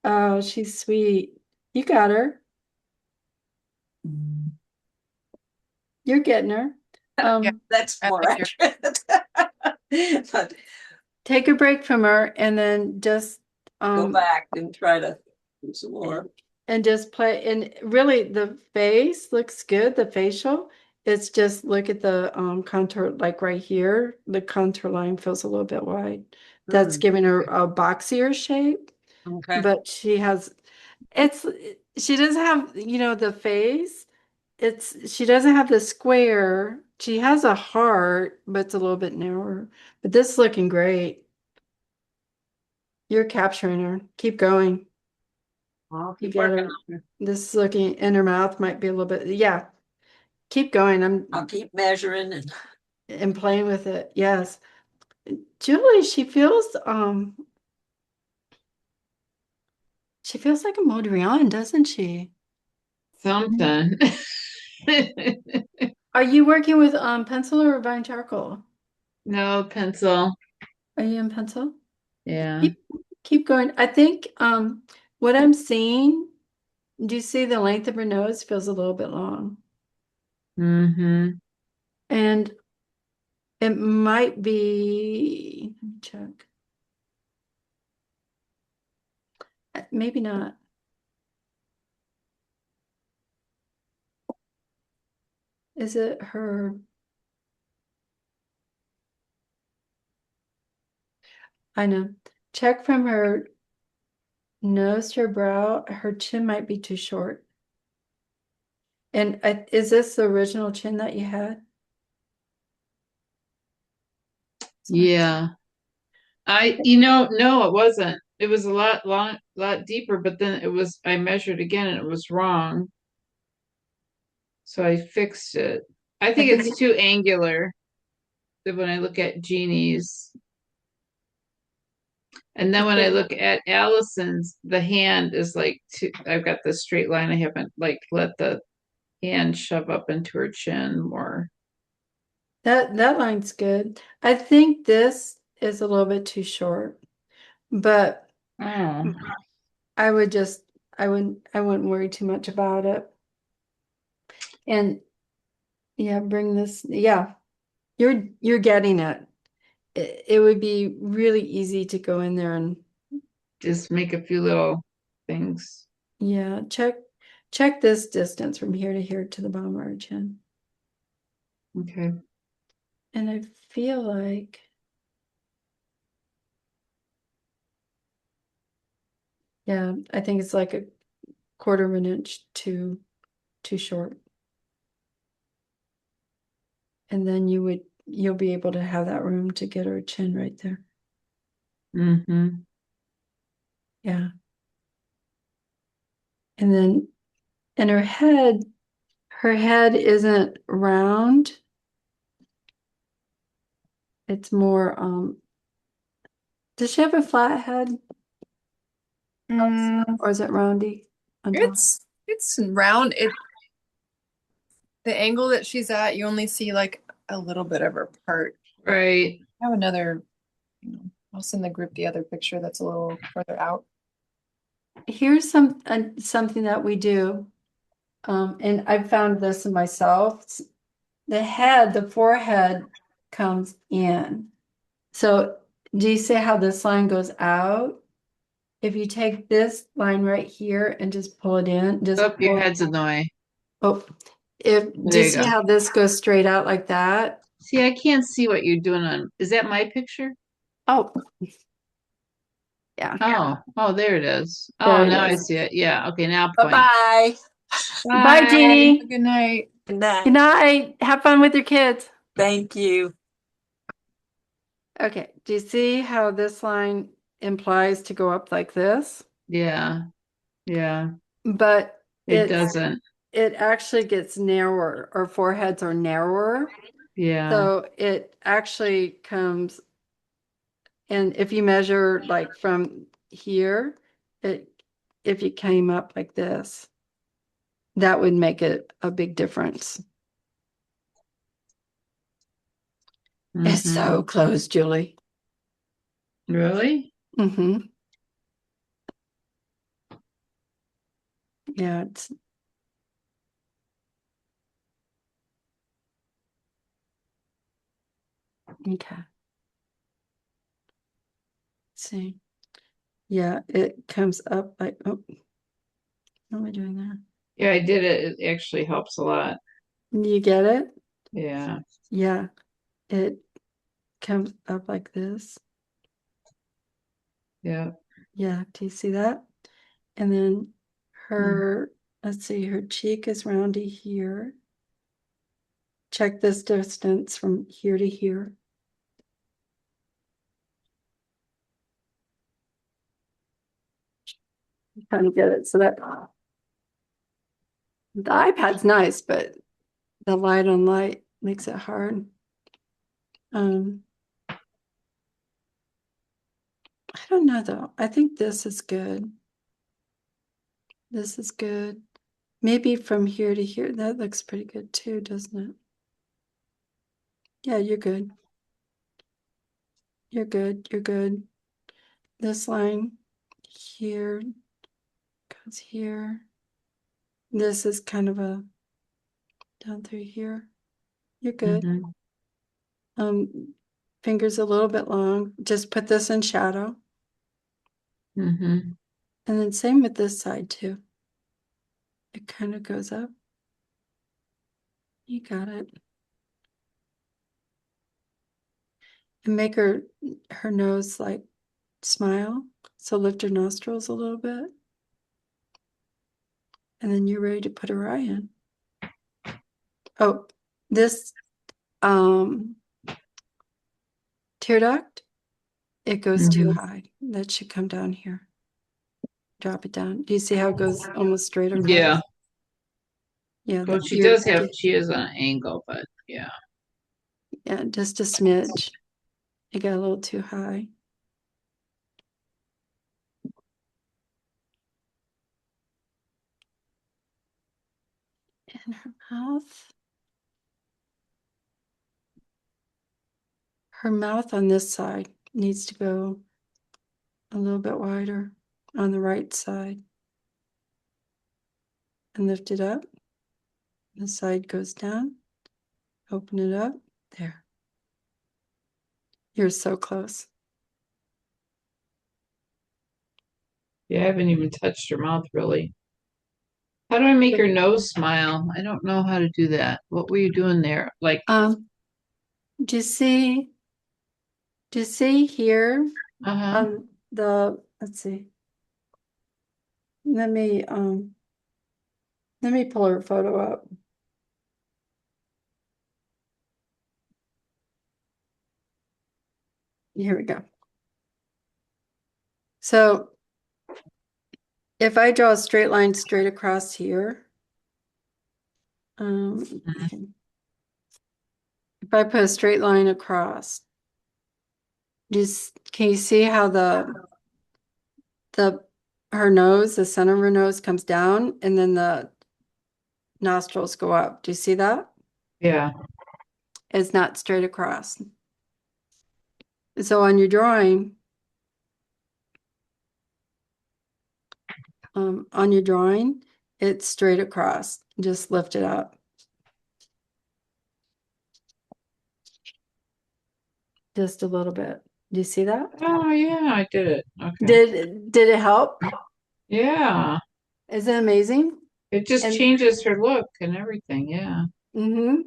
B: Oh, she's sweet. You got her. You're getting her.
C: That's
D: I
C: more
D: like
C: accurate. But
B: Take a break from her and then just
C: go back and try to do some more.
B: and just play. And really, the face looks good. The facial. It's just look at the contour, like right here. The contour line feels a little bit wide. That's giving her a boxier shape.
C: Okay.
B: but she doesn't have, the face. She doesn't have the square. She has a heart, but it's a little bit narrower. But this is looking great. You're capturing her. Keep going.
C: I'll
B: You
C: keep
B: got
C: working
B: her.
C: on it.
B: This is looking in her mouth might be a little bit. Yeah. Keep going.
C: I'll keep measuring
B: And playing with it. Yes. Julie, she feels like a Modrian, doesn't she?
A: Something.
B: Are you working with pencil or vine charcoal?
A: No pencil.
B: Are you in pencil?
A: Yeah.
B: Keep going. I think what I'm seeing, do you see the length of her nose feels a little bit long?
A: Mm-hmm.
B: And it might be, let me check. Maybe not. Is it her? I know. Check from her nose to her brow. Her chin might be too short. And is this the original chin that you had?
A: Yeah. No, it wasn't. It was a lot deeper, but then I measured again and it was wrong. So I fixed it. I think it's too angular when I look at Jeannie's. And then when I look at Allison's, the hand is like I've got the straight line. I haven't like let the hand shove up into her chin more.
B: That line's good. I think this is a little bit too short, but
A: Oh.
B: I would just I wouldn't worry too much about it. And yeah, bring this. Yeah, you're getting it. It would be really easy to go in there and
A: Just make a few little things.
B: yeah, check this distance from here to here to the bottom of our chin.
A: Okay.
B: And I feel like yeah, I think it's like a quarter of an inch too short. And then you'll be able to have that room to get her chin right there.
A: Mm-hmm.
B: Yeah. And then and her head isn't round. It's more does she have a flat head?
D: Mm,
B: Or is it roundy on top?
D: it's round. The angle that she's at, you only see like a little bit of her part.
A: Right.
D: I have another, I'll send the group the other picture that's a little further out.
B: Here's something that we do. And I found this in myself. The forehead comes in. So do you see how this line goes out? If you take this line right here and just pull it in,
A: Oh, your head's in the way.
B: oh, do
A: There
B: you
A: you
B: see
A: go.
B: how this goes straight out like that?
A: See, I can't see what you're doing on. Is that my picture?
B: Oh, yeah,
A: Oh, there it is.
B: there
A: Oh,
B: it
A: now I
B: is.
A: see it. Yeah. Okay, now point.
C: Bye-bye.
B: Bye,
A: Bye.
B: Jeannie.
D: Good night.
C: Good
B: Good
C: night.
B: night. Have fun with your kids.
C: Thank you.
B: Okay, do you see how this line implies to go up like this?
A: Yeah. Yeah.
B: But
A: It doesn't.
B: it actually gets narrower. Our foreheads are narrower.
A: Yeah.
B: So it actually comes, and if you measure like from here, if you came up like this, that would make it a big difference. It's
A: Mm-hmm.
B: so close, Julie.
A: Really?
B: Mm-hmm. Yeah, it's okay. Let's see. Yeah, it comes up like, oh, how am I doing that?
A: Yeah, I did it. It actually helps a lot.
B: You get it?
A: Yeah.
B: Yeah, it comes up like this.
A: Yeah.
B: Yeah, do you see that? And then her, let's see, her cheek is roundy here. Check this distance from here to here. Kind of get it. So that the iPad's nice, but the light on light makes it hard. I don't know though. I think this is good. This is good. Maybe from here to here. That looks pretty good too, doesn't it? Yeah, you're good. You're good. You're good. This line here goes here. This is kind of a down through here. You're good.
A: Mhm.
B: Fingers a little bit long. Just put this in shadow.
A: Mhm.
B: And then same with this side too. It kind of goes up. You got it. And make her nose like smile. So lift her nostrils a little bit. And then you're ready to put her eye in. Oh, this tear duct, it goes too
A: Mhm.
B: high. That should come down here. Drop it down. Do you see how it goes almost straight across?
A: Yeah.
B: Yeah,
A: Well, she is on an angle, but yeah.
B: yeah, just a smidge. It got a little too high. And her mouth on this side needs to go a little bit wider on the right side. And lift it up. The side goes down. Open it up. There. You're so close.
A: Yeah, I haven't even touched her mouth really. How do I make her nose smile? I don't know how to do that. What were you doing there? Like,
B: Do you see here
A: uh-huh.
B: let's see. Let me pull her photo up. Here we go. So if I draw a straight line straight across here, if I put a straight line across, can you see how the her nose, the center of her nose comes down and then the nostrils go up? Do you see that?
A: Yeah.
B: It's not straight across. So on your drawing, it's straight across. Just lift it up. Just a little bit. Do you see that?
A: Oh yeah, I did it. Okay.
B: Did it help?
A: Yeah.
B: Is it amazing?
A: It just
B: And
A: changes her look and everything. Yeah.
B: and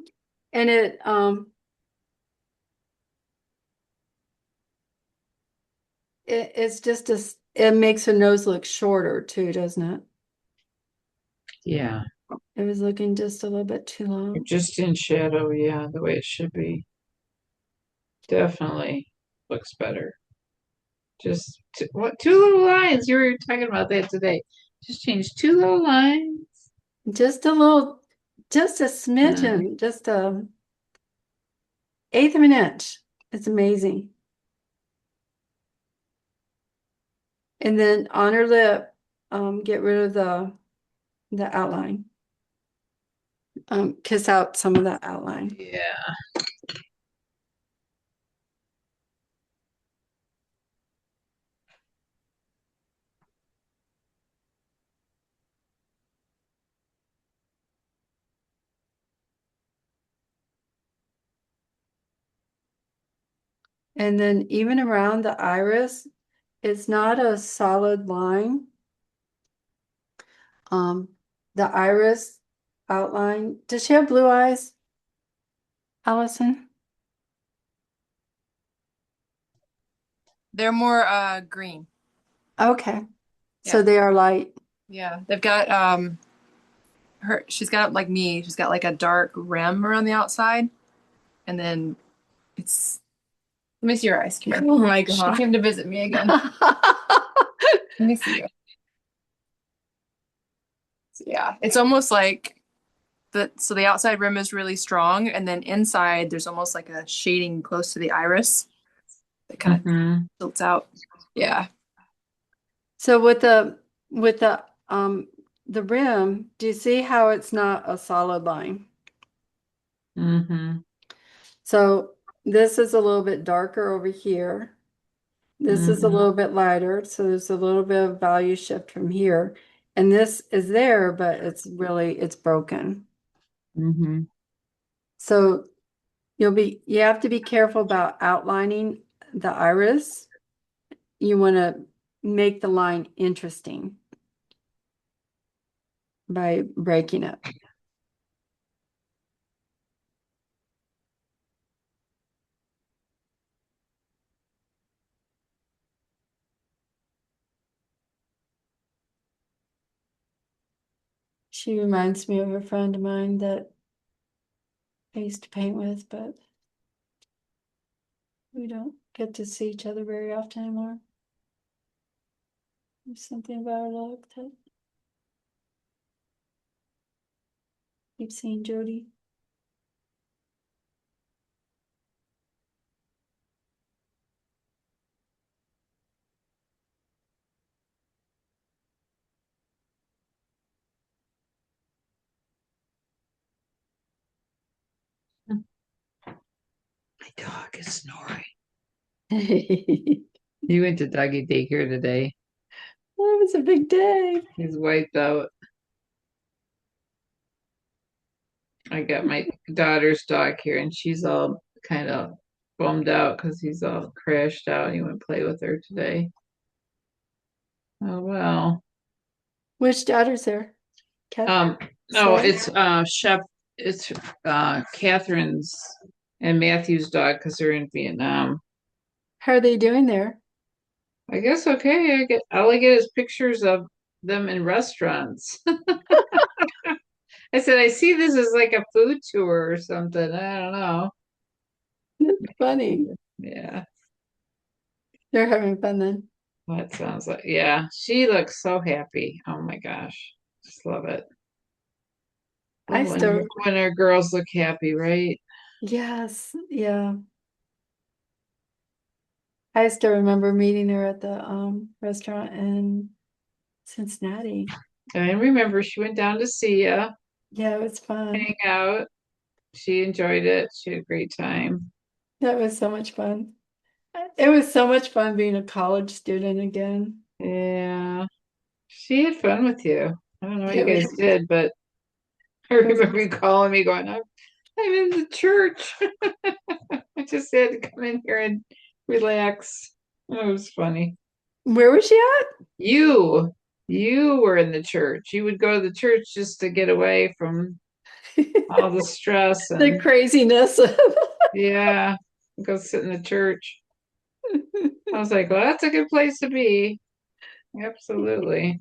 B: it's just it makes her nose look shorter too, doesn't it?
A: Yeah.
B: It was looking just a little bit too
A: You're
B: long.
A: just in shadow, yeah, the way it should be. Definitely looks better. Just two little lines. You were talking about that today. Just change two little lines.
B: Just a little, just a smidgen, just a eighth of an inch. It's amazing. And then on her lip, get rid of the outline. Kiss out some of that outline.
A: Yeah.
B: And then even around the iris, it's not a solid line. The iris outline. Does she have blue eyes, Allison?
D: They're more green.
B: Okay. So
D: Yeah.
B: they are light.
D: Yeah. They've got she's got like me, she's got like a dark rim around the outside. And then it's let me see your eyes. Come here.
B: Oh my
D: She
B: God.
D: came to visit me again. Let me see you. So, yeah. It's almost like the outside rim is really strong, and then inside there's almost like a shading close to the iris that kind of
A: Mm-hmm.
D: tilts out. Yeah.
B: So with the rim, do you see how it's not a solid line?
A: Mm-hmm.
B: So this is a little bit darker over here. This is a
A: Mm-hmm.
B: little bit lighter, so there's a little bit of value shift from here. And this is there, but it's broken.
A: Mm-hmm.
B: So you have to be careful about outlining the iris. You want to make the line interesting by breaking it. She reminds me of a friend of mine that I used to paint with, but we don't get to see each other very often anymore. There's something about her look that keeps seeing Jody.
A: My dog is snoring.
B: That
A: He went to doggy daycare today.
B: was a big day.
A: He's wiped out. I got my daughter's dog here, and she's all kind of bummed out because he's all crashed out. He went to play with her today. Oh well.
B: Which daughter's there? Cat
A: Um, no,
B: Slay?
A: it's Chef. It's Catherine's and Matthew's dog because they're in Vietnam.
B: How are they doing there?
A: I guess okay. All I get is pictures of them in restaurants. I said I see this as like a food tour or something. I don't know.
B: That's funny.
A: Yeah,
B: They're having fun then.
A: that sounds like yeah. She looks so happy. Oh my gosh, just love it.
B: I
A: Love
B: still,
A: when our girls look happy, right?
B: yes, yeah. I still remember meeting her at the restaurant in Cincinnati.
A: And I remember she went down to see you,
B: Yeah, it was fun.
A: hang out. She enjoyed it. She had a great time.
B: That was so much fun. It was so much fun being a college student again.
A: Yeah, she had fun with you. I don't know what you
B: It
A: guys
B: was,
A: did, but I
B: it was
A: remember you calling me going, I'm in the church. I just had to come in here and relax. It was funny.
B: where was she
A: You, you were in the church. You would go to the church just to get away from
B: at?
A: all the stress
B: The
A: and
B: craziness.
A: yeah, go sit in the church. I was like, well, that's a good place to be. Absolutely.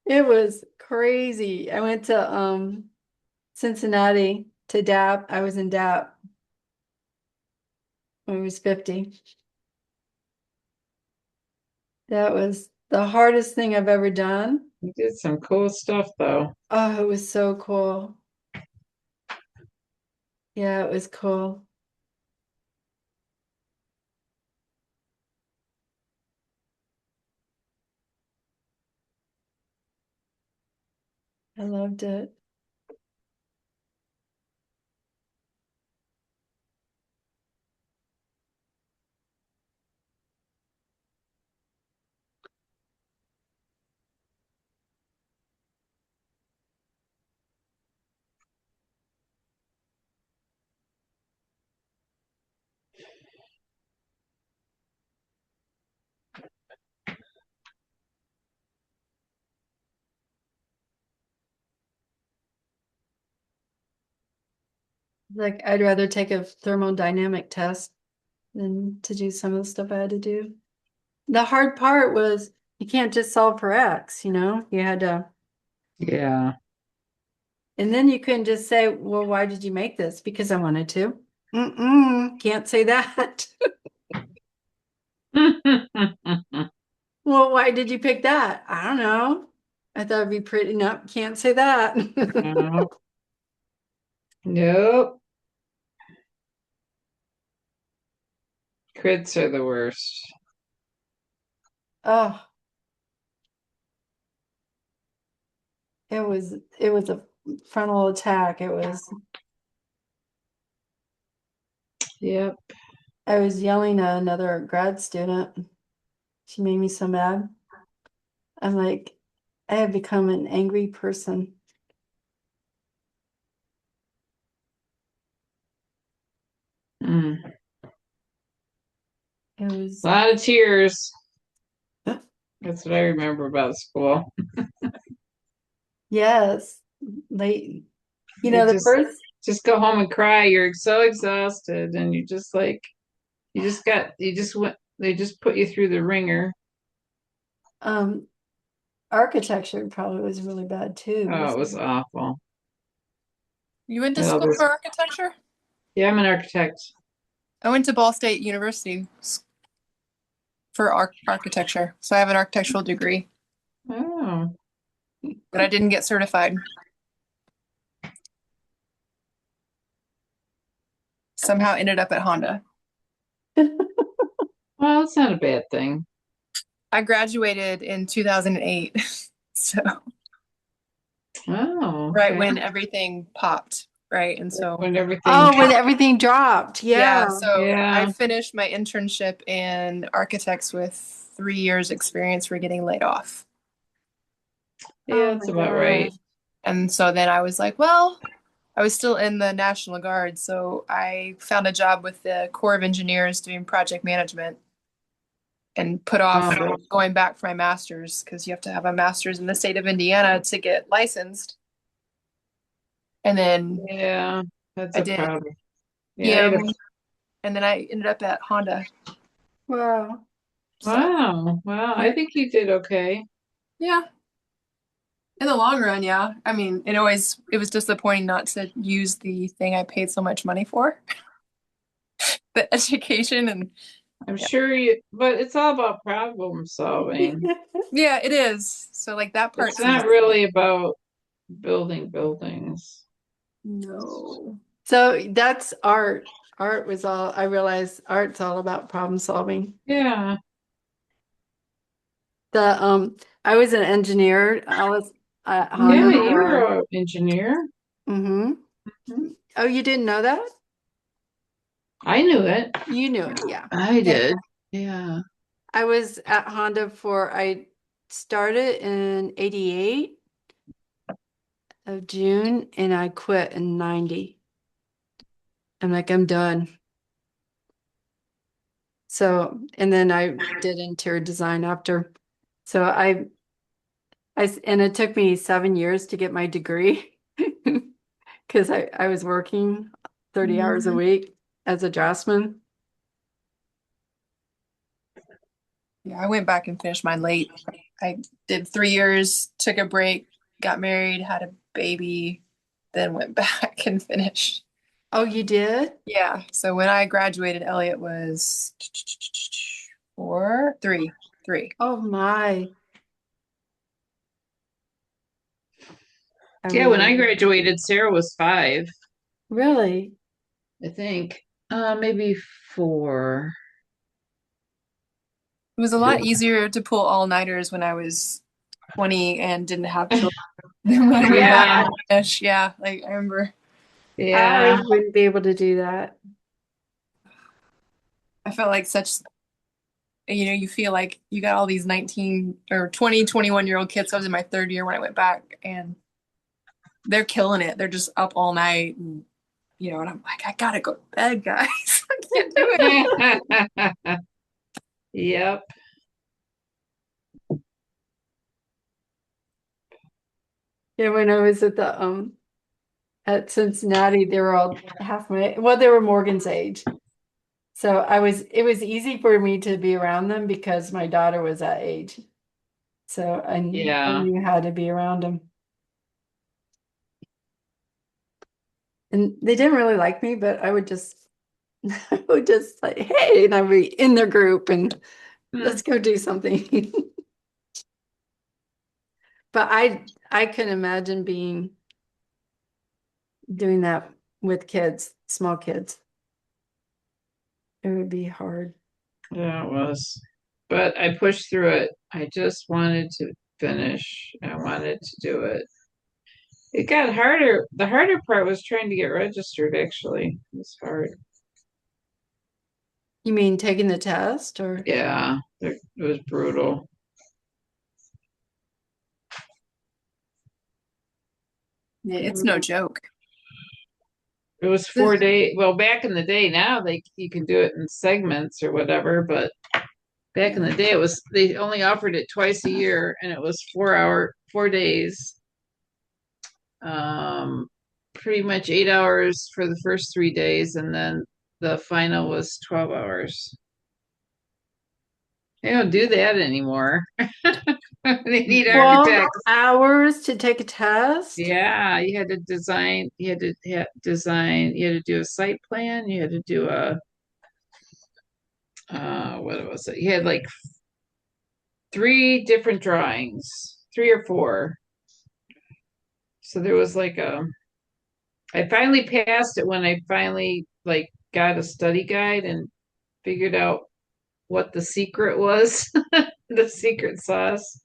B: It was crazy. I went to Cincinnati to DAP. I was in DAP when I was 50. That was the hardest thing I've ever done.
A: You did some cool stuff though.
B: Oh, it was so cool. Yeah, it was cool. I loved it. Like, I'd rather take a thermodynamic test than to do some of the stuff I had to do. The hard part was You can't just solve for X, you know? You had to,
A: Yeah.
B: and then you couldn't just say, well, why did you make this? Because I wanted to. Can't say that. Well, why did you pick that? I don't know. I thought it'd be pretty. Nope, can't say that.
A: No. Nope. Crits are the worst.
B: Oh, it was a frontal attack. It was
A: Yep.
B: I was yelling at another grad student. She made me so mad. I'm like, I have become an angry person.
A: Mm.
B: It
A: A
B: was
A: lot of tears. That's what I remember about school.
B: yes, late. You
A: You
B: know, the first
A: just go home and cry. You're so exhausted, and you just like you just went. They just put you through the ringer.
B: um architecture probably was really bad too.
A: Oh, it was awful.
D: You went to
A: And all
D: school
A: this.
D: for architecture?
A: Yeah, I'm an architect.
D: I went to Ball State University for architecture. So I have an architectural degree,
A: Oh,
D: but I didn't get certified. Somehow ended up at Honda.
A: well, it's not a bad thing.
D: I graduated in 2008. So
A: Oh,
D: right
A: okay.
D: when everything popped, right? And so
A: When everything.
B: Oh, when everything dropped.
D: yeah,
B: Yeah.
D: so I
A: Yeah,
D: finished my internship in architects with 3 years experience for getting laid off.
A: yeah,
B: Oh
A: that's
B: my
A: about right.
B: gosh.
D: And so then I was like, well, I was still in the National Guard, so I found a job with the Corps of Engineers doing project management and put off
A: Oh,
D: going back for my master's because you have to have a master's in the state of Indiana to get licensed. And then
A: yeah, that's
D: I
A: a
D: did
A: problem. Yeah, I had a,
D: PM, and then I ended up at Honda.
B: Wow.
D: So
A: wow, wow. I think you did okay.
D: yeah, in the long run, yeah. I mean, it was disappointing not to use the thing I paid so much money for, the education and
A: I'm
D: yeah.
A: sure you, but it's all about problem solving.
D: Yeah, it is. So like that
A: It's
D: part's
A: not
D: easy.
A: really about building buildings.
D: No.
B: So that's art. Art was all, I realized art's all about problem solving.
A: Yeah,
B: The I was an engineer. I was at
A: yeah,
B: Honda
A: you're
B: for
A: an engineer.
B: Oh, you didn't know that?
A: I knew it.
B: You knew it, yeah.
A: I did. Yeah.
B: I was at Honda for I started in 88 of June and I quit in 90. I'm like, I'm done. So, and then I did interior design after. So and it took me 7 years to get my degree because I was working 30 hours a
D: Mhm.
B: week as a draftsman.
D: Yeah, I went back and finished mine late. I did 3 years, took a break, got married, had a baby, then went back and finished.
B: Oh, you did?
D: Yeah. So when I graduated, Elliot was four, three.
B: Oh my. I
A: Yeah, when I
B: remember.
A: graduated, Sarah was 5,
B: Really?
A: I think. Maybe 4.
D: It was a lot easier to pull all-nighters when I was 20 and didn't have children than when I went back
A: Yeah,
D: to finish. Yeah, like I remember
A: yeah.
B: I wouldn't be able to do that.
D: I felt like such, you feel like you got all these 19 or 20, 21-year-old kids. I was in my third year when I went back and they're killing it. They're just up all night and I'm like, I gotta go to bed, guys. I can't do it.
A: Yep.
B: Yeah, when I was at the at Cincinnati, they were all well, they were Morgan's age. So it was easy for me to be around them because my daughter was that age. So I
A: Yeah.
B: knew how to be around them. And they didn't really like me, but I would just I would just like, hey, and I'd be in their group and let's go do something. But I can imagine doing that with kids, small kids. It would be hard.
A: Yeah, it was. But I pushed through it. I just wanted to finish. I wanted to do it. It got harder. The harder part was trying to get registered, actually. It was hard.
B: You mean taking the test or?
A: Yeah, it was brutal.
D: Yeah, it's no joke.
A: It was 4 days. Well, back in the day, now you can do it in segments or whatever, but back in the day, they only offered it twice a year, and it was 4 days. Um, Pretty much 8 hours for the first 3 days, and then the final was 12 hours. They don't do that anymore. They need
B: 12
A: architects.
B: hours to take a test?
A: Yeah, you had to design, you had to do a site plan, you had to do what was it? You had like 3 different drawings, 3 or 4. So there was like I finally passed it when I finally like got a study guide and figured out what the secret was, the secret sauce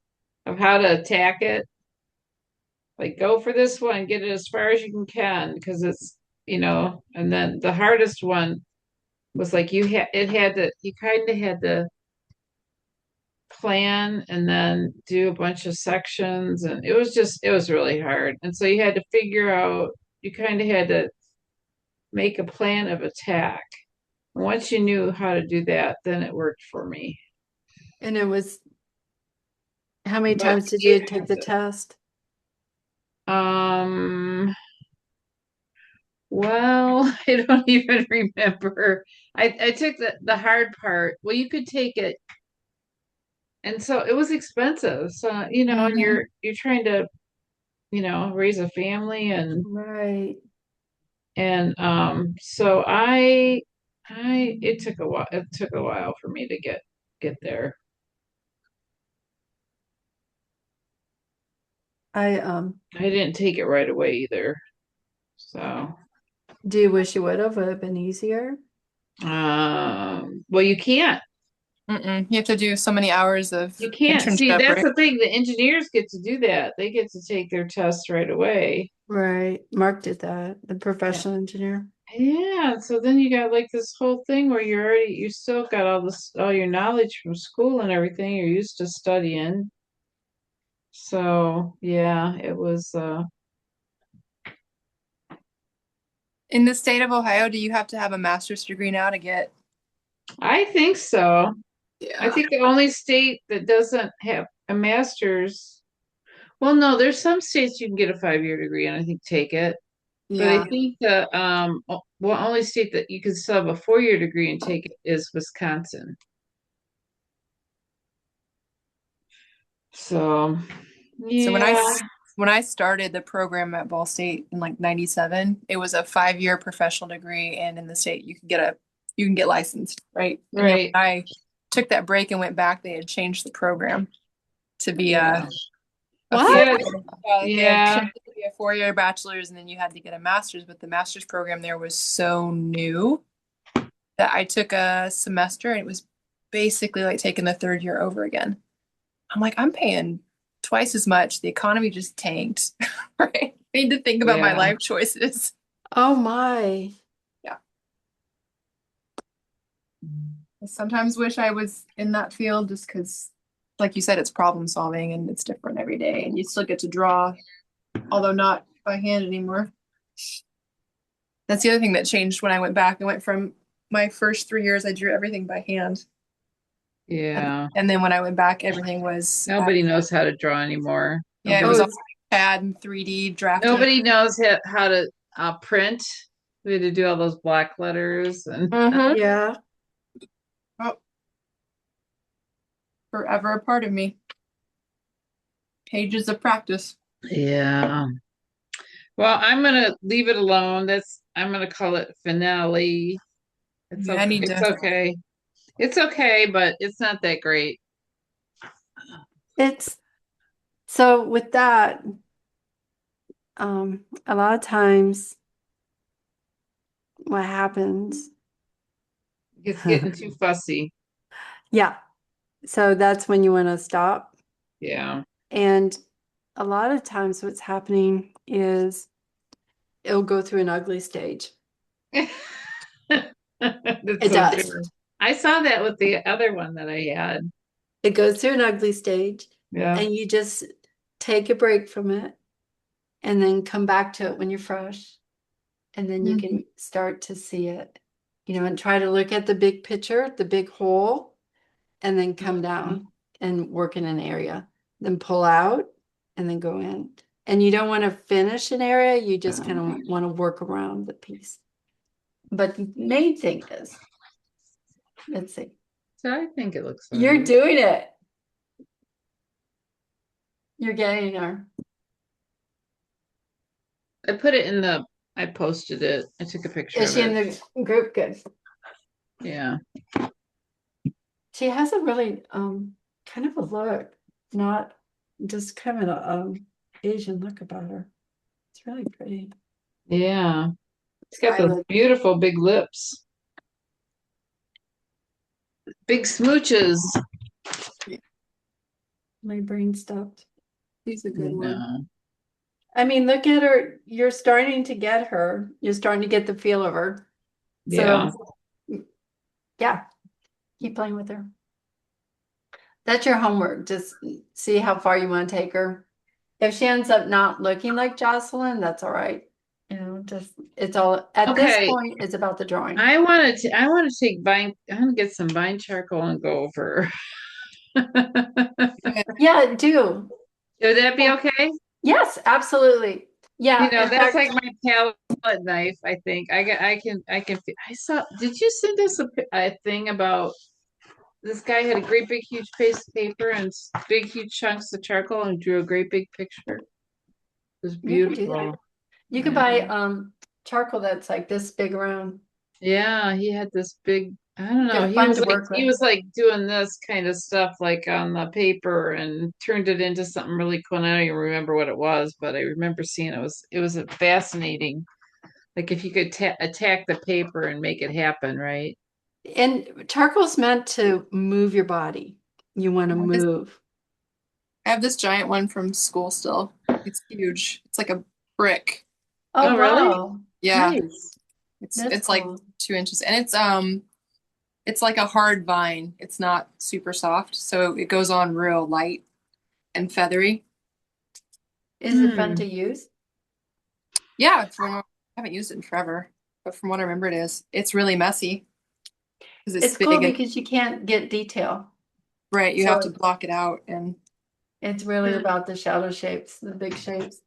A: of how to attack it. Like go for this one, get it as far as you can, because and then the hardest one was like you kind of had to plan and then do a bunch of sections, and it was really hard. And so you had to figure out, you kind of had to make a plan of attack. And once you knew how to do that, then it worked for me.
B: And it was, how many
A: But
B: times did you take the test?
A: Well, I don't even remember. I took the hard part. Well, you could take it, and so it was expensive. So, and
B: Mhm.
A: you're trying to, raise a family,
B: Right.
A: and so I it took a while. It took a while for me to get there.
B: I
A: I didn't take it right away either. So,
B: do you wish you would have? Would it have been easier?
A: well, you can't.
D: Mm-mm. You have to do so many hours of
A: You can't. See,
D: internship,
A: that's
D: right?
A: the thing. The engineers get to do that. They get to take their tests right away.
B: Right. Mark did that, the professional engineer.
A: Yeah, so then you got like this whole thing where you still got all your knowledge from school and everything. You're used to studying. So, yeah, it was
D: In the state of Ohio, do you have to have a master's degree now to get?
A: I think so. I
D: Yeah.
A: think the only state that doesn't have a master's, well, no, there's some states you can get a 5-year degree and I think take it. But I
B: Yeah.
A: think only state that you can still have a 4-year degree and take it is Wisconsin. So,
D: So
A: yeah,
D: when I started the program at Ball State in like 97, it was a 5-year professional degree, and in the state you can get licensed, right? And then
A: right.
D: when I took that break and went back, they had changed the program to be
A: Yeah.
D: a
B: What?
A: Yeah,
D: 4 year. They had
A: yeah,
D: changed it to be a 4-year bachelor's, and then you had to get a master's. But the master's program there was so new that I took a semester, and it was basically like taking the third year over again. I'm like, I'm paying twice as much. The economy just tanked, right? I need to think about my
A: yeah.
D: life choices.
B: Oh my.
D: Yeah. I sometimes wish I was in that field just because, like you said, it's problem solving and it's different every day. And you still get to draw, although not by hand anymore. That's the other thing that changed when I went back. I went from my first 3 years, I drew everything by hand.
A: Yeah.
D: And then when I went back, everything was,
A: Nobody knows how to draw anymore.
D: yeah, it
B: Oh,
D: was all
A: Nobody,
D: CAD and 3D drafting.
A: nobody knows how to print. We had to do all those black letters and
B: yeah.
D: Oh, forever a part of me. Pages of practice.
A: Yeah. Well, I'm gonna leave it alone. I'm gonna call it finale. It's
D: Yeah, I
A: okay.
D: need
A: It's
D: to.
A: okay. It's okay, but it's not that great.
B: It's so with that, a lot of times what happens,
A: It's getting too fussy.
B: yeah, so that's when you want to stop.
A: Yeah.
B: And a lot of times what's happening is it'll go through an ugly stage.
A: That's
B: It
A: so
B: does.
A: true. I saw that with the other one that I had.
B: It goes through an ugly stage,
A: Yeah.
B: and you just take a break from it and then come back to it when you're fresh. And then you
D: Mhm.
B: can start to see it, and try to look at the big picture, the big whole, and then come down and work in an area. Then pull out and then go in. And you don't want to finish an area, you just kind of want to work around the piece. But the main thing is, let's see,
A: So I think it looks all
B: you're
A: right.
B: doing it. You're getting there.
A: I posted it. I took a picture
B: Is
A: of
B: she in
A: it.
B: the group? Good.
A: Yeah.
B: She has a really kind of a look, not just kind of a Asian look about her. It's really pretty.
A: Yeah. It's got
B: I
A: those
B: look.
A: beautiful big lips. Big smooches.
B: My brain stopped.
D: He's a good one.
A: No.
B: I mean, look at her. You're starting to get her. You're starting to get the feel of her.
A: Yeah.
B: So, yeah, keep playing with her. That's your homework. Just see how far you want to take her. If she ends up not looking like Jocelyn, that's all right. Just it's all at this
A: Okay.
B: point, it's about the drawing.
A: I want to take I want to get some vine charcoal and go over.
B: Yeah, do.
A: Would that be okay?
B: Yes, absolutely. Yeah, in
A: That's
B: fact,
A: like my palette knife, I think. I saw, did you send us a thing about this guy had a great big huge piece of paper and big huge chunks of charcoal and drew a great big picture. It was
B: you could do that.
A: beautiful.
B: You could
A: Yeah.
B: buy charcoal that's like this big around.
A: Yeah, he had this big, I don't know.
B: They're fun to work
A: He
B: with.
A: was like doing this kind of stuff like on the paper and turned it into something really cool. And I don't even remember what it was, but I remember seeing it was a fascinating. Like if you could attack the paper and make it happen, right?
B: And charcoal's meant to move your body. You want to move.
D: I have this giant one from school still. It's huge. It's like a brick.
B: Oh,
A: Oh, really?
B: wow.
D: Yeah,
A: Nice.
B: That's
D: it's like
B: cool.
D: 2 inches, and it's like a hard vine. It's not super soft, so it goes on real light and feathery.
B: Is it fun
A: Hmm.
B: to use?
D: Yeah, I haven't used it in forever, but from what I remember, it is. It's really messy because it's
B: It's cool
D: big and
B: because you can't get detail.
D: right. You have to
B: So
D: block it out, and
B: it's really about the shadow shapes, the big shapes.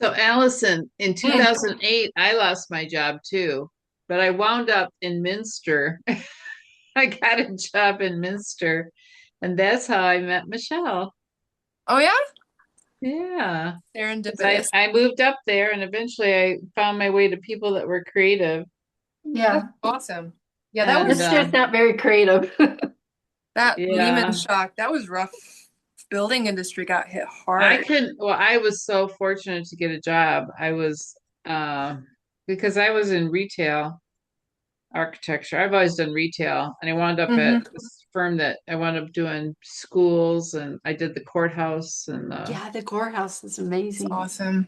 A: So Allison, in
D: Mm.
A: 2008, I lost my job too, but I wound up in Minster. I got a job in Minster, and that's how I met Michelle.
D: Oh yeah,
A: Yeah. 'Cause
D: serendipitous.
A: I moved up there and eventually I found my way to people that were creative.
B: Yeah.
D: That's awesome. Yeah, that
A: And
D: was
B: It's just not very creative.
D: that Lehman
A: yeah,
D: shock. That was rough. Building industry got hit
A: I
D: hard.
A: couldn't, well, I was so fortunate to get a job. Uh, because I was in retail architecture. I've always done retail and I wound up at
D: Hmm.
A: this firm that I wound up doing schools and I did the courthouse and
B: Yeah, the courthouse is
D: It's
B: amazing.
D: awesome.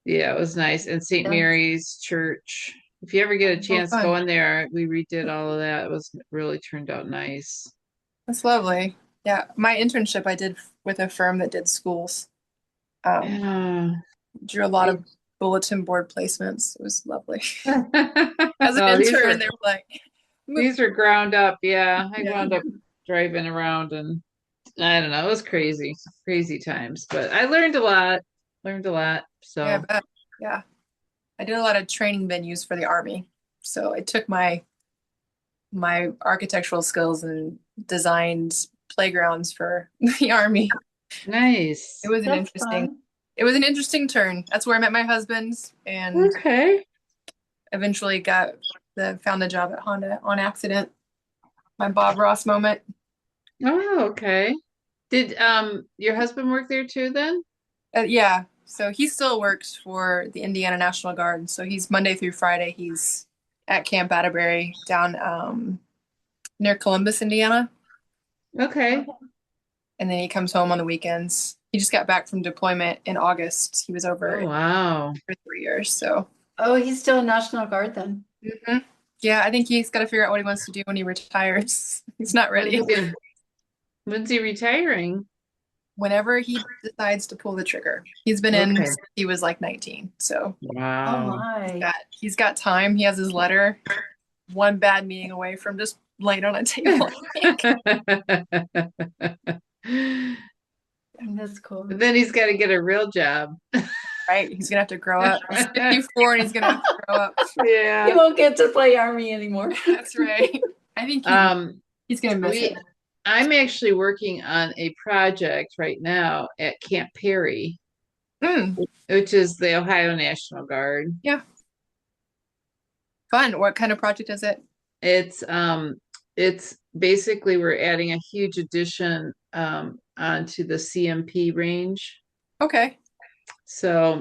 A: yeah, it was nice. And St.
B: That's
A: Mary's Church. If you ever get a
D: So
A: chance, go
D: fun.
A: in there. We redid all of that. It was really turned out nice.
D: That's lovely. Yeah, my internship I did with a firm that did schools. Um,
A: Yeah.
D: drew a lot of bulletin board placements. It was lovely. As an
A: Oh,
D: intern, they were like,
A: these were ground up. Yeah, I
D: yeah,
A: wound up driving around and I don't know. It was crazy, crazy times, but I learned a lot. Learned a lot.
D: yeah,
A: So
D: I bet. Yeah. I did a lot of training venues for the Army. So I took my architectural skills and designed playgrounds for the Army.
A: Nice.
D: It was an
B: That's
D: interesting
B: fun.
D: it was an interesting turn. That's where I met my husband and
A: Okay.
D: eventually found the job at Honda on accident. My Bob Ross moment.
A: Oh, okay. Did your husband work there too then?
D: Yeah, so he still works for the Indiana National Guard. So he's Monday through Friday. He's at Camp Atterbury down near Columbus, Indiana,
A: Okay.
D: and then he comes home on the weekends. He just got back from deployment in August. He was over
A: Oh, wow.
D: for 3 years. So
B: Oh, he's still a National Guard then.
D: mhm. Yeah, I think he's got to figure out what he wants to do when he retires. He's not
A: When's
D: ready.
A: he gonna, when's he retiring?
D: Whenever he decides to pull the trigger. He's been in
A: Okay.
D: since he was like 19. So
B: Oh
A: Wow.
B: my.
D: he's got time. He has his letter. One bad meeting away from just laying on a table.
B: That's cool.
A: Then he's got to get a real job.
D: Right? He's gonna have to grow up. He's 54 and he's gonna have to grow up.
B: He
A: Yeah.
B: won't get to play Army anymore.
D: That's right. I think he's gonna miss it.
A: I'm actually working on a project right now at Camp Perry,
D: Mm,
A: which is the Ohio National Guard.
D: yeah. Fun. What kind of project is it?
A: It's basically we're adding a huge addition onto the CMP range.
D: Okay.
A: So